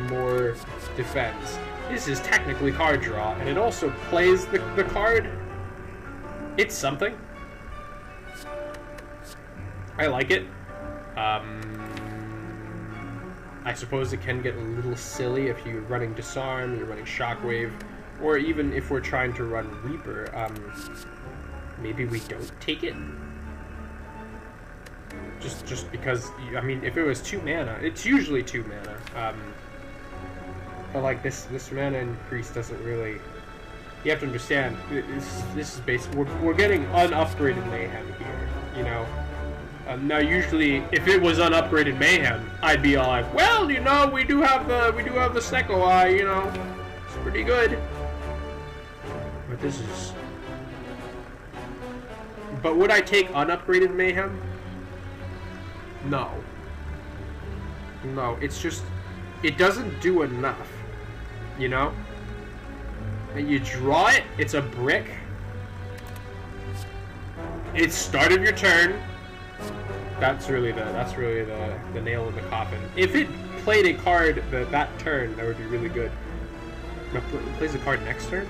more defense. This is technically card draw, and it also plays the card. It's something. I like it. I suppose it can get a little silly if you're running Disarm, you're running Shockwave, or even if we're trying to run Reaper. Maybe we don't take it. Just because, I mean, if it was 2 mana, it's usually 2 mana. But like this mana increase doesn't really. You have to understand. This is basically we're getting unupgraded Mayhem here. You know. Now usually, if it was unupgraded Mayhem, I'd be all like, well, you know, we do have the Snecko Eye. You know, it's pretty good. But this is. But would I take unupgraded Mayhem? No. No, it's just, it doesn't do enough, you know? And you draw it, it's a brick. It's start of your turn. That's really the nail in the coffin. If it played a card that turn, that would be really good. But it plays a card next turn?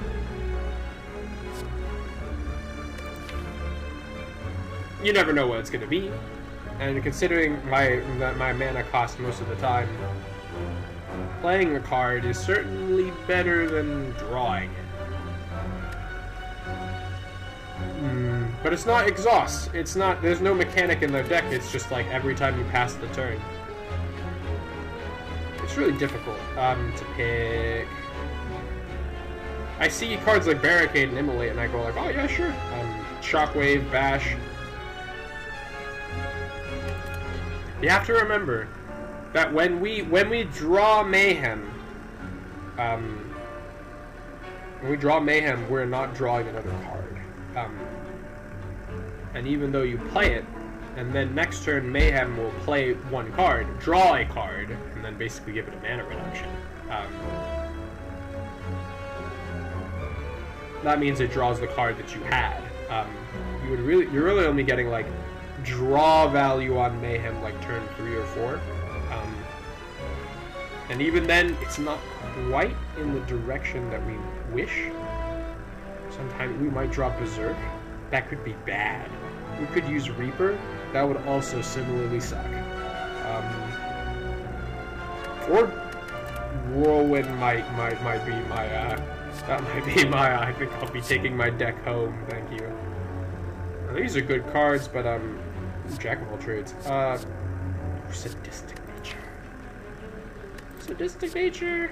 You never know what it's gonna be. And considering my mana cost most of the time, playing a card is certainly better than drawing it. But it's not exhaust. It's not. There's no mechanic in their deck. It's just like every time you pass the turn. It's really difficult to pick. I see cards like Barricade and Immolate, and I go like, oh yeah, sure. Shockwave, Bash. You have to remember that when we draw Mayhem, we're not drawing another card. And even though you play it, and then next turn Mayhem will play one card, draw a card, and then basically give it a mana reduction. That means it draws the card that you had. You're really only getting like draw value on Mayhem like turn 3 or 4. And even then, it's not quite in the direction that we wish. Sometimes we might draw Berserk. That could be bad. We could use Reaper. That would also similarly suck. Or Whirlwind might be my that might be my I think I'll be taking my deck home. Thank you. Now, these are good cards, but jack of all trades. Sadistic Nature. Sadistic Nature.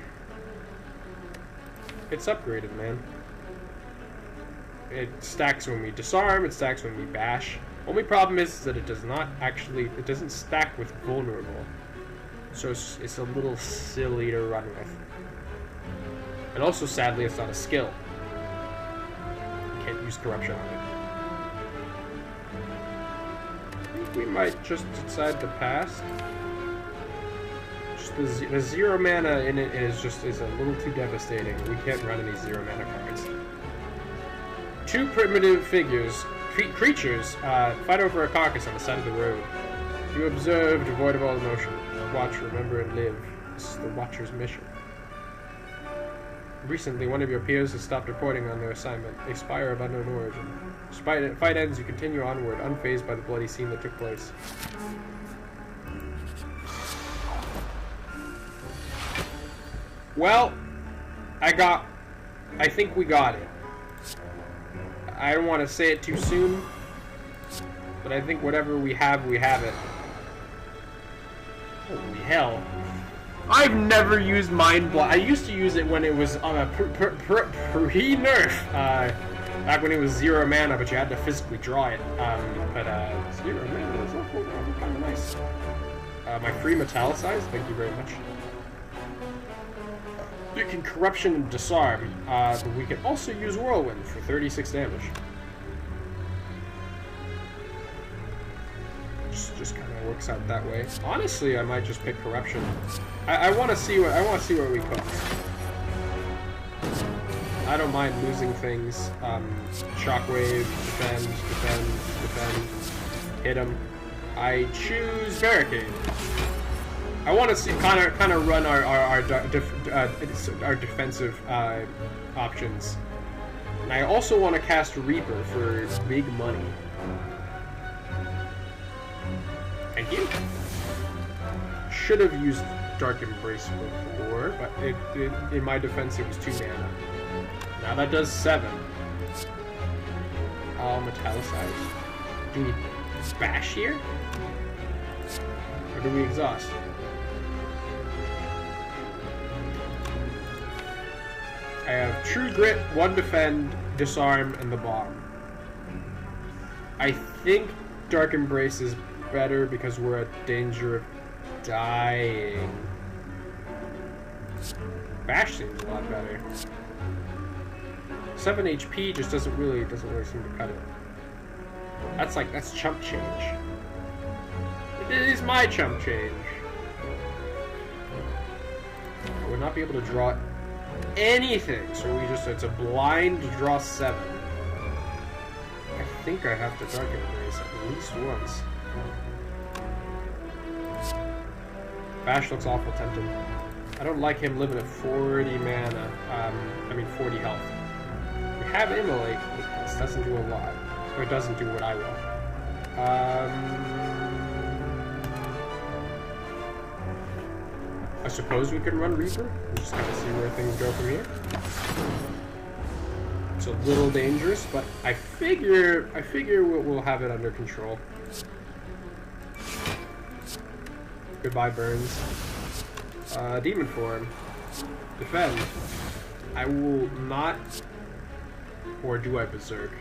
It's upgraded, man. It stacks when we disarm, it stacks when we bash. Only problem is that it doesn't stack with vulnerable. So it's a little silly to run with. And also, sadly, it's not a skill. You can't use corruption on it. I think we might just decide to pass. Just the 0 mana in it is a little too devastating. We can't run any 0 mana cards. 2 primitive creatures fight over a carcass on the side of the road. You observe, devoid of all emotion. Watch, remember, and live. This is the Watcher's mission. Recently, one of your peers has stopped reporting on their assignment. A spire of unknown origin. Despite fight ends, you continue onward, unfazed by the bloody scene that took place. Well, I think we got it. I don't want to say it too soon, but I think whatever we have it. Holy hell. I've never used Mind Block. I used to use it when it was on a pre-nerf. Back when it was 0 mana, but you had to physically draw it. 0 mana is kind of nice. My free Metallicize, thank you very much. You can Corruption and Disarm, but we can also use Whirlwind for 36 damage. Just kind of works out that way. Honestly, I might just pick Corruption. I want to see where we cook. I don't mind losing things. Shockwave, defend, hit him. I choose Barricade. I want to see kind of run our defensive options. And I also want to cast Reaper for big money. Thank you. Should have used Dark Embrace before, but in my defense it was 2 mana. Now that does 7. I'll Metallicize. Do we bash here? Or do we exhaust? I have True Grit, 1 defend, disarm, and the bomb. I think Dark Embrace is better because we're at danger of dying. Bash seems a lot better. 7 HP just doesn't really seem to cut it. That's chump change. It is my chump change. I would not be able to draw anything, so it's a blind draw 7. I think I have to Dark Embrace at least once. Bash looks awful tempting. I don't like him living at 40 mana. 40 health. We have Immolate, but this doesn't do a lot. Or it doesn't do what I want. I suppose we can run Reaper. We'll just kind of see where things go from here. It's a little dangerous, but I figure we'll have it under control. Goodbye, Burns. Demon form. Defend. I will not... Or do I berserk?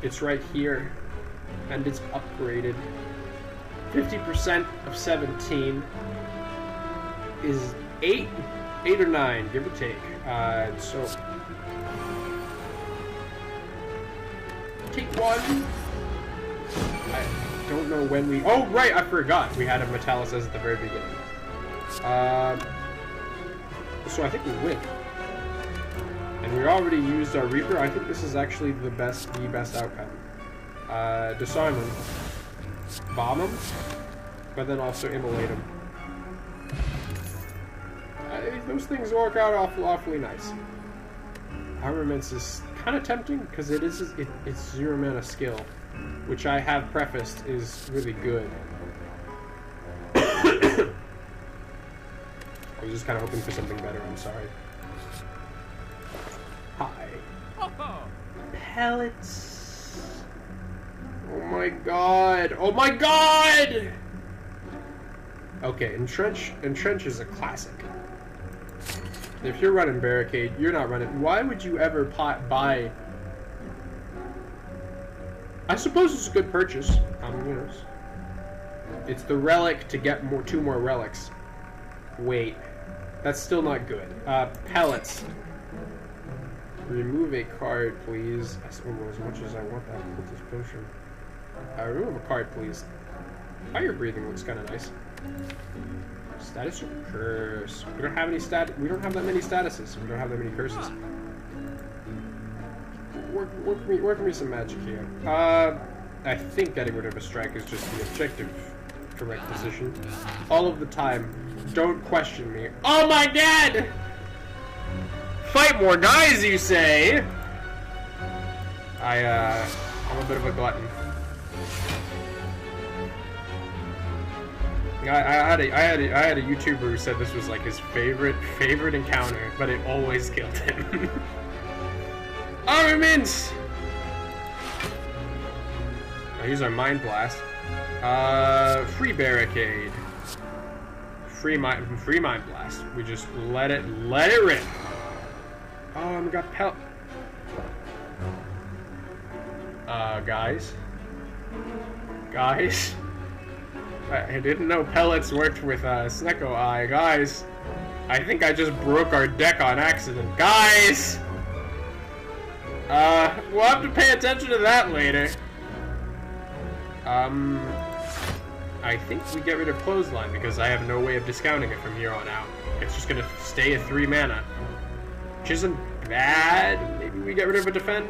It's right here. And it's upgraded. 50% of 17 is 8 or 9, give or take. So take 1. I don't know when we... Oh, right, I forgot. We had a Metallicus at the very beginning. So I think we win. And we already used our Reaper. I think this is actually the best outcome. Disarm him. Bomb him. But then also immolate him. Those things work out awfully nice. Armaments is kind of tempting because it's 0 mana skill, which I have prefaced is really good. I was just kind of hoping for something better. I'm sorry. Hi. Pellets. Oh my god. Oh my god. Okay, Entrench is a classic. If you're running Barricade, you're not running... Why would you ever buy... I suppose it's a good purchase. You know, it's the relic to get 2 more relics. Wait. That's still not good. Pellets. Remove a card, please. As much as I want that with this potion. Remove a card, please. Fire breathing looks kind of nice. Status or curse? We don't have any we don't have that many statuses. We don't have that many curses. Work me some magic here. I think getting rid of a strike is just the objective correct decision. All of the time. Don't question me. Oh my god! Fight more guys, you say? I'm a bit of a glutton. I had a YouTuber who said this was like his favorite encounter, but it always killed him. Armaments! I'll use our Mind Blast. Free Barricade. Free Mind Blast. We just let it rip. Oh, we got guys. I didn't know pellets worked with Snecko Eye. Guys, I think I just broke our deck on accident. Guys! We'll have to pay attention to that later. I think we get rid of Clothesline because I have no way of discounting it from here on out. It's just gonna stay at 3 mana. Which isn't bad. Maybe we get rid of a Defend.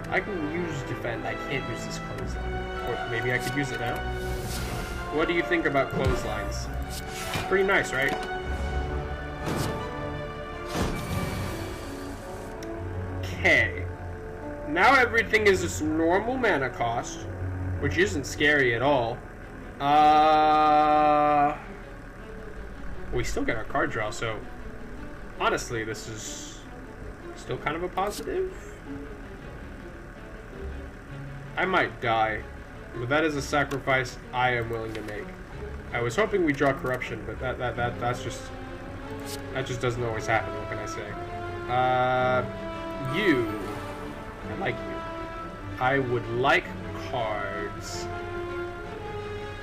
I can use Defend. I can't use this Clothesline. Or maybe I could use it now. What do you think about Clotheslines? Pretty nice, right? Okay. Now everything is just normal mana cost, which isn't scary at all. We still get our card draw, so honestly, this is still kind of a positive. I might die, but that is a sacrifice I am willing to make. I was hoping we draw Corruption, but that just doesn't always happen. What can I say? I like you. I would like cards.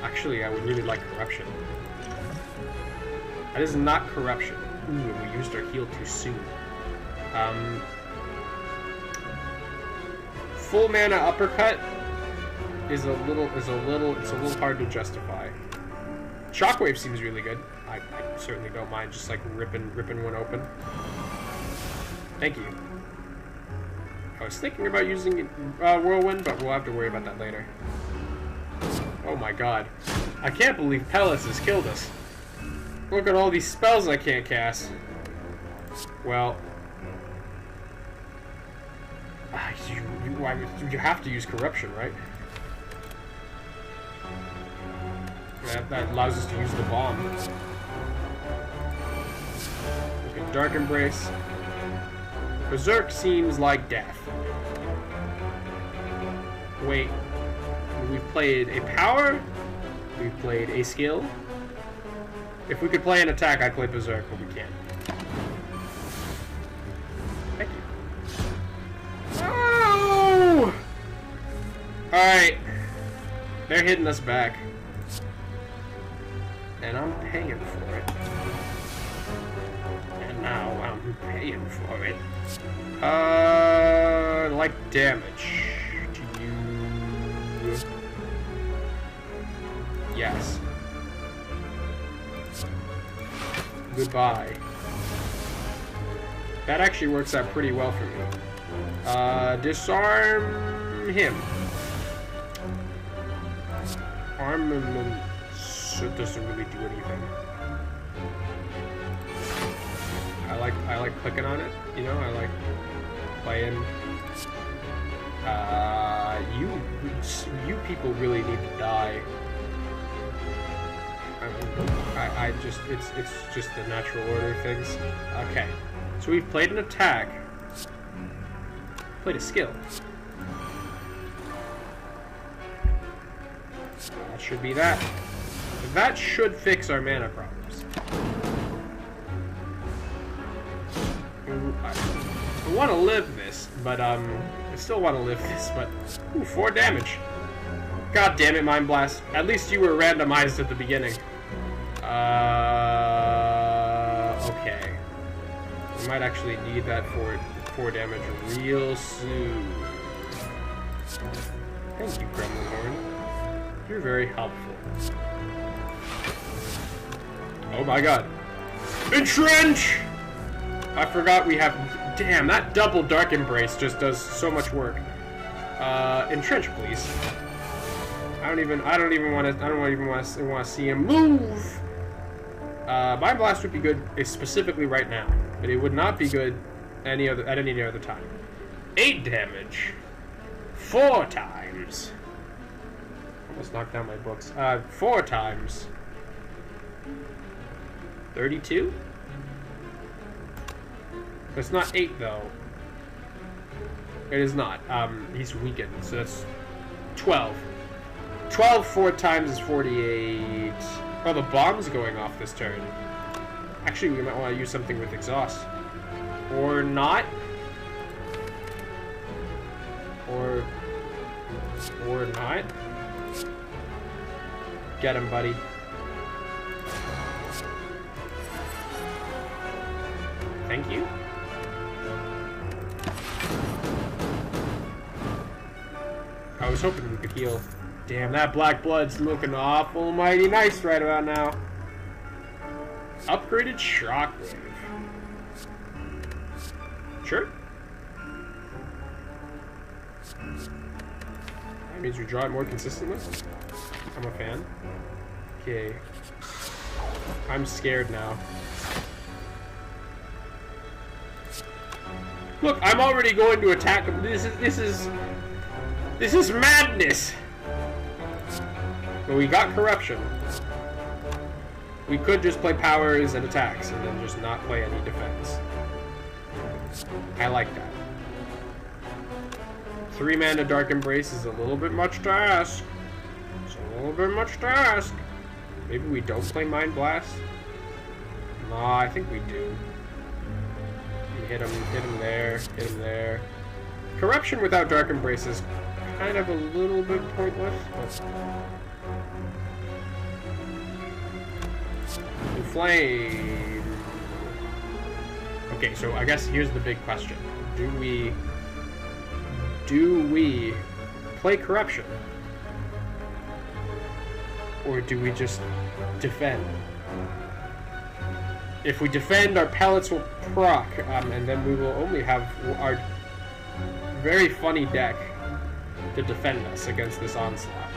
Actually, I would really like Corruption. That is not Corruption. Ooh, we used our heal too soon. Full mana uppercut is a little hard to justify. Shockwave seems really good. I certainly don't mind just like ripping one open. Thank you. I was thinking about using Whirlwind, but we'll have to worry about that later. Oh my god. I can't believe Pellets has killed us. Look at all these spells I can't cast. Well... You have to use Corruption, right? That allows us to use the bomb. Okay, Dark Embrace. Berserk seems like death. Wait. We've played a power We've played a skill. If we could play an attack, I'd play Berserk, but we can't. Thank you. Oh! Alright. They're hitting us back. And I'm paying for it. And now I'm paying for it. Like damage to you. Yes. Goodbye. That actually works out pretty well for me. Disarm him. Armament. It doesn't really do anything. I like clicking on it, you know, I like playing. You people really need to die. I just, it's just the natural order of things. Okay, so we've played an attack, played a skill. That should be that. That should fix our mana problems. I want to live this, but I still want to live this, but ooh, 4 damage. God damn it, Mind Blast. At least you were randomized at the beginning. Okay. We might actually need that for 4 damage real soon. Thank you, Gremlin Horn. You're very helpful. Oh my god. Entrench! I forgot we have... Damn, that double Dark Embrace just does so much work. Entrench, please. I don't even want to see him move. Mind Blast would be good specifically right now, but it would not be good at any other time. 8 damage. 4 times. Almost knocked down my books. 4 times. 32? It's not 8 though. It is not. He's weakened, so that's 12. 12 4 times is 48. Oh, the bomb's going off this turn. Actually, we might want to use something with exhaust. Or not. Or not. Get him, buddy. Thank you. I was hoping we could heal. Damn, that black blood's looking awful mighty nice right about now. Upgraded shockwave. Sure. That means we draw it more consistently. I'm a fan. Okay. I'm scared now. Look, I'm already going to attack him. This is madness. But we got corruption. We could just play powers and attacks and then just not play any defense. I like that. 3 mana Dark Embrace is a little bit much to ask. It's a little bit much to ask. Maybe we don't play Mind Blast? Nah, I think we do. Hit him there, hit him there. Corruption without Dark Embrace is kind of a little bit pointless, but... Flame. Okay, so I guess here's the big question. Do we play Corruption? Or do we just defend? If we defend, our pellets will proc, and then we will only have our very funny deck to defend us against this onslaught.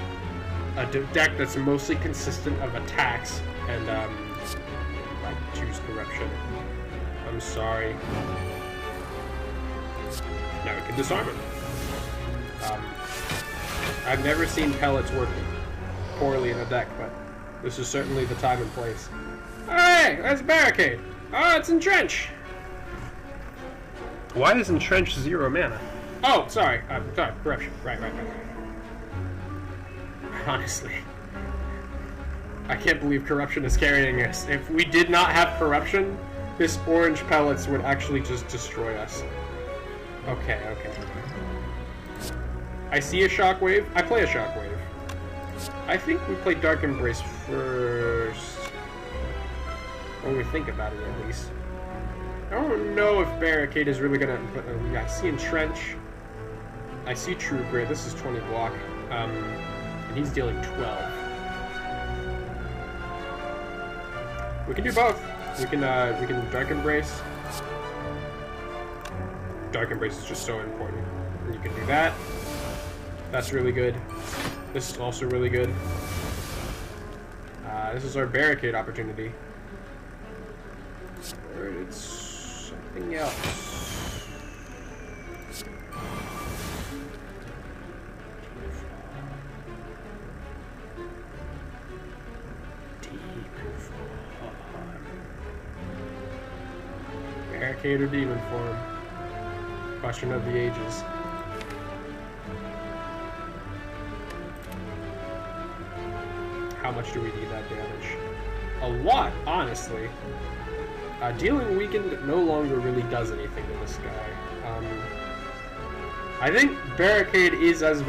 A deck that's mostly consistent of attacks, and I choose Corruption. I'm sorry. Now we can disarm it. I've never seen pellets work poorly in a deck, but this is certainly the time and place. Hey, there's a barricade. Oh, it's Entrench. Why is Entrench 0 mana? Oh, sorry. Sorry, Corruption. Right. Honestly. I can't believe corruption is carrying us. If we did not have corruption, this orange pellets would actually just destroy us. Okay, okay. I see a shockwave. I play a shockwave. I think we play Dark Embrace first. When we think about it, at least. I don't know if Barricade is really gonna... yeah, I see Entrench. I see True Grit. This is 20 block. And he's dealing 12. We can do both. We can Dark Embrace. Dark Embrace is just so important. And you can do that. That's really good. This is also really good. This is our Barricade opportunity. Or it's something else. Barricade or demon form? Question of the ages. How much do we need that damage? A lot, honestly. Dealing weakened no longer really does anything to this guy. I think Barricade is as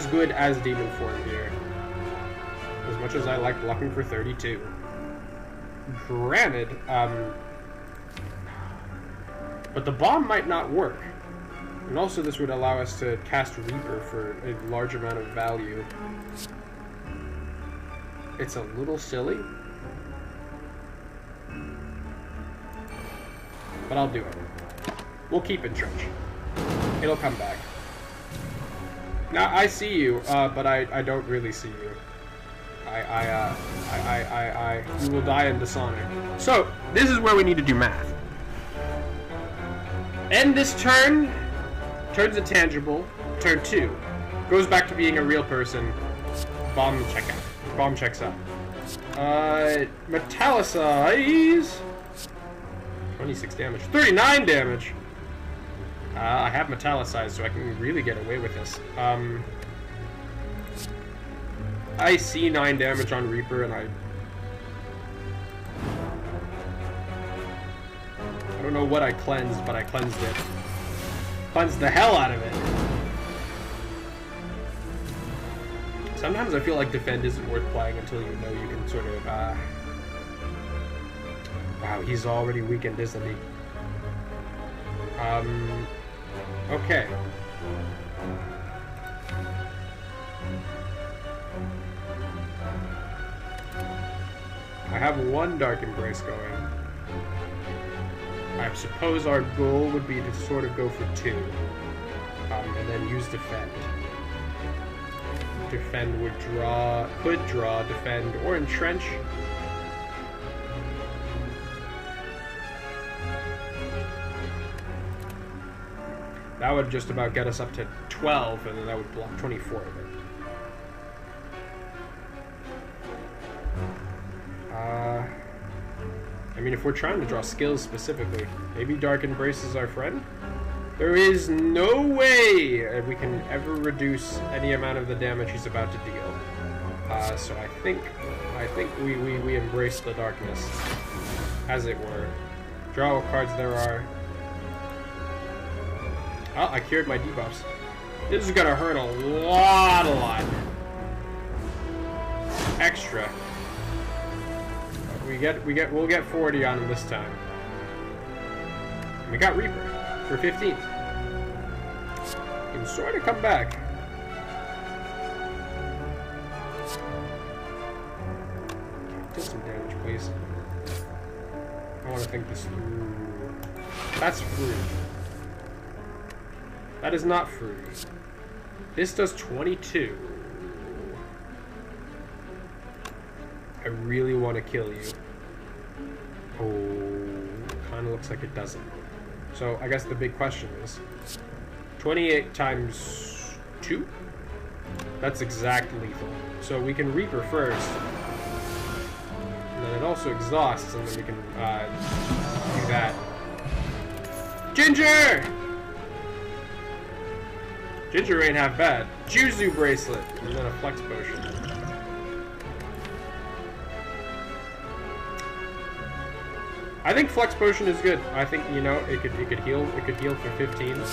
good as demon form here. As much as I like blocking for 32. Granted, but the bomb might not work. And also this would allow us to cast Reaper for a large amount of value. It's a little silly. But I'll do it. We'll keep Entrench. It'll come back. Now, I see you, but I don't really see you. You will die in Dishonor. So, this is where we need to do math. End this turn, turns intangible, turn 2. Goes back to being a real person. Bomb checks out. Metallicize. 26 damage. 39 damage! I have Metallicize, so I can really get away with this. I see 9 damage on Reaper, and I don't know what I cleansed, but I cleansed it. Cleansed the hell out of it. Sometimes I feel like Defend isn't worth playing until you know you can sort of, wow, he's already weakened, isn't he? Okay. I have 1 Dark Embrace going. I suppose our goal would be to sort of go for 2. And then use Defend. Defend would draw, could draw, Defend, or Entrench. That would just about get us up to 12, and then that would block 24 of it. I mean, if we're trying to draw skills specifically, maybe Dark Embrace is our friend? There is no way we can ever reduce any amount of the damage he's about to deal. So I think we embrace the darkness, as it were. Draw what cards there are. Oh, I cured my debuffs. This is gonna hurt a lot. Extra. We'll get 40 on him this time. And we got Reaper for 15. He can sort of come back. Do some damage, please. I want to think this through. That's free. That is not free. This does 22. I really want to kill you. Oh, kind of looks like it doesn't. So I guess the big question is 28 times 2? That's exact lethal. So we can Reaper first. And then it also exhausts, and then we can do that. Ginger! Ginger ain't half bad. Juzu Bracelet, and then a Flex Potion. I think Flex Potion is good. I think, you know, it could heal for 15.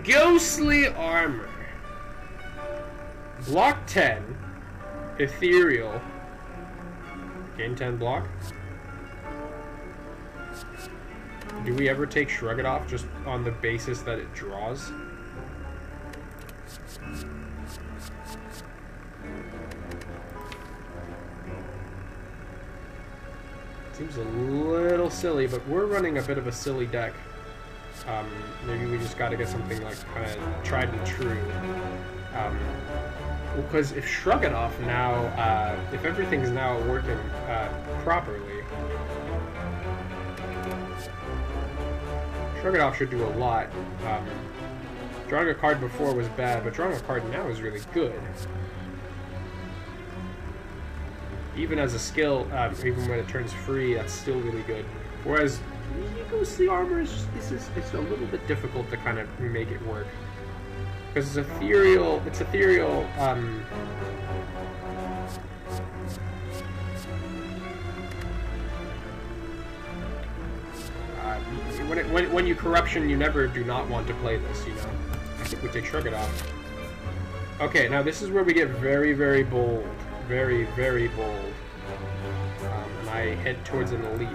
Ghostly Armor. Block 10. Ethereal. Gain 10 block. Do we ever take Shrug It Off just on the basis that it draws? Seems a little silly, but we're running a bit of a silly deck. Maybe we just gotta get something like kind of tried and true. Because if Shrug It Off now, if everything's now working properly, Shrug It Off should do a lot. Drawing a card before was bad, but drawing a card now is really good. Even as a skill, even when it turns free, that's still really good. Whereas Ghostly Armor is just, it's a little bit difficult to kind of make it work. Because it's ethereal, when you corruption, you never do not want to play this, you know. I think we take Shrug It Off. Okay, now this is where we get very, very bold. Very, very bold. And I head towards an elite.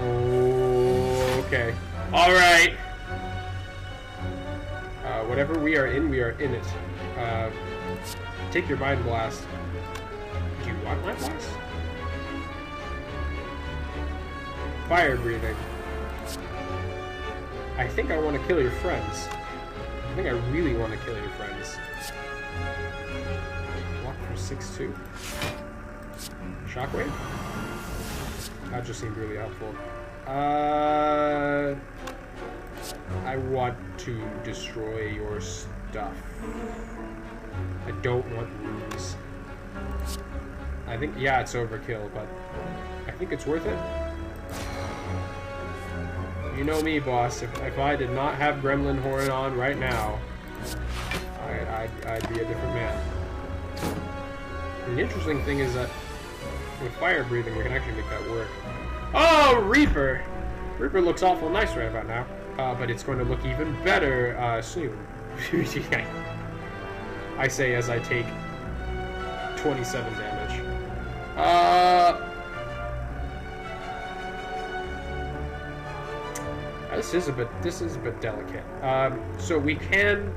Oh, okay. Alright! Whatever we are in it. Take your Mind Blast. Do you want Mind Blast? Fire Breathing. I think I want to kill your friends. I think I really want to kill your friends. Block for 6-2. Shockwave? That just seemed really helpful. I want to destroy your stuff. I don't want runes. I think, yeah, it's overkill, but I think it's worth it. You know me, boss. If I did not have Gremlin Horn on right now, I'd be a different man. And the interesting thing is that with Fire Breathing, we can actually make that work. Oh, Reaper! Reaper looks awful nice right about now, but it's going to look even better soon. I say as I take 27 damage. This is a bit delicate. So we can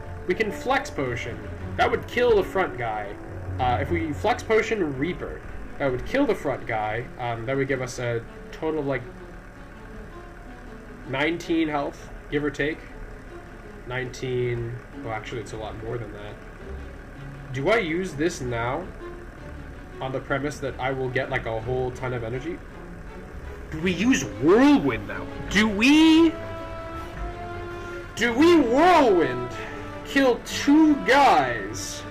Flex Potion. That would kill the front guy. If we Flex Potion Reaper, that would kill the front guy. That would give us a total of like 19 health, give or take. 19. Well, actually, it's a lot more than that. Do I use this now on the premise that I will get like a whole ton of energy? Do we use Whirlwind now? Do we Whirlwind? Kill 2 guys?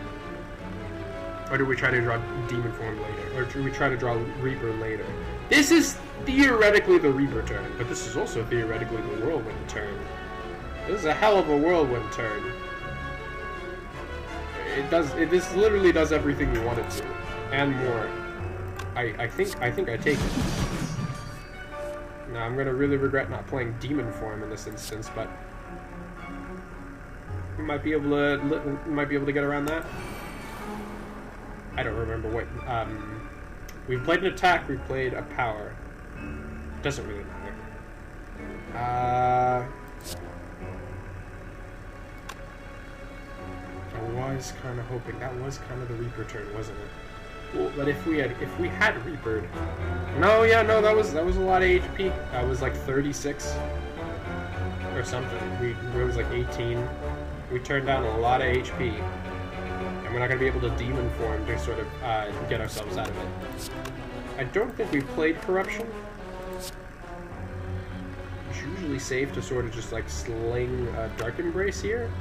Or do we try to draw Demon Form later? Or do we try to draw Reaper later? This is theoretically the Reaper turn, but this is also theoretically the Whirlwind turn. This is a hell of a Whirlwind turn. This literally does everything you want it to, and more. I think I take it. Now I'm gonna really regret not playing Demon Form in this instance, but we might be able to get around that. I don't remember what. We played an attack. We played a power. Doesn't really matter. I was kind of hoping that was kind of the Reaper turn, wasn't it? Well, but if we had Reapered, no, that was a lot of HP. That was like 36 or something. It was like 18. We turned down a lot of HP, and we're not gonna be able to Demon Form to sort of get ourselves out of it. I don't think we've played Corruption. It's usually safe to sort of just like sling Dark Embrace here.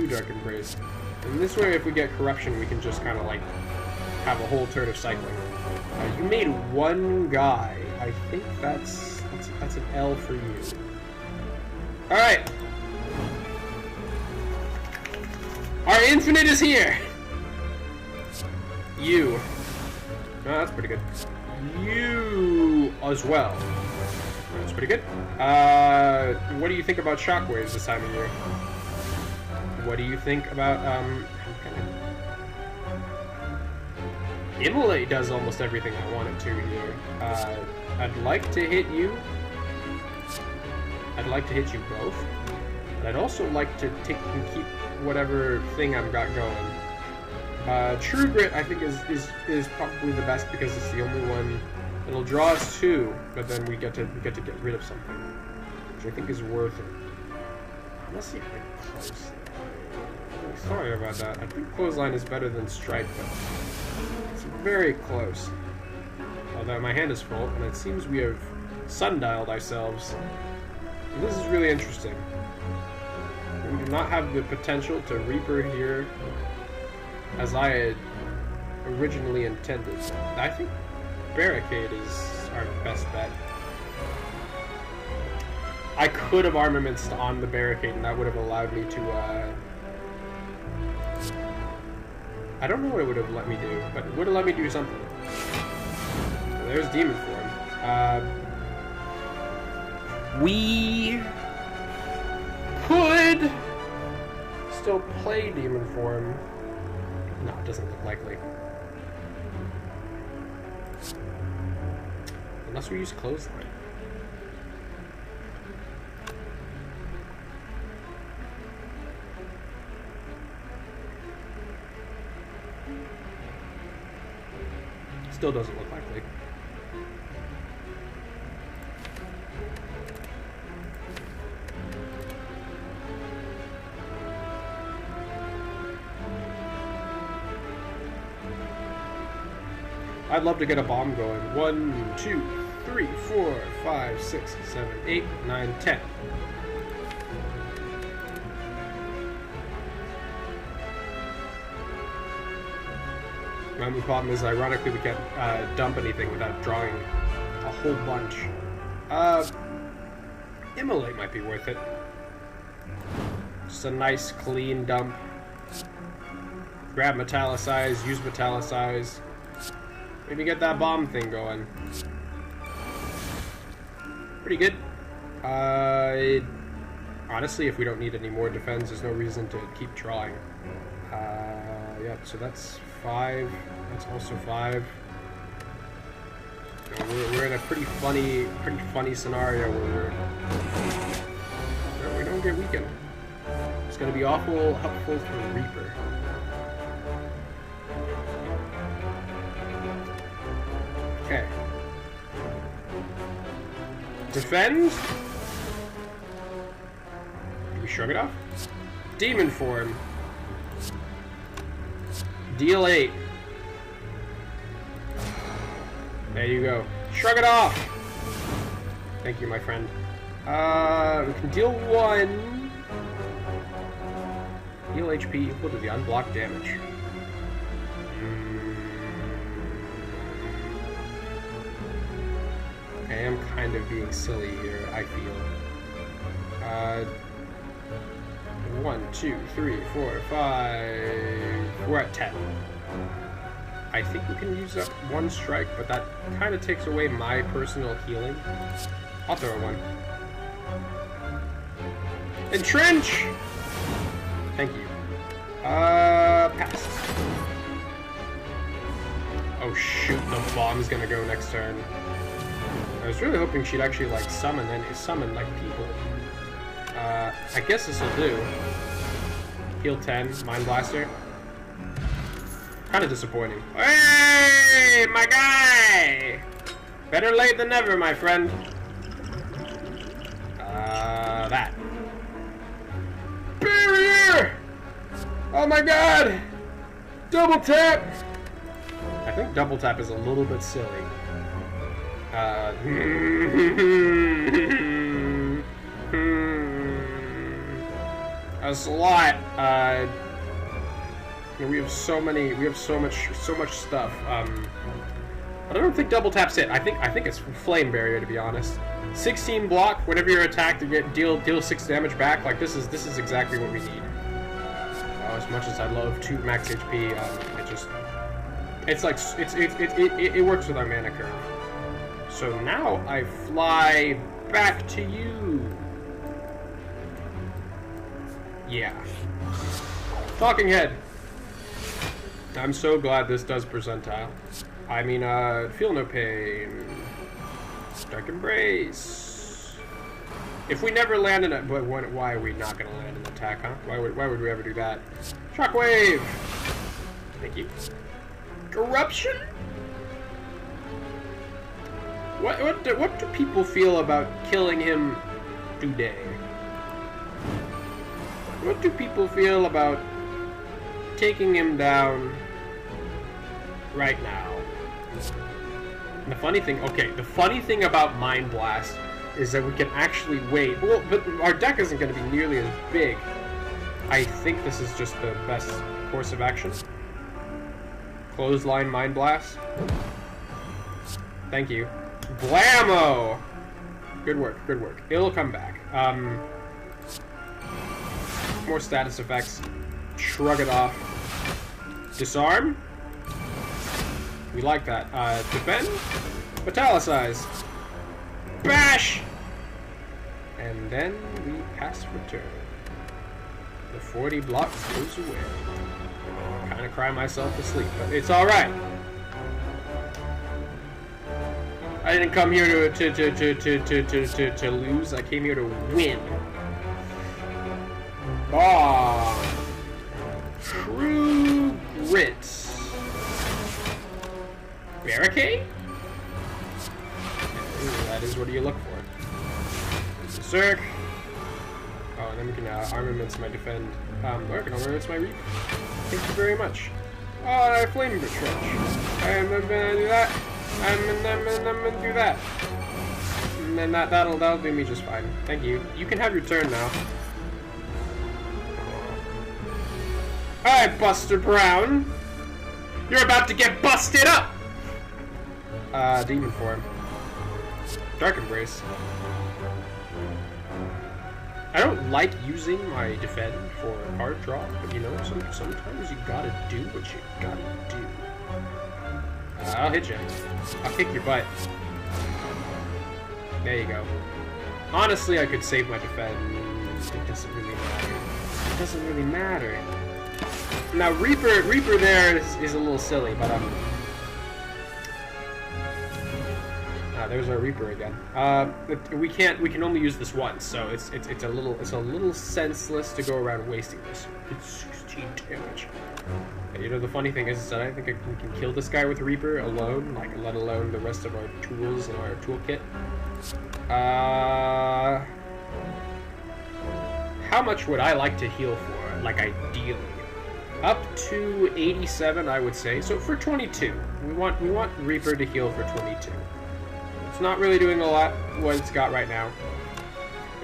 Dark Embrace. And this way, if we get Corruption, we can just kind of like have a whole turn of cycling. You made 1 guy. I think that's an L for you. All right, our Infinite is here. You. Oh, that's pretty good. You as well. That's pretty good. What do you think about shockwaves this time of year? What do you think about, Immolate does almost everything I want it to here. I'd like to hit you. I'd like to hit you both. But I'd also like to take and keep whatever thing I've got going. True Grit, I think, is probably the best because it's the only one. It'll draw us 2, but then we get to get rid of something, which I think is worth it. Unless you get close. Sorry about that. I think Clothesline is better than Strike, but it's very close. Although my hand is full, and it seems we have sundialed ourselves. And this is really interesting. We do not have the potential to Reaper here as I had originally intended. I think Barricade is our best bet. I could have armamentsed on the Barricade, and that would have allowed me to, I don't know what it would have let me do, but it would have let me do something. So there's Demon Form. We could still play Demon Form. No, it doesn't look likely. Unless we use Clothesline. Still doesn't look likely. I'd love to get a bomb going. 1, 2, 3, 4, 5, 6, 7, 8, 9, 10. My only problem is, ironically, we can't dump anything without drawing a whole bunch. Immolate might be worth it. Just a nice, clean dump. Grab Metallicize, use Metallicize. Maybe get that bomb thing going. Pretty good. Honestly, if we don't need any more defense, there's no reason to keep drawing. Yeah, so that's 5. That's also 5. You know, we're in a pretty funny scenario where we don't get weakened. It's gonna be awful helpful for Reaper. Okay. Defend. Do we shrug it off? Demon Form. Deal 8. There you go. Shrug it off! Thank you, my friend. We can deal 1. Heal HP equal to the unblocked damage. I am kind of being silly here, I feel. 1, 2, 3, 4, 5. We're at 10. I think we can use up 1 strike, but that kind of takes away my personal healing. I'll throw 1. Entrench! Thank you. Pass. Oh shoot, the bomb's gonna go next turn. I was really hoping she'd actually, like, summon like, people. I guess this will do. Heal 10, Mind Blaster. Kind of disappointing. Hey, my guy! Better late than never, my friend. That. Barrier! Oh my god! Double tap! I think double tap is a little bit silly. That's a lot. We have so much stuff. But I don't think double tap's it. I think it's Flame Barrier, to be honest. 16 block. Whenever you're attacked, to deal 6 damage back. Like this is exactly what we need. As much as I love 2 max HP, it just It's like it works with our mana curve. So now I fly back to you. Yeah. Talking head. I'm so glad this does percentile. I mean, feel no pain. Dark embrace. If we never land in a, but why are we not gonna land an attack, huh? Why would we ever do that? Shockwave. Thank you. Corruption. What do people feel about killing him today? What do people feel about taking him down right now? And the funny thing, okay, the funny thing about Mind Blast is that we can actually wait. Well, but our deck isn't going to be nearly as big. I think this is just the best course of action. Clothesline Mind Blast. Thank you. Blammo! Good work, good work. It'll come back. More status effects. Shrug it off. Disarm. We like that. Defend. Metallicize. Bash! And then we pass return. The 40 block goes away. I kind of cry myself to sleep, but it's alright. I didn't come here to lose. I came here to win. Ah, true grit. Barricade? Ooh, that is what you look for. Berserk. Oh, and then we can armaments my defend. Or I can armaments my reap. Thank you very much. Oh, I flame trench. I'm gonna do that. I'm gonna do that. And then that'll do me just fine. Thank you. You can have your turn now. Alright, Buster Brown. You're about to get busted up! Demon form. Dark Embrace. I don't like using my defend for card draw, but you know, sometimes you gotta do what you gotta do. I'll hit you. I'll kick your butt. There you go. Honestly, I could save my defend. It doesn't really matter. It doesn't really matter. Now, Reaper there is a little silly, but there's our Reaper again. We can only use this once, so it's a little senseless to go around wasting this. It's 16 damage. And you know, the funny thing is that I think we can kill this guy with Reaper alone, like let alone the rest of our tools and our toolkit. How much would I like to heal for? Like ideally, up to 87, I would say. So for 22, we want Reaper to heal for 22. It's not really doing a lot what it's got right now.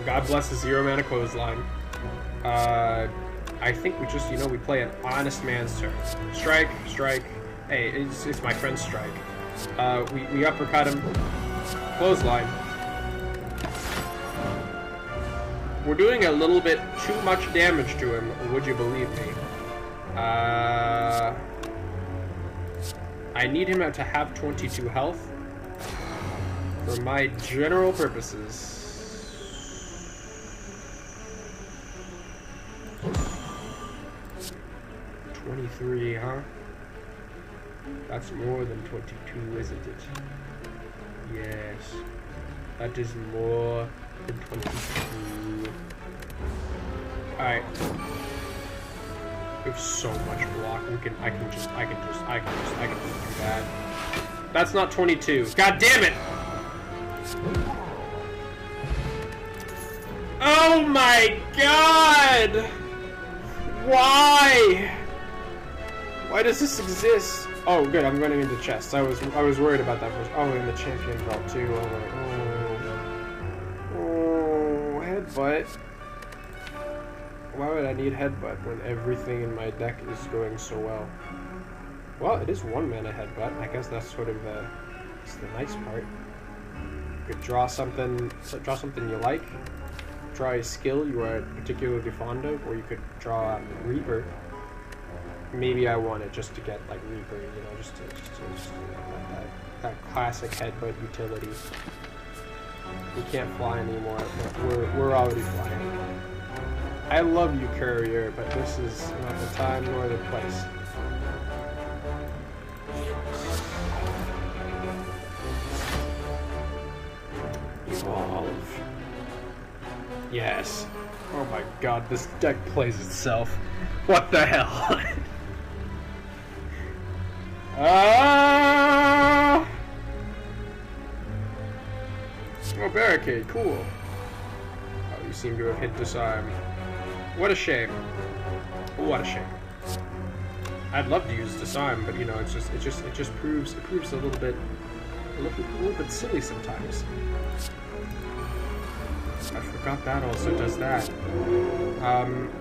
God bless the 0 mana clothesline. I think we just, we play an honest man's turn. Strike, strike. Hey, it's my friend's strike. We uppercut him. Clothesline. We're doing a little bit too much damage to him, would you believe me? I need him to have 22 health for my general purposes. 23, huh? That's more than 22, isn't it? Yes. That is more than 22. Alright. We have so much block. I can just do that. That's not 22. God damn it! Oh my god! Why? Why does this exist? Oh, good. I'm running into chests. I was worried about that first. Oh, and the champion belt too. Oh, headbutt. Why would I need headbutt when everything in my deck is going so well? Well, it is 1 mana headbutt. I guess that's sort of the nice part. You could draw something you like. Draw a skill you are particularly fond of, or you could draw Reaper. maybe I want it just to get like Reaper, you know, just to that classic headbutt utility. We can't fly anymore, but we're already flying. I love you, Courier, but this is not the time nor the place. Evolve. Yes. Oh my god, this deck plays itself. What the hell? Oh, barricade, cool. Oh, you seem to have hit disarm. What a shame. What a shame. I'd love to use disarm, but you know, it just proves a little bit silly sometimes. I forgot that also does that.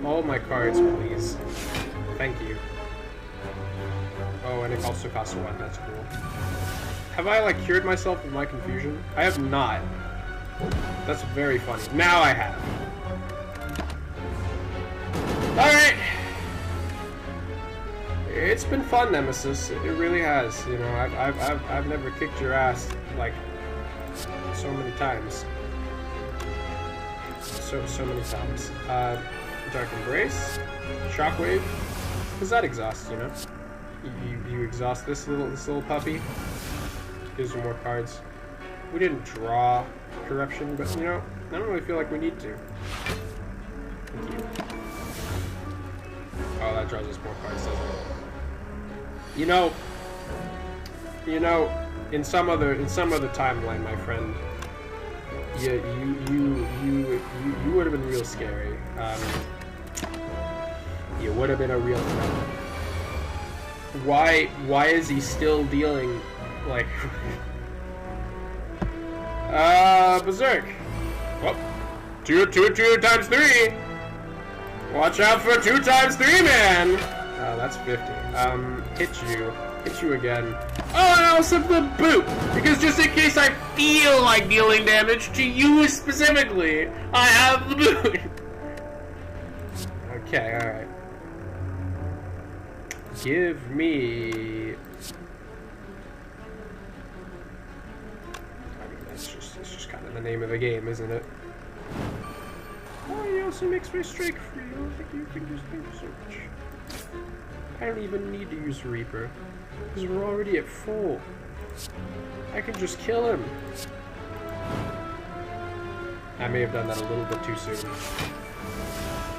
All my cards, please. Thank you. Oh, and it also costs 1. That's cool. Have I, like, cured myself of my confusion? I have not. That's very funny. Now I have. Alright! It's been fun, Nemesis. It really has. You know, I've never kicked your ass, like, so many times. So many times. Dark Embrace, Shockwave. Does that exhaust? You know, you exhaust this little puppy. Gives you more cards. We didn't draw Corruption, but you know, I don't really feel like we need to. Thank you. Oh, that draws us more cards, doesn't it? You know, in some other timeline, my friend. Yeah, you would have been real scary. You would have been a real threat. Why is he still dealing like Berserk? Well, 2 times 3. Watch out for 2 times 3, man. That's 50. Hit you again. Oh, and also the boot! Because just in case I feel like dealing damage to you specifically, I have the boot! Okay, alright. Give me... I mean, it's just kind of the name of the game, isn't it? Oh, he also makes my strike free. I don't think you can just think so much. I don't even need to use Reaper. Because we're already at full. I can just kill him. I may have done that a little bit too soon.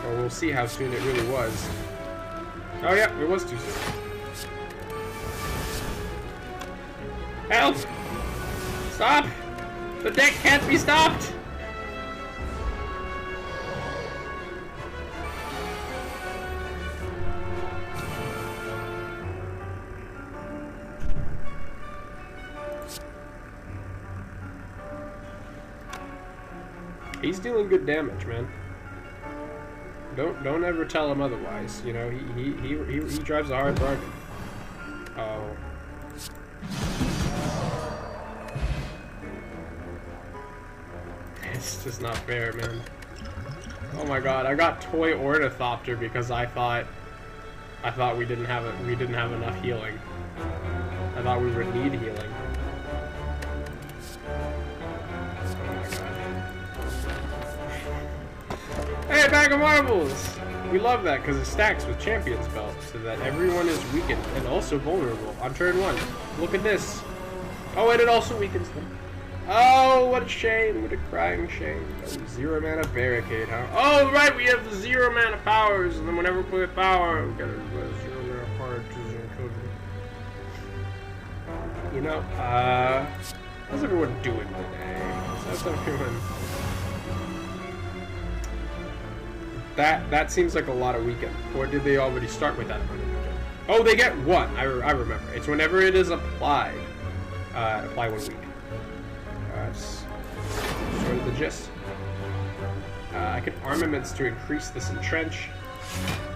Or we'll see how soon it really was. Oh yeah, it was too soon. Help! Stop! The deck can't be stopped! He's dealing good damage, man. Don't ever tell him otherwise. You know, he drives a hard bargain. Oh. It's just not fair, man. Oh my god, I got Toy Ornithopter because I thought we didn't have enough healing. I thought we would need healing. Hey, bag of marbles! We love that because it stacks with Champion's Belt so that everyone is weakened and also vulnerable on turn 1. Look at this. Oh, and it also weakens them. Oh, what a shame. What a crying shame. Oh, 0 mana barricade, huh? Oh, right, we have the 0 mana powers, and then whenever we play power, we gotta play 0 mana card to 0 children. You know, how's everyone doing today? How's everyone... That seems like a lot of weekend. Or did they already start with that amount of weekend? Oh, they get 1. I remember. It's whenever it is applied. Apply 1 week. That's sort of the gist. I can armaments to increase this entrench.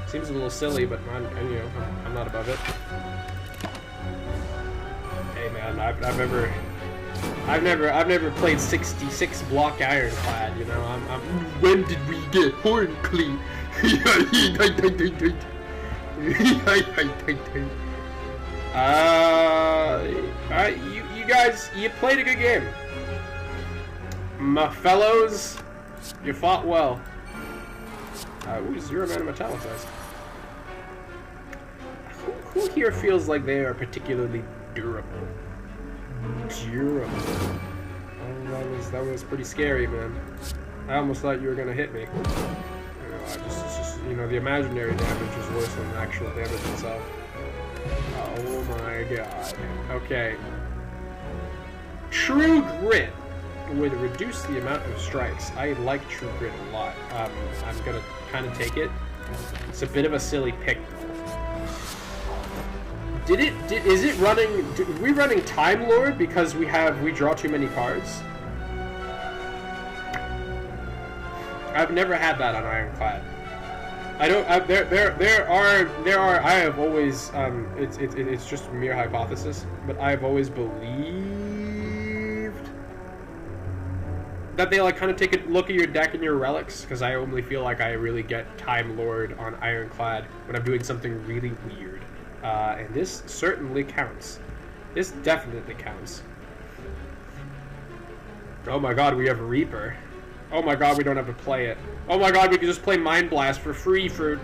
Seems a little silly, but I'm not above it. Hey man, I've never played 66 block Ironclad, you know. When did we get Horncleave? You guys, you played a good game. My fellows, you fought well. Ooh, 0 mana metallicized. Who here feels like they are particularly durable? Durable. Oh, that was pretty scary, man. I almost thought you were gonna hit me. You know, you know, the imaginary damage is worse than the actual damage itself. Oh my god. Okay. True Grit would reduce the amount of strikes. I like True Grit a lot. I'm gonna kind of take it. It's a bit of a silly pick. Is it running? Are we running Time Lord because we draw too many cards? I've never had that on Ironclad. I don't. There are. I have always. It's just mere hypothesis, but I have always believed that they like kind of take a look at your deck and your relics, because I only feel like I really get Time Lord on Ironclad when I'm doing something really weird. And this certainly counts. This definitely counts. Oh my god, we have Reaper. Oh my god, we don't have to play it. Oh my god, we can just play Mind Blast for free for...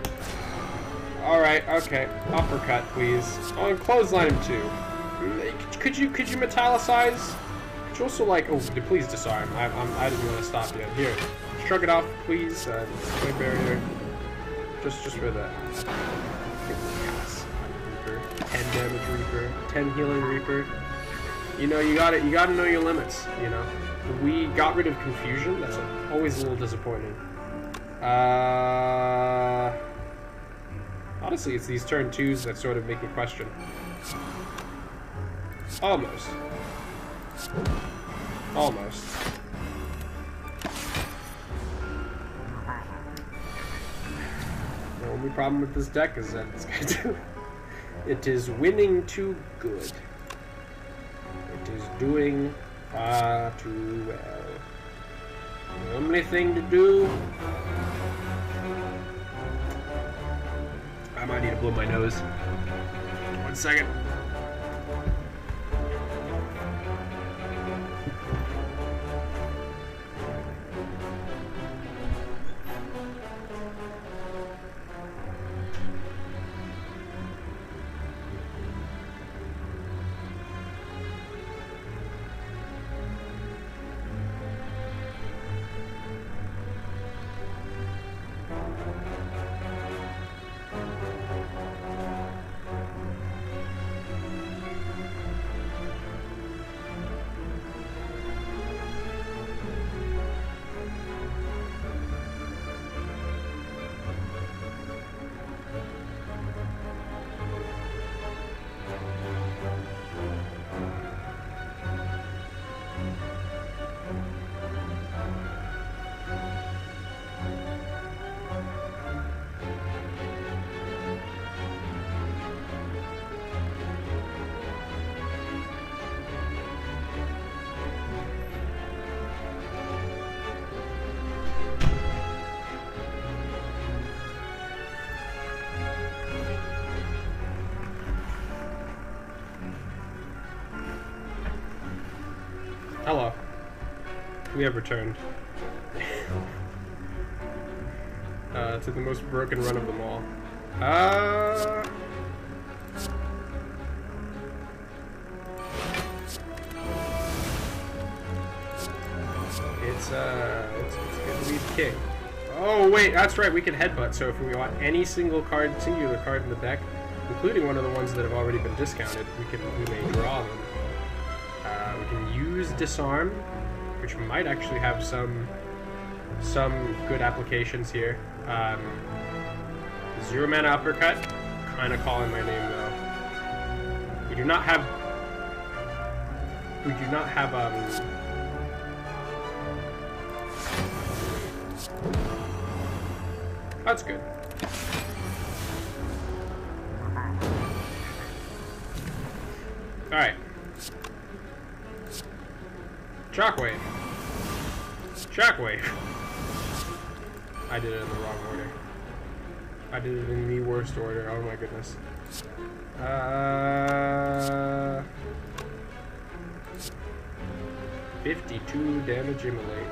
Alright, okay. Uppercut, please. Oh, and Clothesline him too. Could you metallicize? Could you also like... Oh, please disarm. I didn't want to stop you. Here, shrug it off, please. Play barrier. Just for the... Yes. Reaper. 10 damage Reaper. 10 healing Reaper. You know, you gotta know your limits, you know. We got rid of confusion. That's always a little disappointing. Honestly, it's these turn 2s that sort of make me question. Almost. Almost. The only problem with this deck is that it is winning too good. It is doing far too well. The only thing to do... I might need to blow my nose. 1 second. Hello. We have returned. To the most broken run of them all. It's good to be the king. Oh wait, that's right, we can headbutt, so if we want any single card, singular card in the deck, including one of the ones that have already been discounted, we may draw them. We can use Disarm, which might actually have some good applications here. 0 mana Uppercut, kind of calling my name though. We do not have that's good. Alright. Shockwave. Shockwave. I did it in the wrong order. I did it in the worst order. Oh my goodness. 52 damage immolate.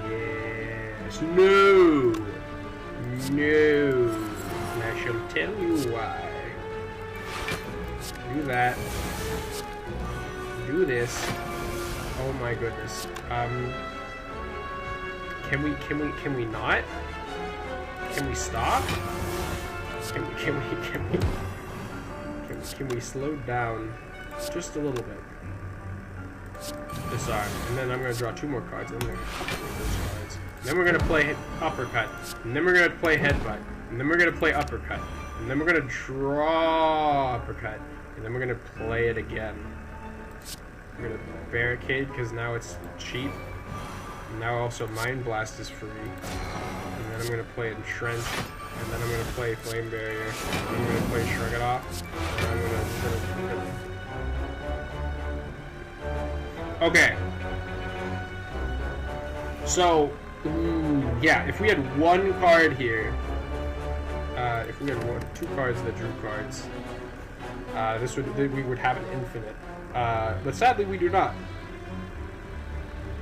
Yes. No! No! And I shall tell you why. Do that. Do this. Oh my goodness. Can we not? Can we stop? Can we slow down just a little bit? Disarm. And then I'm gonna draw 2 more cards. And then I'm gonna play those cards. And then we're gonna play uppercut. And then we're gonna play headbutt. And then we're gonna play uppercut. And then we're gonna draw uppercut. And then we're gonna play it again. We're gonna barricade because now it's cheap. And now also Mind Blast is free. And then I'm gonna play Entrench. And then I'm gonna play Flame Barrier. And then I'm gonna play Shrug It Off. And I'm gonna okay. So, yeah, if we had 1 card here, if we had 2 cards that drew cards, we would have an infinite. But sadly, we do not.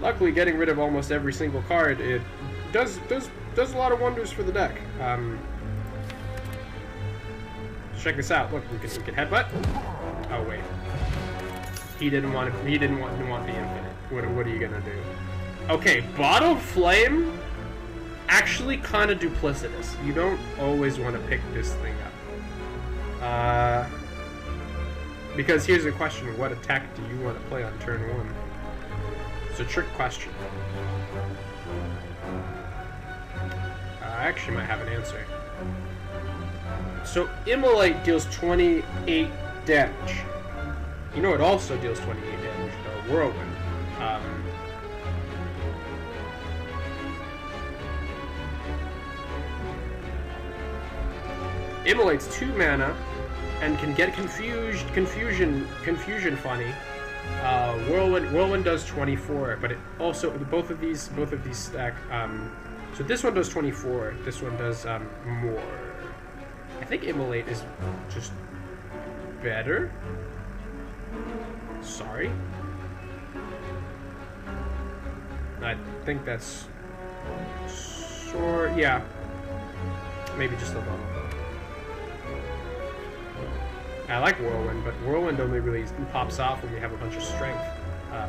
Luckily, getting rid of almost every single card, it does a lot of wonders for the deck. Check this out. Look, we can headbutt. Oh wait, he didn't want the infinite. What are you gonna do? Okay, Bottle Flame. Actually, kind of duplicitous. You don't always want to pick this thing up. Because here's the question: what attack do you want to play on turn 1? It's a trick question. I actually might have an answer. So, Immolate deals 28 damage. You know it also deals 28 damage, though. Whirlwind. Immolate's 2 mana and can get confusion funny. Whirlwind does 24, but it also both of these stack. So this one does 24. This one does more. I think Immolate is just better. Sorry. I think that's sure. Yeah. Maybe just a little. I like Whirlwind, but Whirlwind only really pops off when we have a bunch of strength. Now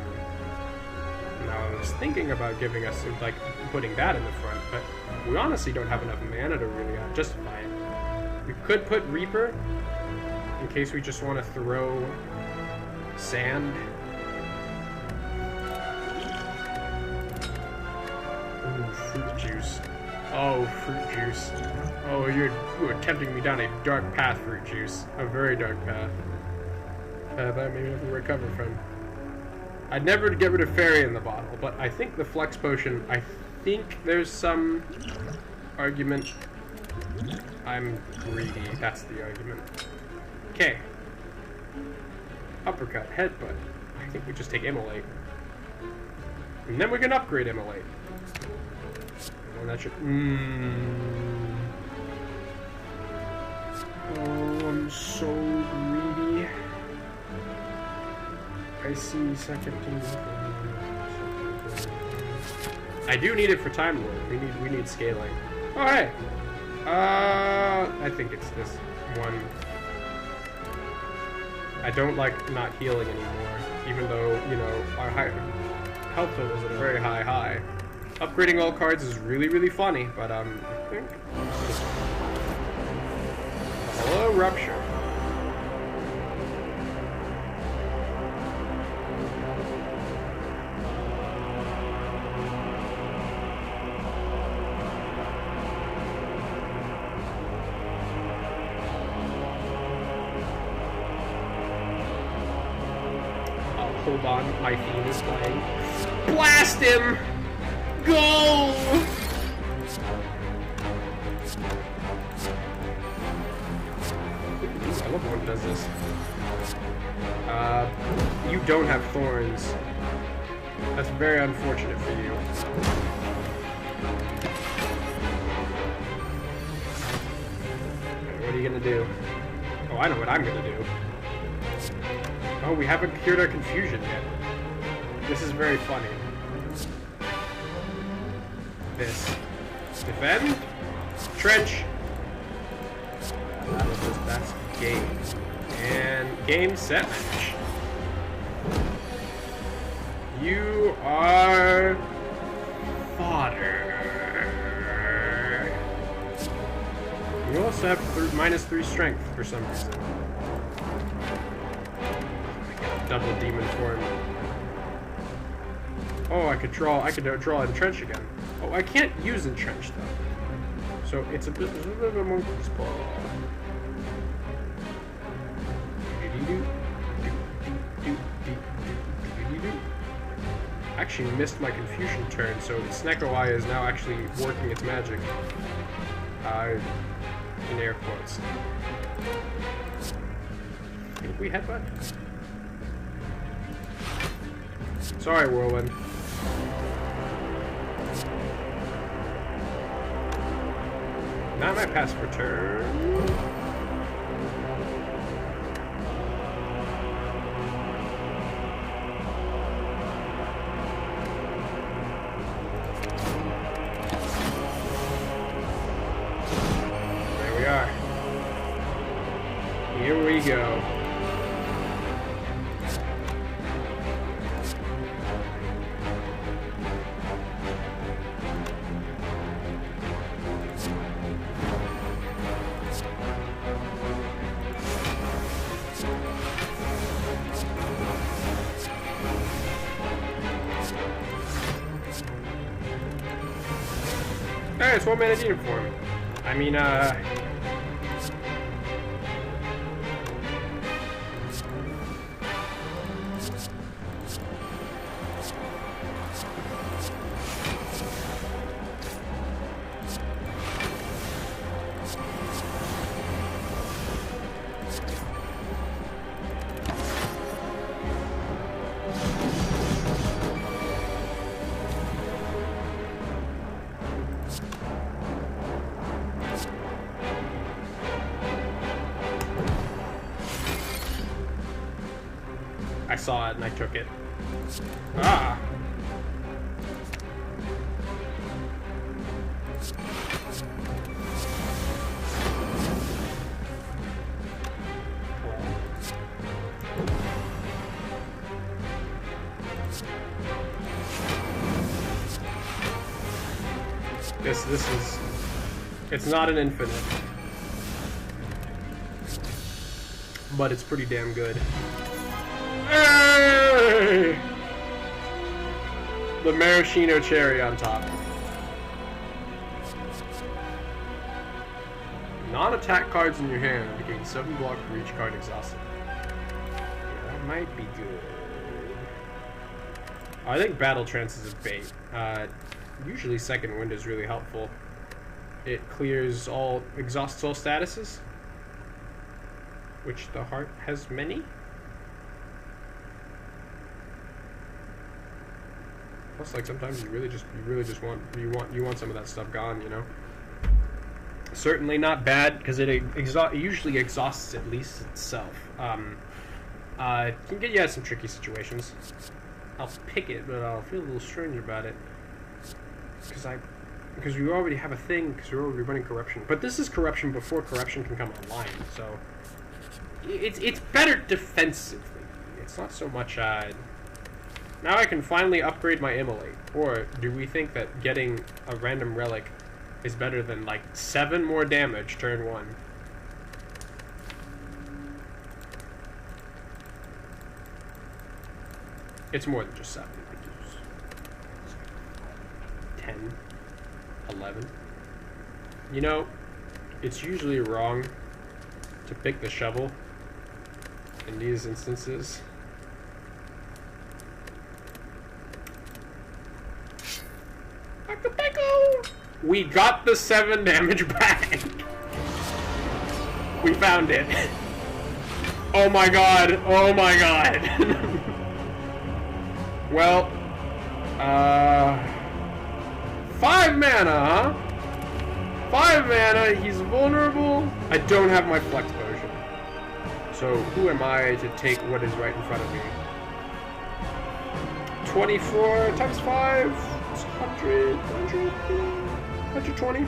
I was thinking about giving us, like, putting that in the front, but we honestly don't have enough mana to really justify it. We could put Reaper, in case we just want to throw sand. Ooh, fruit juice. Oh, fruit juice. Oh, you are tempting me down a dark path, fruit juice. A very dark path. That I may never recover from. I'd never get rid of Fairy in the bottle, but I think the Flex Potion, I think there's some argument. I'm greedy, that's the argument. Okay. Uppercut, headbutt. I think we just take Immolate. And then we can upgrade Immolate. And that should... Oh, I'm so greedy. I see second team. I do need it for Time Lord. We need scaling. Oh hey. I think it's this one. I don't like not healing anymore, even though, you know, our health levels are very high. Upgrading all cards is really funny, but I think. Hello, Rupture. Hold on, my Fiend is playing. Blast him! Go! I love when it does this. You don't have thorns. That's very unfortunate for you. are you gonna do? Oh, I know what I'm gonna do. Oh, we haven't cured our confusion yet. This is very funny. This. Defend. Trench. That's game. And game, set, match. You are fodder. You also have -3 strength for some reason. Double demon form. Oh, I could draw Entrench again. Oh, I can't use Entrench though. So it's a bit of a monkey's paw. Actually missed my confusion turn, so the Sneckoeye is now actually working its magic. In air quotes. I think we headbutt. Sorry, Whirlwind. Not my pass per turn. Here we go. Alright, it's 1-mana uniform. I mean, I saw it and I took it. Ah! This is... It's not an infinite. But it's pretty damn good. Hey! The maraschino cherry on top. Non-attack cards in your hand gain 7 block for each card exhausted. Yeah, that might be good. I think Battle Trance is a bait. Usually Second Wind is really helpful. It clears all, exhausts all statuses, which the heart has many. Plus, like, sometimes you really just want some of that stuff gone, you know. Certainly not bad because it usually exhausts at least itself. Can get you out of some tricky situations. I'll pick it, but I'll feel a little strange about it because we already have a thing because we're already running corruption. But this is corruption before corruption can come online, so it's better defensively. It's not so much. Now I can finally upgrade my Immolate. Or do we think that getting a random relic is better than, like, 7 more damage turn 1? It's more than just 7. 10. 11. You know, it's usually wrong to pick the shovel in these instances. We got the 7 damage back. We found it. Oh my god. Oh my god. Well, 5 mana, huh? 5 mana, he's vulnerable. I don't have my flex potion. So who am I to take what is right in front of me? 24 times 5, it's 100, 120.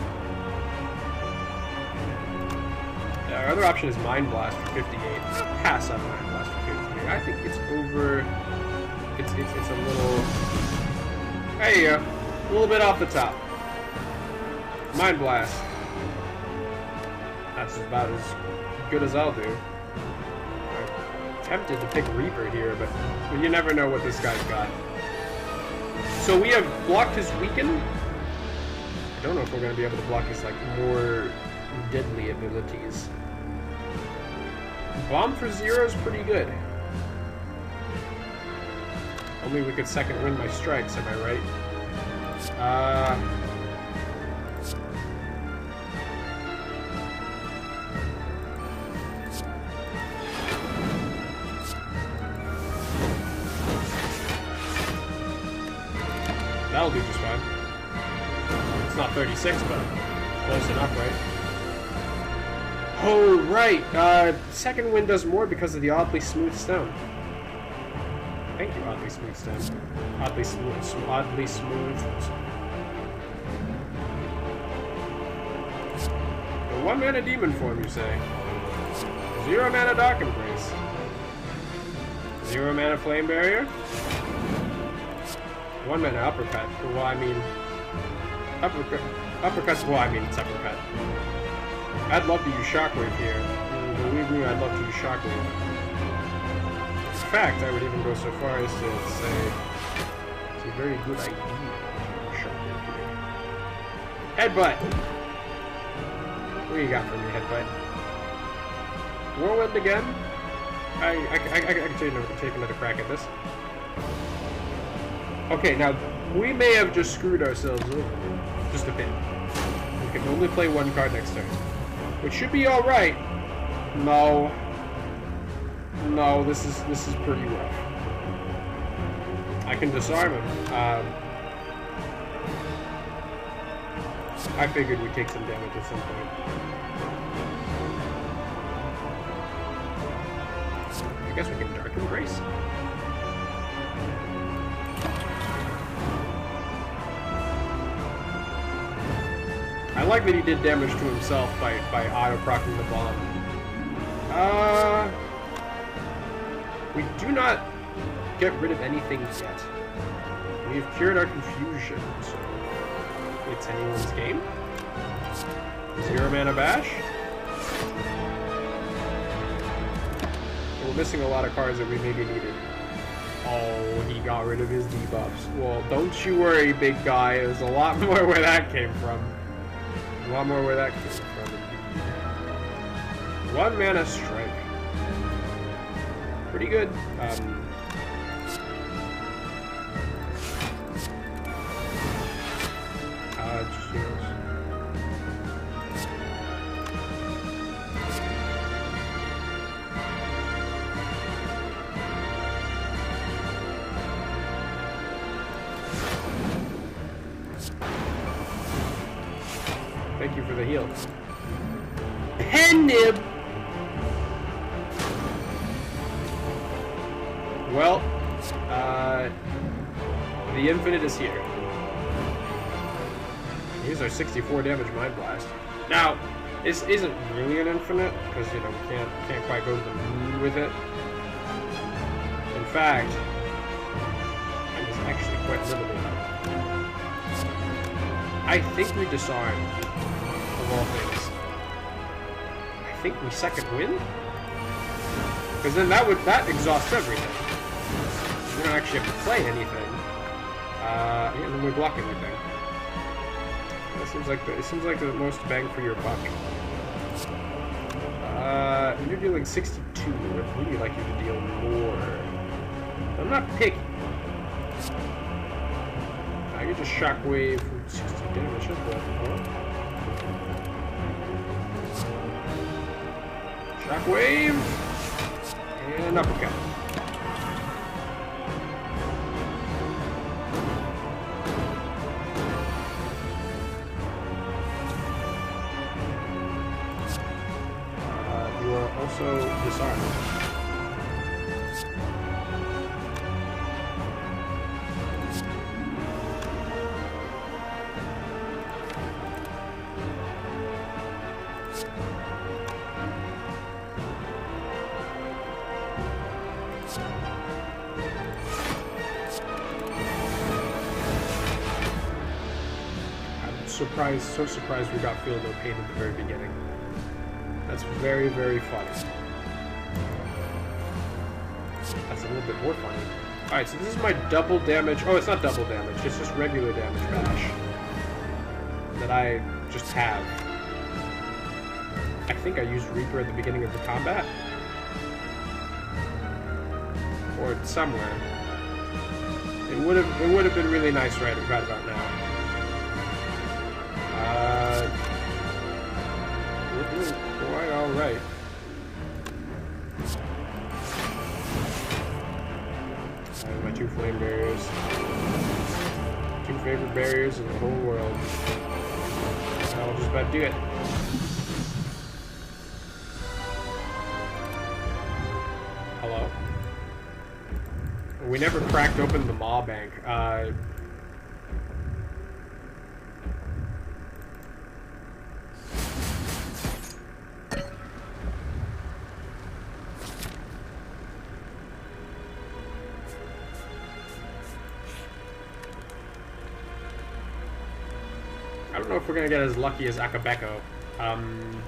Our other option is Mind Blast for 58. Pass on Mind Blast for 58. I think it's over. It's a little. There you go. A little bit off the top. Mind Blast. That's about as good as I'll do. I'm tempted to pick Reaper here, but you never know what this guy's got. So we have blocked his Weaken. I don't know if we're going to be able to block his like more deadly abilities. Bomb for 0 is pretty good. Only we could second win my strikes, am I right? That'll do just fine. It's not 36, but close enough, right? Oh, right. Second wind does more because of the oddly smooth stone. Thank you, oddly smooth stone. Oddly smooth. Oddly smooth. The 1 mana demon form, you say? 0 mana Dark Embrace. 0 mana Flame Barrier. 1 mana Uppercut. Well, I mean... Uppercut's... Well, I mean, it's Uppercut. I'd love to use Shockwave here. Believe me, I'd love to use Shockwave. In fact, I would even go so far as to say it's a very good idea to use Shockwave here. Headbutt! What do you got for me, Headbutt? Whirlwind again? I can take another crack at this. Okay, now, we may have just screwed ourselves over. Just a bit. We can only play 1 card next turn. Which should be alright. No. No, this is pretty rough. I can disarm him. I figured we'd take some damage at some point. I guess we can Dark Embrace. I like that he did damage to himself by auto-procking the bomb. We do not get rid of anything yet. We have cured our confusion, so it's anyone's game. 0 mana Bash. We're missing a lot of cards that we maybe needed. Oh, he got rid of his debuffs. Well, don't you worry, big guy. There's a lot more where that came from. A lot more where that came from. 1 mana Strike. Pretty good. Thank you for the heal. Pen Nib! Well, the infinite is here. Here's our 64 damage Mind Blast. Now, this isn't really an infinite, because, you know, we can't quite go to the moon with it. In fact, it is actually quite limited. I think we disarm, of all things. I think we second win? Because then that exhausts everything. We don't actually have to play anything. Yeah, and then we block everything. It seems like the most bang for your buck. You're dealing 62. I'd really like you to deal more. I'm not picky. I can just Shockwave for 60 damage. Shockwave! And Uppercut. Surprised, so surprised we got Feel No Pain at the very beginning. That's very, very funny. That's a little bit more funny. Alright, so this is my double damage. Oh, it's not double damage, it's just regular damage bash. That I just have. I think I used Reaper at the beginning of the combat. Or somewhere. It would have been really nice right about now. We're doing quite alright. My 2 flame barriers. 2 favorite barriers in the whole world. I'll just about do it. Hello? We never cracked open the maw bank. I don't know if we're gonna get as lucky as Akabeko,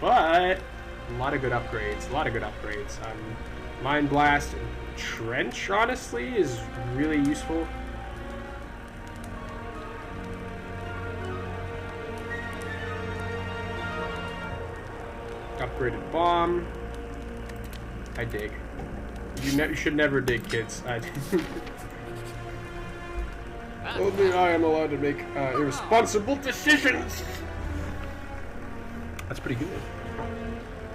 but a lot of good upgrades. Mind Blast and Trench, honestly, is really useful. Upgraded Bomb. I dig. You should never dig, kids. Only I am allowed to make irresponsible decisions. That's pretty good.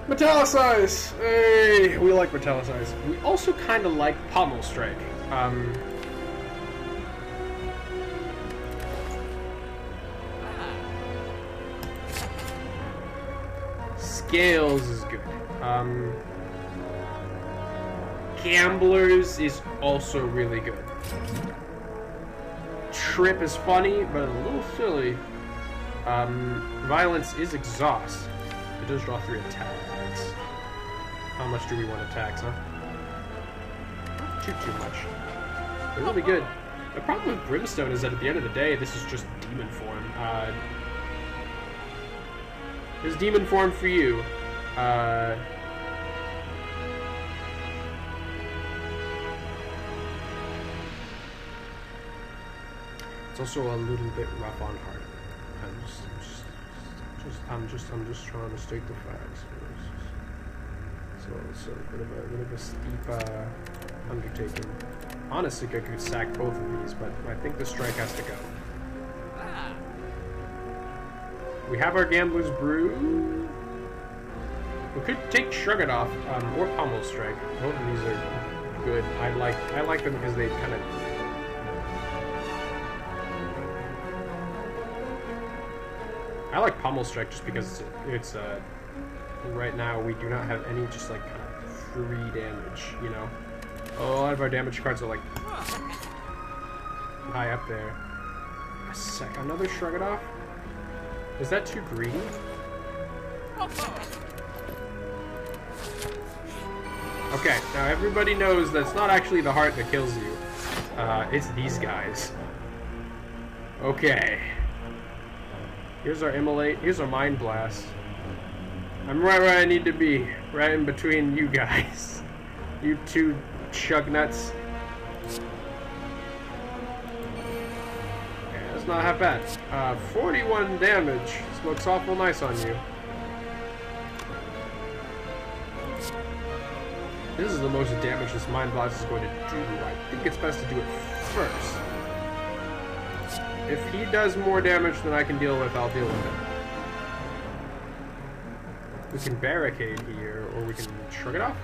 Metallicize! Hey, we like Metallicize. We also kind of like Pommel Strike. Scales is good. Gamblers is also really good. Trip is funny, but a little silly. Violence is exhaust. It does draw 3 attacks. How much do we want attacks, huh? Not too much. They're really good. The problem with Brimstone is that at the end of the day, this is just demon form. This is demon form for you. It's also a little bit rough on heart. I'm just trying to state the facts. So it's a bit of a steep undertaking. Honestly, I could sack both of these, but I think the strike has to go. We have our Gambler's Brew. We could take Shrug It Off or Pommel Strike. Both of these are good. I like them because they kind of. I like Pommel Strike just because it's right now we do not have any just like kind of free damage, you know. A lot of our damage cards are like high up there. Another Shrug It Off? Is that too greedy? Okay, now everybody knows that's not actually the heart that kills you. It's these guys. Okay. Here's our Immolate. Here's our Mind Blast. I'm right where I need to be. Right in between you guys. You two chug nuts. Okay, that's not half bad. 41 damage. This looks awful nice on you. This is the most damage this Mind Blast is going to do. I think it's best to do it first. If he does more damage than I can deal with, I'll deal with it. We can barricade here, or we can shrug it off.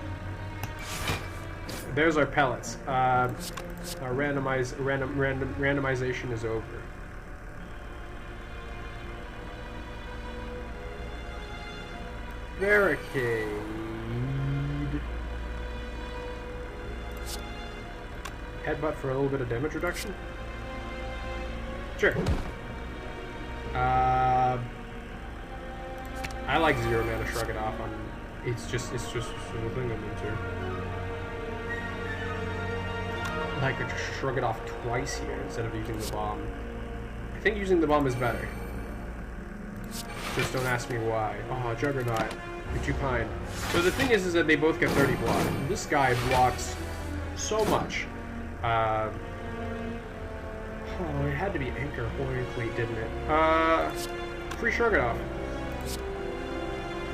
There's our pellets. Our randomization is over. Barricade. Headbutt for a little bit of damage reduction. Sure. I like 0 mana Shrug It Off on. It's just the thing I'm into. like I just shrug it off twice here instead of using the bomb. I think using the bomb is better. Just don't ask me why. Oh, Juggernaut. You're too kind. So the thing is that they both get 30 block. This guy blocks so much. Oh, it had to be Anchor Holy, didn't it? Free Shrug It Off.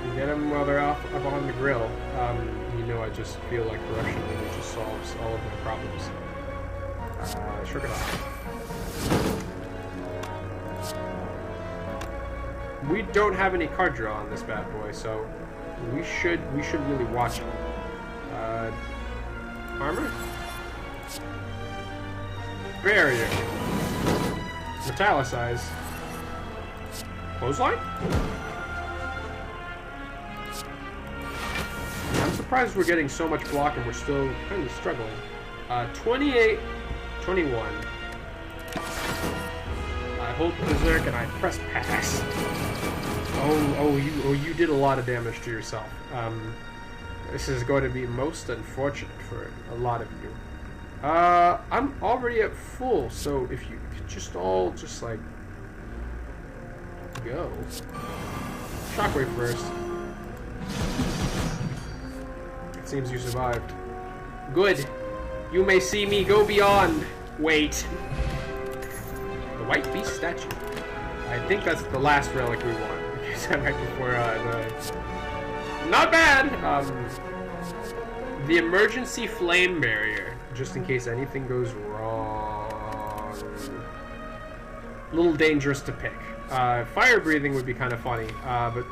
You get them while they're up on the grill. You know, I just feel like corruption really just solves all of my problems. Shrug It Off. We don't have any card draw on this bad boy, so we should really watch him. Armor? Barrier. Metallicize. Clothesline? I'm surprised we're getting so much block and we're still kind of struggling. 28, 21. I hold Berserk and I press pass. You did a lot of damage to yourself. This is going to be most unfortunate for a lot of you. I'm already at full, so if you could just all just like go. Shockwave first. It seems you survived. Good. You may see me go beyond. Wait. The White Beast statue. I think that's the last relic we want. Right before not bad. The emergency flame barrier, just in case anything goes wrong. A little dangerous to pick. Fire breathing would be kind of funny, but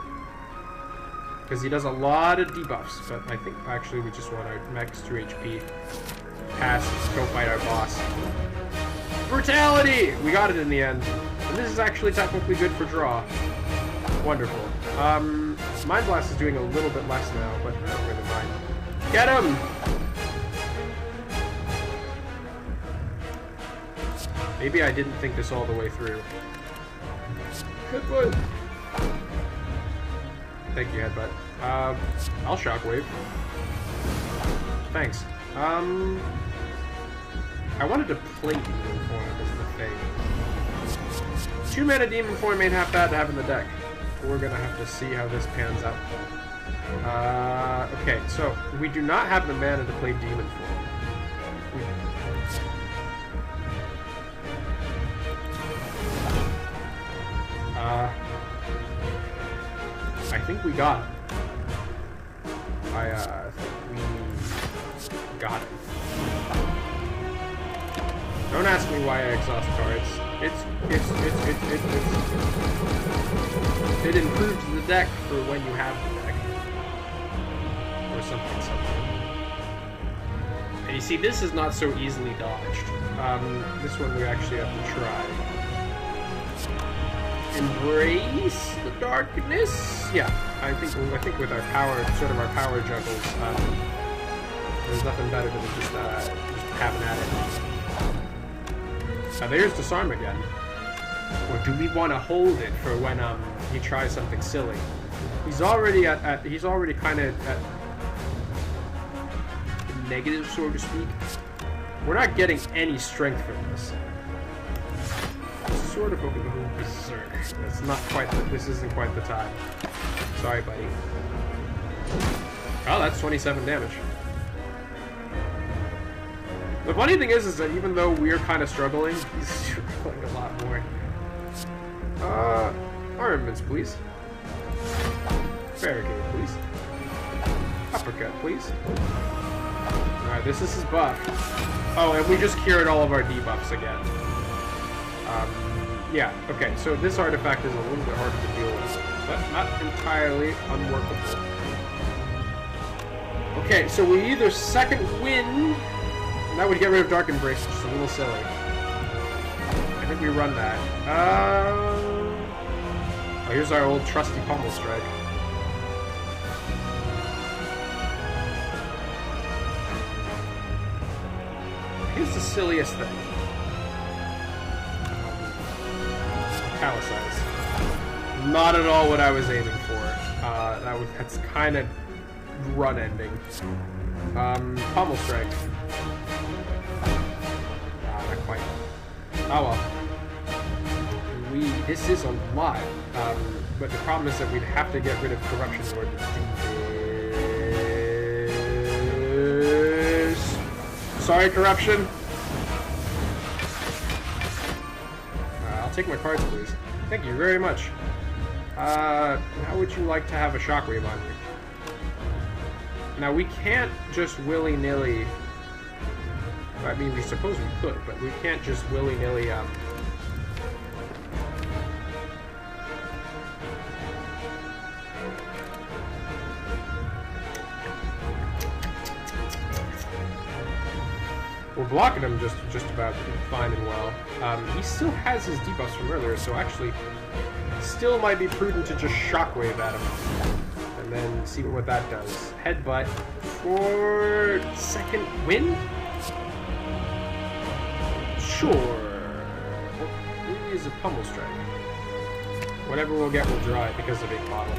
because he does a lot of debuffs. But I think actually we just want our max 2 HP. Pass. Go fight our boss. Brutality. We got it in the end, and this is actually technically good for draw. Wonderful. Mind Blast is doing a little bit less now, but I don't really mind. Get him! Maybe I didn't think this all the way through. Headbutt! Thank you, Headbutt. I'll Shockwave. Thanks. I wanted to play Demon Form as the thing. 2 mana Demon Form ain't half bad to have in the deck. We're gonna have to see how this pans out. Okay, so we do not have the mana to play Demon Form. I think we got it. I think we got it. Don't ask me why I exhaust cards. It improves the deck for when you have the deck. Or something. And you see, this is not so easily dodged. This one we actually have to try. Embrace the darkness? Yeah, I think with our power, sort of our power juggles, there's nothing better than just having at it. There's Disarm again. Or do we want to hold it for when he tries something silly? He's already he's already kind of at negative, so to speak. We're not getting any strength from this. Sort of hoping to go berserk. That's not quite. This isn't quite the time. Sorry, buddy. Oh, that's 27 damage. The funny thing is that even though we're kind of struggling, he's struggling a lot more. Armaments, please. Barricade, please. Uppercut, please. Alright, this is his buff. Oh, and we just cured all of our debuffs again. Yeah, okay, so this artifact is a little bit harder to deal with, but not entirely unworkable. Okay, so we either second win. That would get rid of Dark Embrace, which is a little silly. I think we run that. Oh, here's our old trusty Pummel Strike. Here's the silliest thing. Metallicize. Not at all what I was aiming for. That's kind of run ending. Pummel Strike. Oh well. This is a lot. But the problem is that we'd have to get rid of corruption in order to do this. Sorry, corruption. I'll take my cards, please. Thank you very much. How would you like to have a shockwave on you? Now, we can't just willy-nilly... I mean, we suppose we could, but we can't just willy-nilly, We're blocking him just about fine and well. He still has his debuffs from earlier, so actually, still might be prudent to just shockwave at him. And then see what that does. Headbutt for second win? Sure. Well, maybe use a pummel strike. Whatever we'll get will draw it because of a bottle.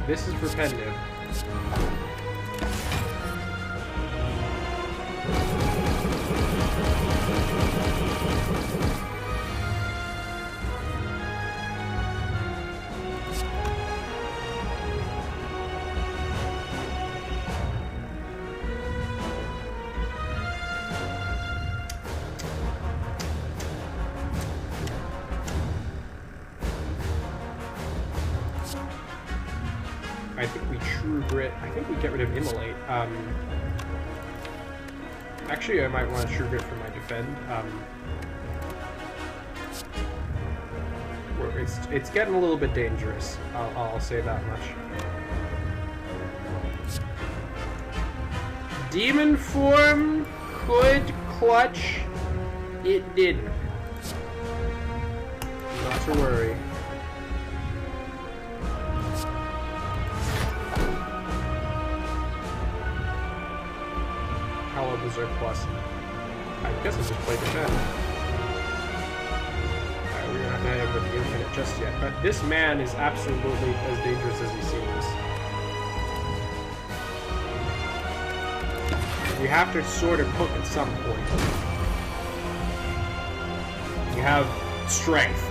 This is repetitive. I think we True Grit. I think we get rid of Immolate. Actually, I might want True Grit for my defend. It's getting a little bit dangerous. I'll say that much. Demon form could clutch. It didn't. Not to worry. Hollow Berserk Plus. I guess I'll just play defend. We're not going to have the infinite just yet, but this man is absolutely as dangerous as he seems. We have to sort of hook at some point. We have strength.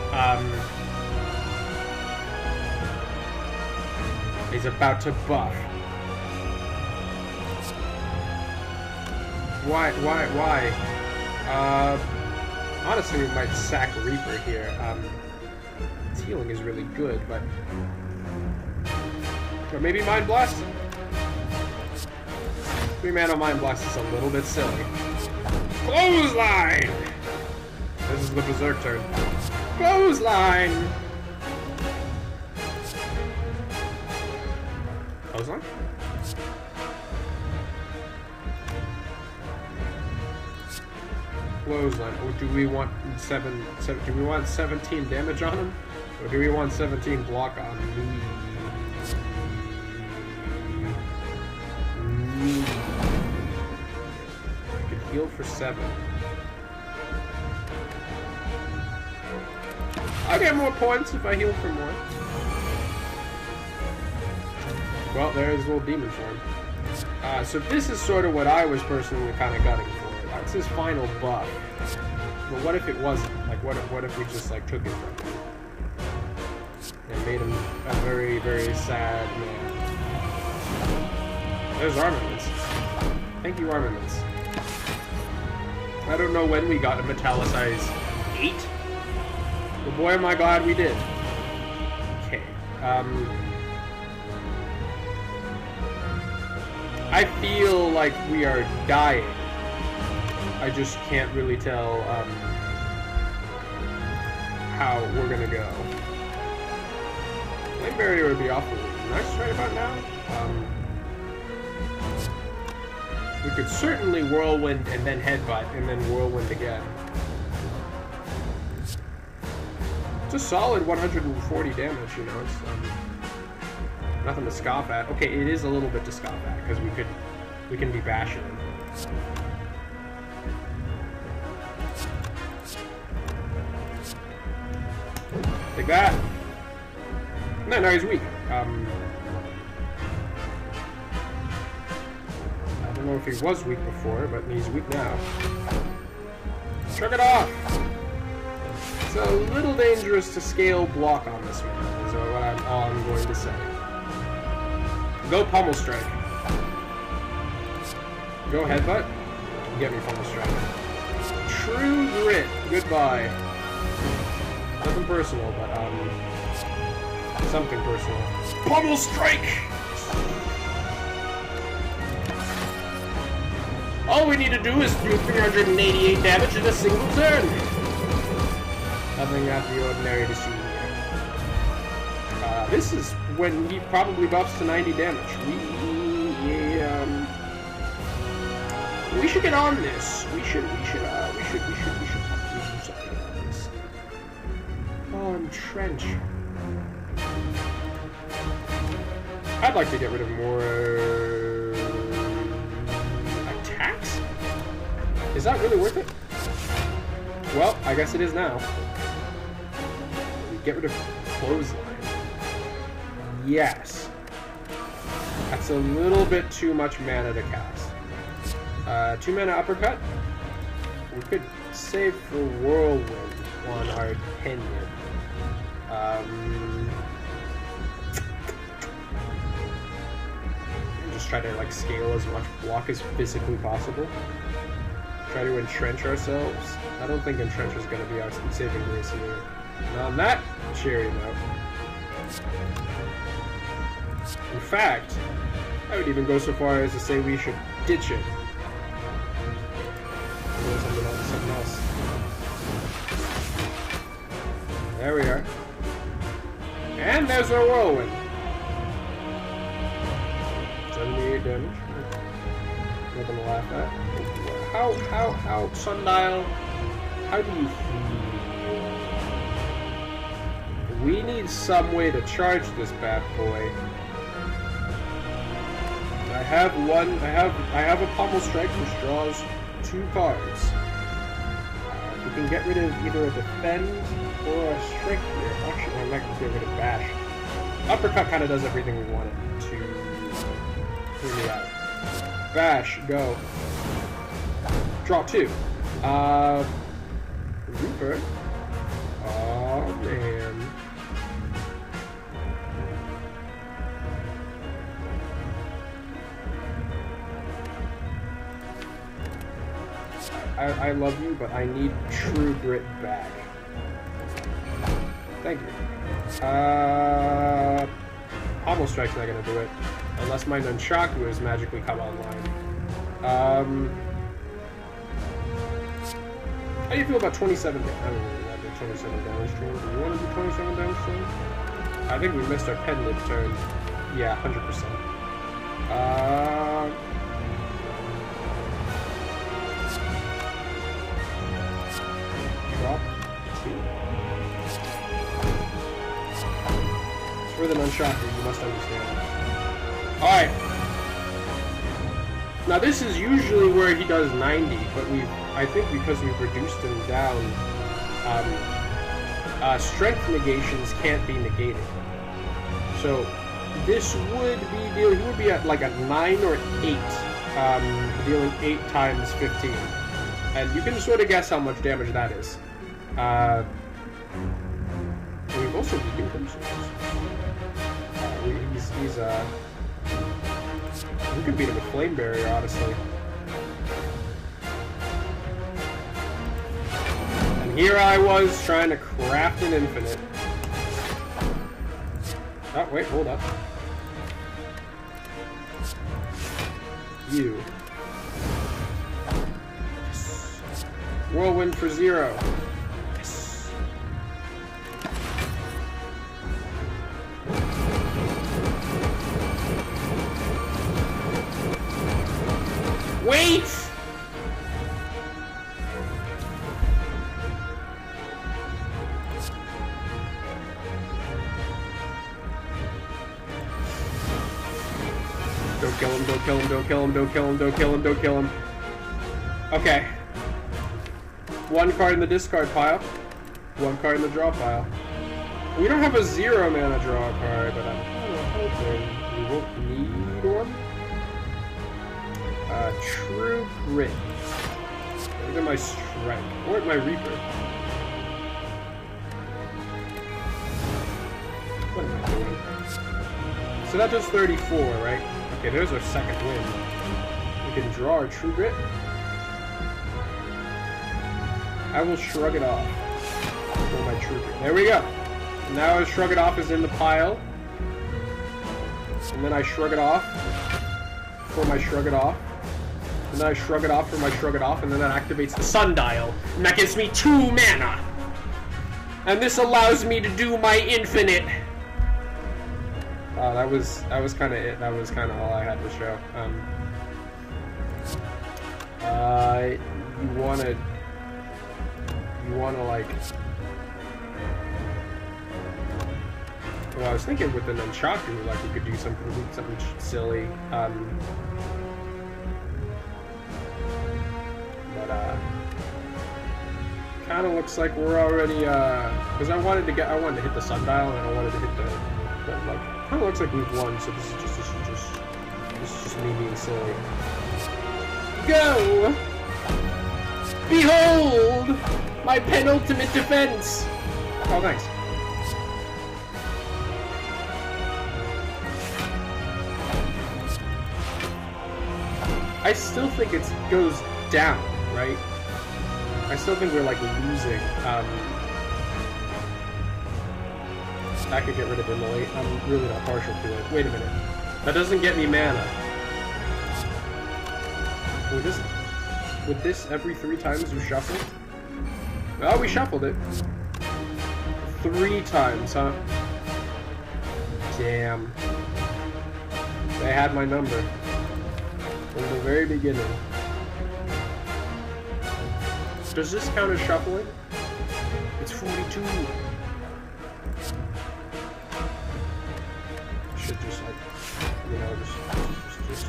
He's about to buff. Why? Honestly, we might sack Reaper here. His healing is really good, but maybe Mind Blast? 3-mana Mind Blast is a little bit silly. Clothesline! This is the Berserk turn. Clothesline! Clothesline? Clothesline. Or do we want do we want 17 damage on him? Or do we want 17 block on me? I could heal for 7. I get more points if I heal for more. Well, there's little demon form. So this is sort of what I was personally kind of gunning for. That's his final buff. But what if it wasn't? Like, what if we just, like, took it from him? And made him a very, very sad man. There's Armaments. Thank you, Armaments. I don't know when we got a Metallicize 8. But boy, am I glad we did. Okay. I feel like we are dying. I just can't really tell how we're gonna go. Flame Barrier would be awfully nice right about now. We could certainly Whirlwind and then Headbutt and then Whirlwind again. It's a solid 140 damage, you know. It's nothing to scoff at. Okay, it is a little bit to scoff at because we can be bashing him. Take that. No, he's weak. don't know if he was weak before, but he's weak now. Shrug it off! It's a little dangerous to scale block on this one, is all I'm going to say. Go Pummel Strike. Go Headbutt. Get me Pummel Strike. True Grit. Goodbye. Nothing personal, but, something personal. Pummel Strike! All we need to do is do 388 damage in a single turn. Nothing out of the ordinary to see here. This is when he probably buffs to 90 damage. We should get on this. We should do something about this. Oh, Entrench. I'd like to get rid of more attacks? Is that really worth it? Well, I guess it is now. Get rid of Clothesline. Yes. That's a little bit too much mana to cast. 2 mana Uppercut. We could save for Whirlwind on our Pendant. Just try to like scale as much block as physically possible. Try to entrench ourselves. I don't think entrench is going to be our saving grace here. And on that cherry note, in fact, I would even go so far as to say we should ditch it. Something else. There we are. And there's our Whirlwind. 78 damage. Nothing to laugh at. How, Sundial, how do you feel? We need some way to charge this bad boy. I have a Pummel Strike which draws 2 cards. We can get rid of either a Defend or a Strike here. Actually, I might get rid of Bash. Uppercut kind of does everything we want it to clear me out. Bash, go. Draw 2. Reaper. Oh man. I love you, but I need True Grit back. Thank you. Pummel Strike's not gonna do it. Unless my Nunchaku has magically come online. How do you feel about 27 damage? I don't really want to do 27 damage turn. Do you want to do 27 damage turn? I think we missed our pendant turn. Yeah, 100%. Drop 2. For the Nunchaku, you must understand. Alright. Now this is usually where he does 90, but I think because we've reduced him down, strength negations can't be negated. So this would be he would be at like a 9 or 8, dealing 8 times 15. And you can sort of guess how much damage that is. We've also reduced him. We could beat him with Flame Barrier, honestly. And here I was trying to craft an infinite. Oh, wait, hold up. You. Yes. Whirlwind for 0. Yes. Wait! Don't kill him, don't kill him, don't kill him, don't kill him, don't kill him, don't kill him. Okay. 1 card in the discard pile. 1 card in the draw pile. We don't have a 0 mana draw card, but I'm hoping we won't need one. True Grit. Look at my Strike. Or at my Reaper. What am I doing? So that does 34, right? Okay, there's our second win. We can draw our True Grit. I will shrug it off for my True Grit. There we go. Now our Shrug It Off is in the pile. And then I shrug it off for my Shrug It Off. And then I shrug it off for my Shrug It Off, and then that activates the Sundial. And that gives me 2 mana. And this allows me to do my infinite. That was kind of it. That was kind of all I had to show. You wanna like. Well, I was thinking with the Nunchaku, like we could do something silly. Kind of looks like we're already, because I wanted to hit the Sundial, and I wanted to hit the like, kind of looks like we've won, so this is just me being silly. Go! Behold! My penultimate defense! Oh, nice. I still think it goes down, right? I still think we're like losing. I could get rid of Immolate. I'm really not partial to it. Wait a minute. That doesn't get me mana. Would this every 3 times you shuffle? Oh, we shuffled it. 3 times, huh? Damn. They had my number. From the very beginning. Does this count as shuffling? It's 42. Should just like, you know, just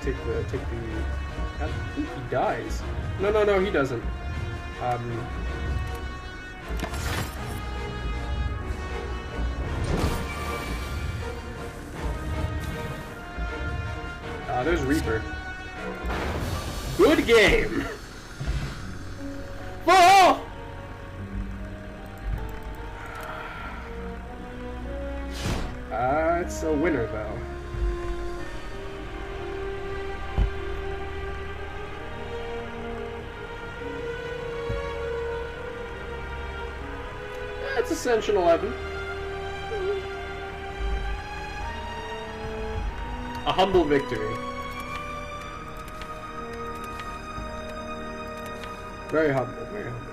take the. I think he dies. No, he doesn't. There's Reaper. Good game! Oh! It's a winner, though. It's Ascension 11. A humble victory. Very humble, very humble.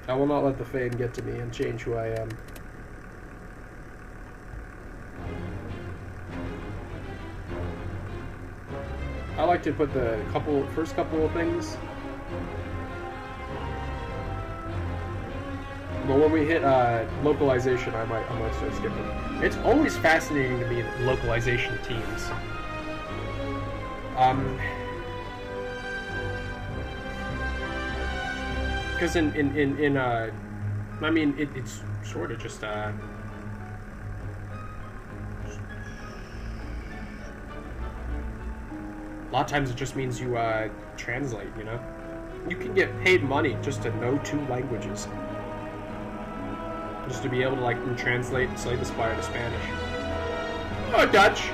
I will not let the fame get to me and change who I am. I like to put the first couple of things. But when we hit localization, I might start skipping. It's always fascinating to me localization teams. Because I mean, it's sort of just a lot of times it just means you translate, you know? You can get paid money just to know 2 languages. Just to be able to, like, translate Slay the Spire to Spanish. Or Dutch!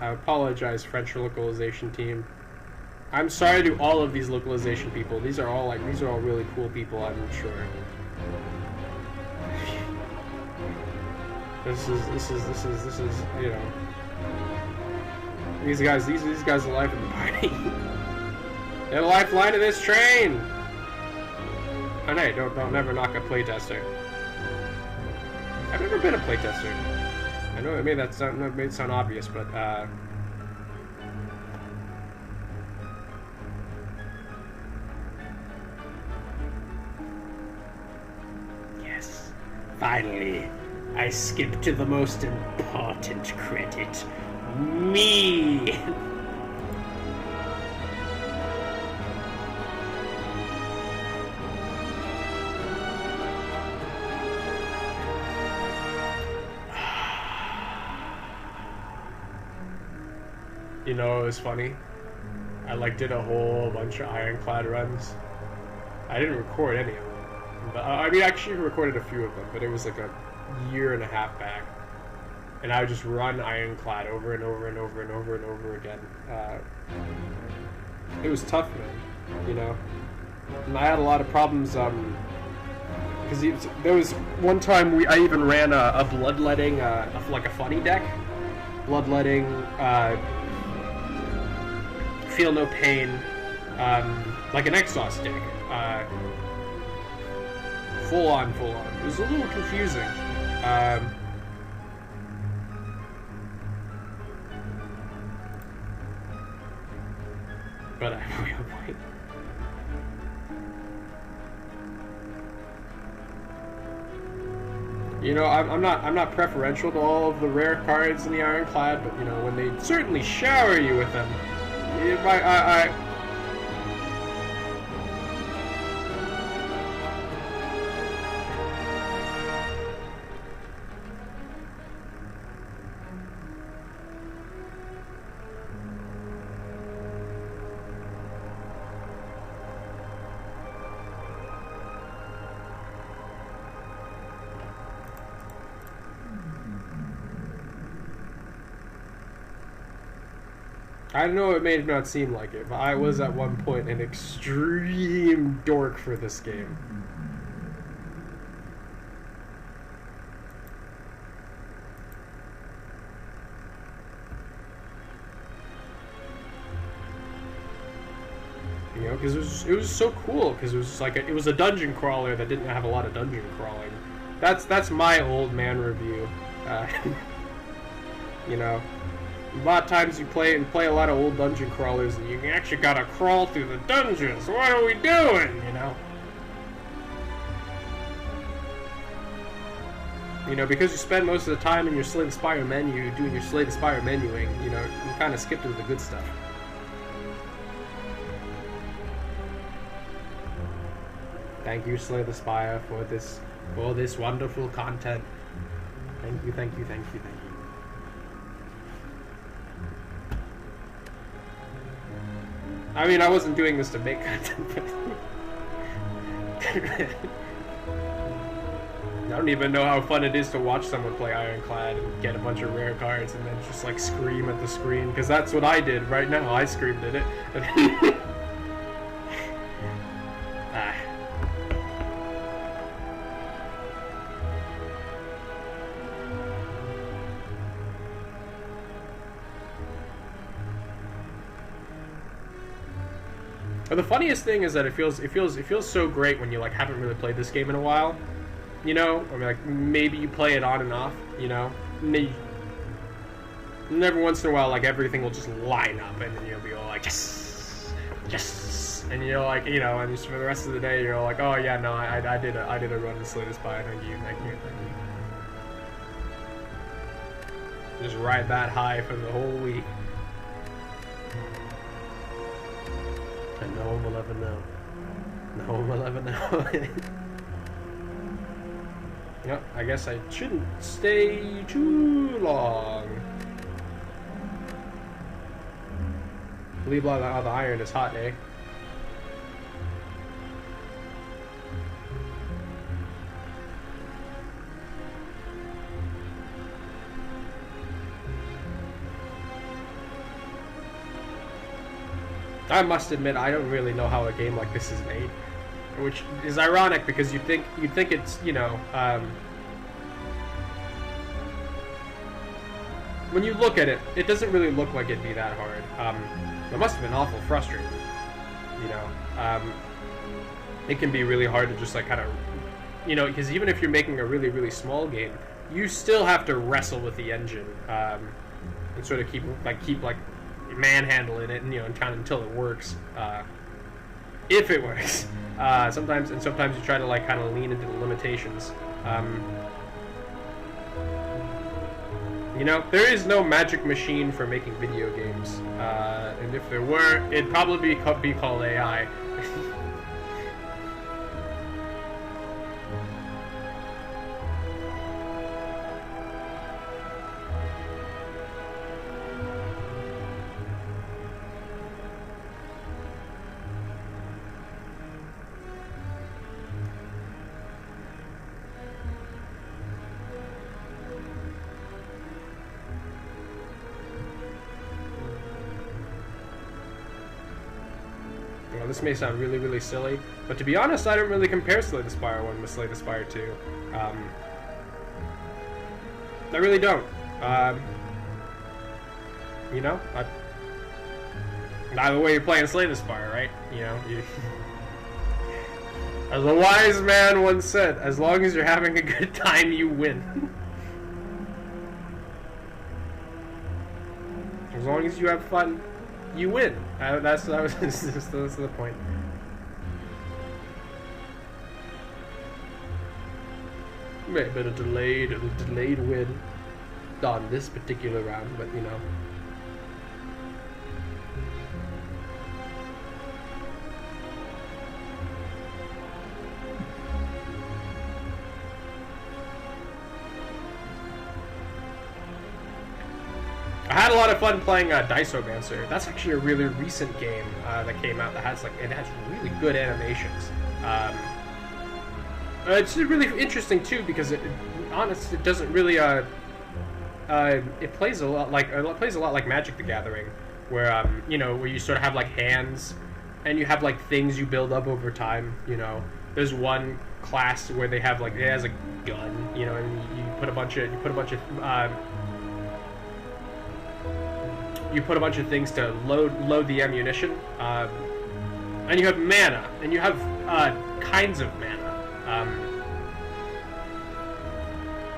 I apologize, French localization team. I'm sorry to all of these localization people. These are all really cool people, I'm sure. This is, you know. These guys are the life of the party. They're the lifeline of this train! Oh no, don't never knock a playtester. I've never been a playtester. I know it made it sound obvious, but Finally, I skip to the most important credit. Me! You know, it was funny. I did a whole bunch of Ironclad runs. I didn't record any of them. But, I mean, I actually recorded a few of them, but it was like a year and a half back. And I would just run Ironclad over and over and over and over and over again. It was tough, man, you know? And I had a lot of problems, because there was one time I even ran a bloodletting, like a funny deck. Bloodletting, Feel No Pain, like an exhaust deck. Full on. It was a little confusing. But you know, I'm not preferential to all of the rare cards in the Ironclad, but you know, when they certainly shower you with them, I know it may not seem like it, but I was at one point an extreme dork for this game. You know, because it was so cool, because it was just like it was a dungeon crawler that didn't have a lot of dungeon crawling. That's my old man review. You know. A lot of times you play a lot of old dungeon crawlers and you actually gotta crawl through the dungeons. What are we doing, you know? You know, because you spend most of the time in your Slay the Spire menu doing your Slay the Spire menuing, you know, you kind of skip to the good stuff. Thank you, Slay the Spire, for this wonderful content. Thank you. I mean, I wasn't doing this to make content, but I don't even know how fun it is to watch someone play Ironclad and get a bunch of rare cards and then just like scream at the screen, because that's what I did right now. I screamed at it. But the funniest thing is that it feels so great when you like haven't really played this game in a while, you know. I mean, like maybe you play it on and off, you know. And every once in a while, like everything will just line up, and then you'll be all like, yes, and you're like, you know, and just for the rest of the day, you're all like, oh yeah, no, I did a run in Slay the Spire. Thank you. Just ride that high for the whole week. And no one will ever know. No one will ever know. Yep, I guess I shouldn't stay too long. I believe a lot of the iron is hot, eh? I must admit, I don't really know how a game like this is made, which is ironic because you'd think it's, you know, when you look at it, it doesn't really look like it'd be that hard. It must have been awful frustrating, you know. It can be really hard to just like kind of, you know, because even if you're making a really, really small game, you still have to wrestle with the engine and sort of keep manhandling it, and you know, and kind of until it works, if it works. Sometimes you try to like kind of lean into the limitations. You know, there is no magic machine for making video games, and if there were, it'd probably be called AI. This may sound really, really silly, but to be honest, I don't really compare Slay the Spire 1 with Slay the Spire 2. I really don't. You know, either way you're playing Slay the Spire, right? You know, as a wise man once said, as long as you're having a good time, you win. As long as you have fun, you win. That's the point. A bit of delayed win on this particular round, but you know. I had a lot of fun playing Diceomancer. That's actually a really recent game that came out that has it has really good animations. It's really interesting too because it doesn't really it plays a lot like Magic the Gathering, where you know, where you sort of have like hands and you have like things you build up over time. You know, there's one class where they have like it has a gun, you know, and you put a bunch of things to load the ammunition, and you have mana, and you have kinds of mana.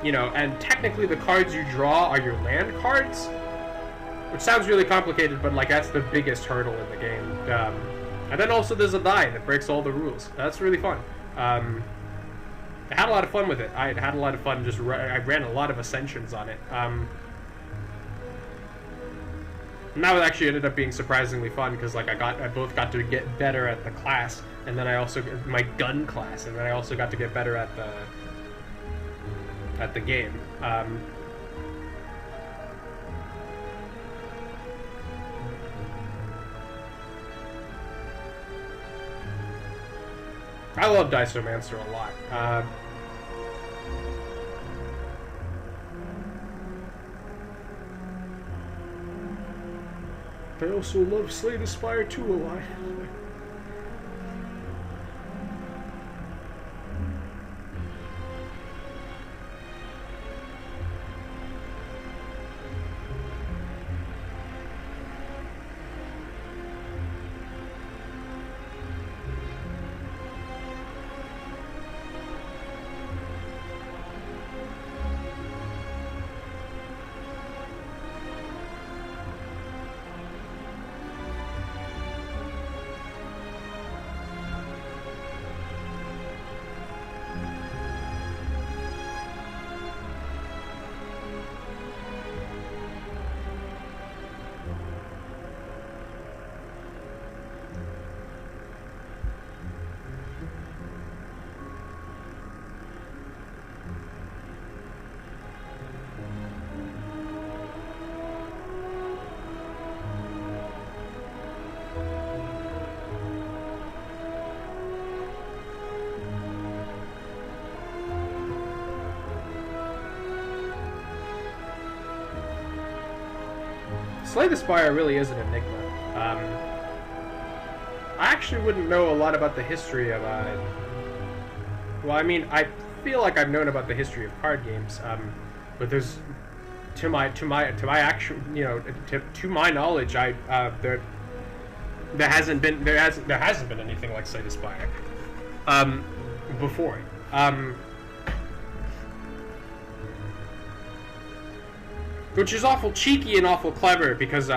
You know, and technically the cards you draw are your land cards, which sounds really complicated, but like that's the biggest hurdle in the game. And then also there's a die that breaks all the rules. That's really fun. I had a lot of fun with it. I had a lot of fun I ran a lot of Ascensions on it. And that actually ended up being surprisingly fun because like I both got to get better at the class, and then I also my gun class, and then I also got to get better at the game. I love Diceomancer a lot. I also love Slay the Spire 2 a lot. Slay the Spire really is an enigma. I actually wouldn't know a lot about the history of well, I mean, I feel like I've known about the history of card games, but there's to my actual, you know, to my knowledge, there hasn't been anything like Slay the Spire before. Which is awful cheeky and awful clever because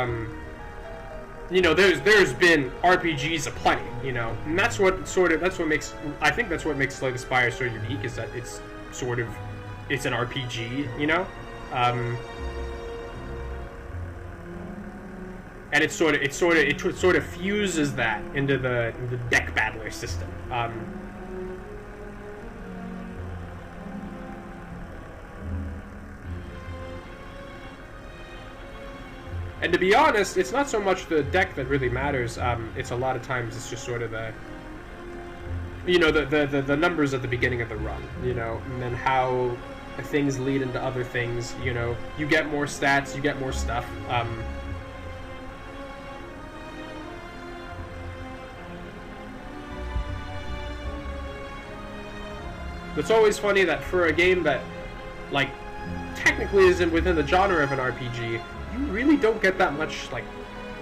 you know, there's been RPGs aplenty, you know, and that's what makes, I think that's what makes Slay the Spire so unique, is that it's an RPG, you know, and it sort of fuses that into the deck battler system. And to be honest, it's not so much the deck that really matters. It's a lot of times it's just sort of the, you know, the numbers at the beginning of the run, you know, and then how things lead into other things. You know, you get more stats, you get more stuff. It's always funny that for a game that, like, technically isn't within the genre of an RPG, you really don't get that much, like,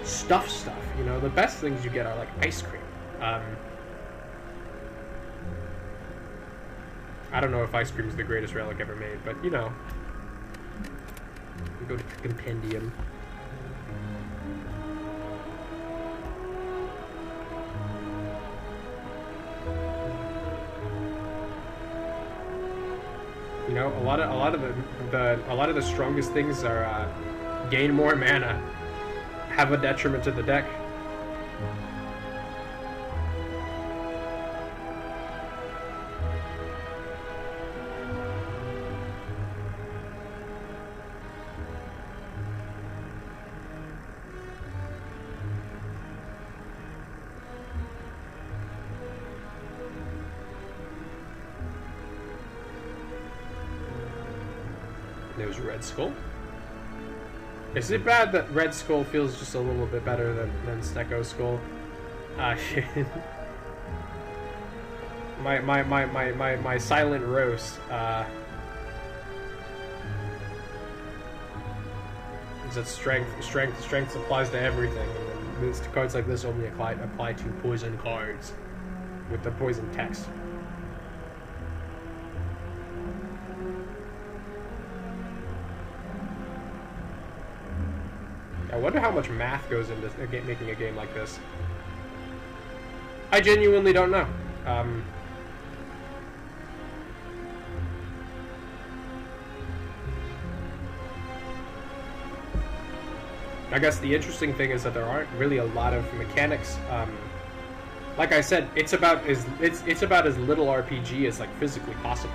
stuff, you know? The best things you get are, like, ice cream. I don't know if ice cream is the greatest relic ever made, but, you know. You go to the compendium. You know, a lot of the strongest things are gain more mana, have a detriment to the deck. There's Red Skull. Is it bad that Red Skull feels just a little bit better than Stecco Skull? My silent roast is that strength applies to everything, and then cards like this only apply to poison cards with the poison text. I wonder how much math goes into making a game like this. I genuinely don't know. I guess the interesting thing is that there aren't really a lot of mechanics. Like I said, it's about as little RPG as, like, physically possible.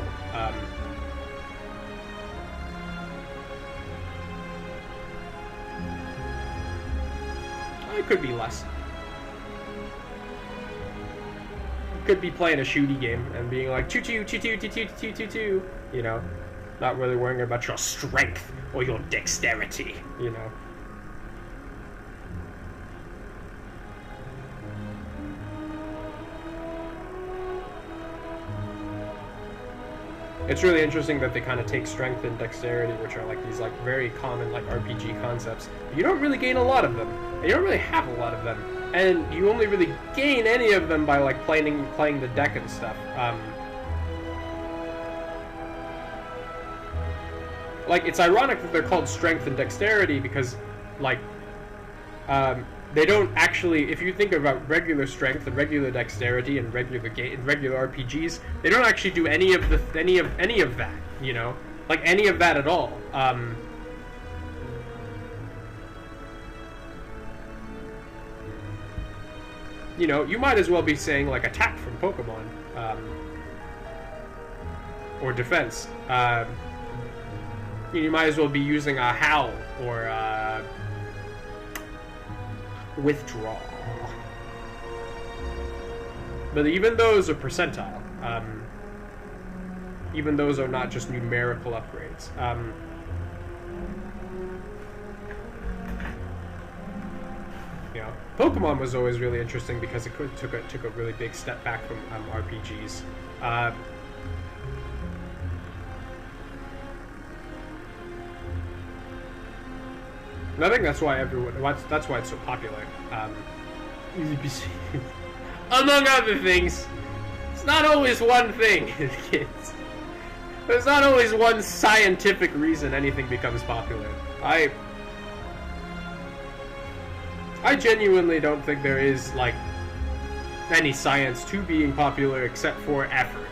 It could be less. You could be playing a shooty game and being like choo, you know, not really worrying about your strength or your dexterity, you know. It's really interesting that they kind of take strength and dexterity, which are like these, like, very common, like, RPG concepts. You don't really gain a lot of them, and you don't really have a lot of them, and you only really gain any of them by, like, playing the deck and stuff. Like, it's ironic that they're called strength and dexterity because, like, they don't actually, if you think about regular strength and regular dexterity and regular RPGs, they don't actually do any of that, you know, like any of that at all. You know, you might as well be saying, like, attack from Pokemon, or defense. You might as well be using a howl or withdraw. But even those are percentile. Even those are not just numerical upgrades. You know, Pokemon was always really interesting because it took a really big step back from RPGs. And I think that's why that's why it's so popular. Among other things, it's not always one thing, kids. There's not always one scientific reason anything becomes popular. I genuinely don't think there is like any science to being popular except for effort.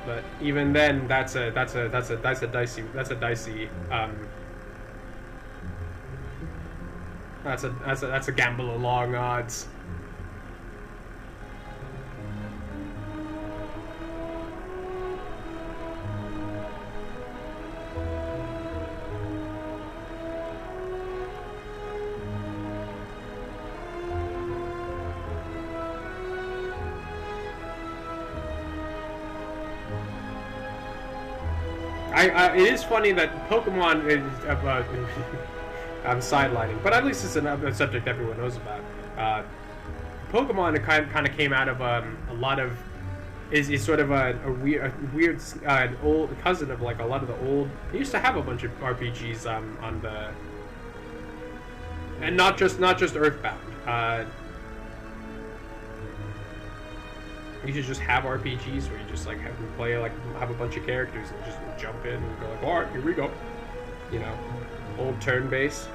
But even then, that's a dicey that's a gamble of long odds. It is funny that Pokemon is I'm sidelining, but at least it's a subject everyone knows about. Pokemon kind of came out of a lot of is sort of a weird old cousin of like a lot of the old. They used to have a bunch of RPGs on the and not just Earthbound. You should just have RPGs where you just like have a bunch of characters and just jump in and go like, all right, here we go. You know, old turn-based.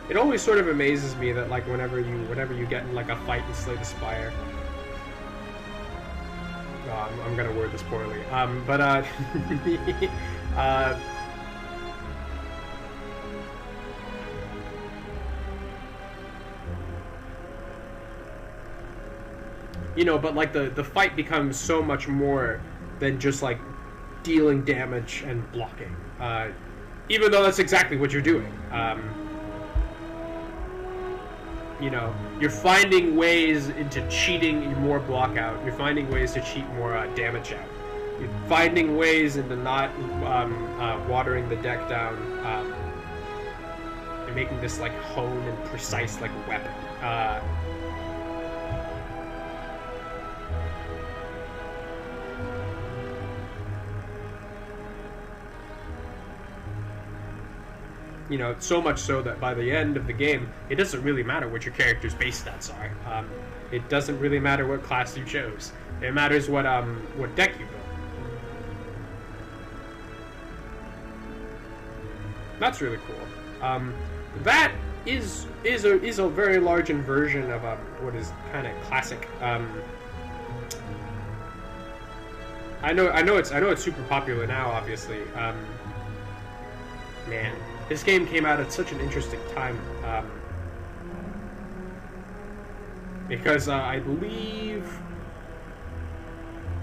It always sort of amazes me that like whenever you get in like a fight in Slay the Spire. I'm gonna word this poorly. You know, but like the fight becomes so much more than just like dealing damage and blocking. Even though that's exactly what you're doing. You know, you're finding ways into cheating more block out. You're finding ways to cheat more damage out. You're finding ways into not watering the deck down and making this like honed and precise like weapon. You know, so much so that by the end of the game, it doesn't really matter what your character's base stats are. It doesn't really matter what class you chose. It matters what deck you built. That's really cool. That is a very large inversion of what is kind of classic. I know it's super popular now, obviously. Man. This game came out at such an interesting time, because I believe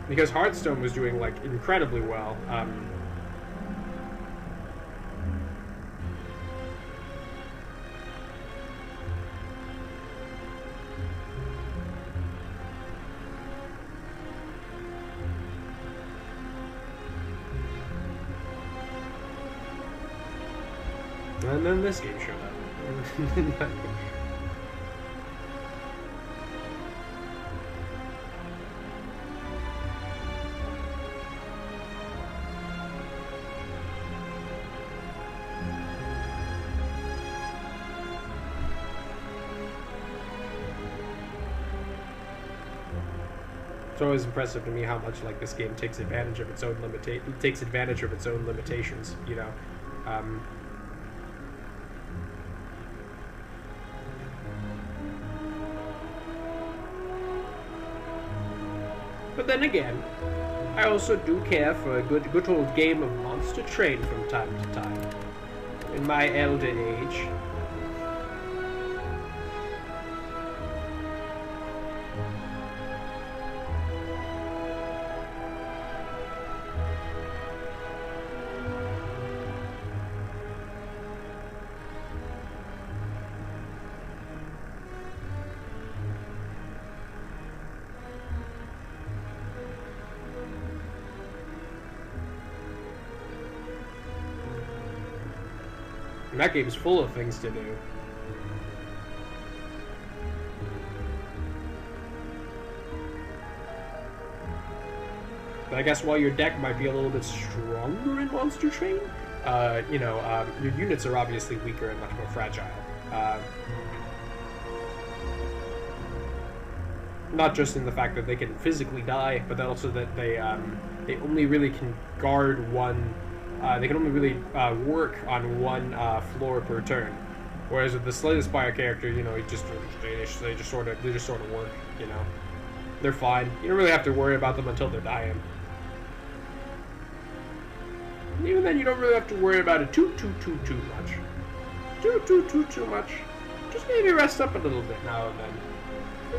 because Hearthstone was doing like incredibly well. And then this game showed up. It's always impressive to me how much like this game takes advantage of its own limitations, you know. But then again, I also do care for a good old game of Monster Train from time to time. In my elder age. And that game's full of things to do. But I guess while your deck might be a little bit stronger in Monster Train, you know, your units are obviously weaker and much more fragile. Not just in the fact that they can physically die, but then also that they only really can guard one. They can only really work on one floor per turn. Whereas with the Slay the Spire character, you know, they just sort of work. You know, they're fine. You don't really have to worry about them until they're dying. And even then, you don't really have to worry about it too much. Too much. Just maybe rest up a little bit now and then.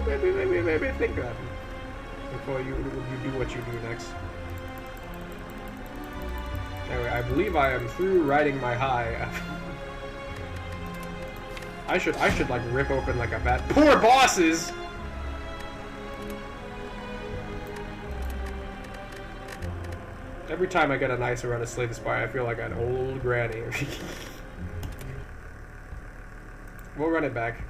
Maybe think about it before you do what you do next. Anyway, I believe I am through riding my high. I should like rip open like a bat. Poor bosses! Every time I get a nice run of Slay the Spire, I feel like an old granny. We'll run it back.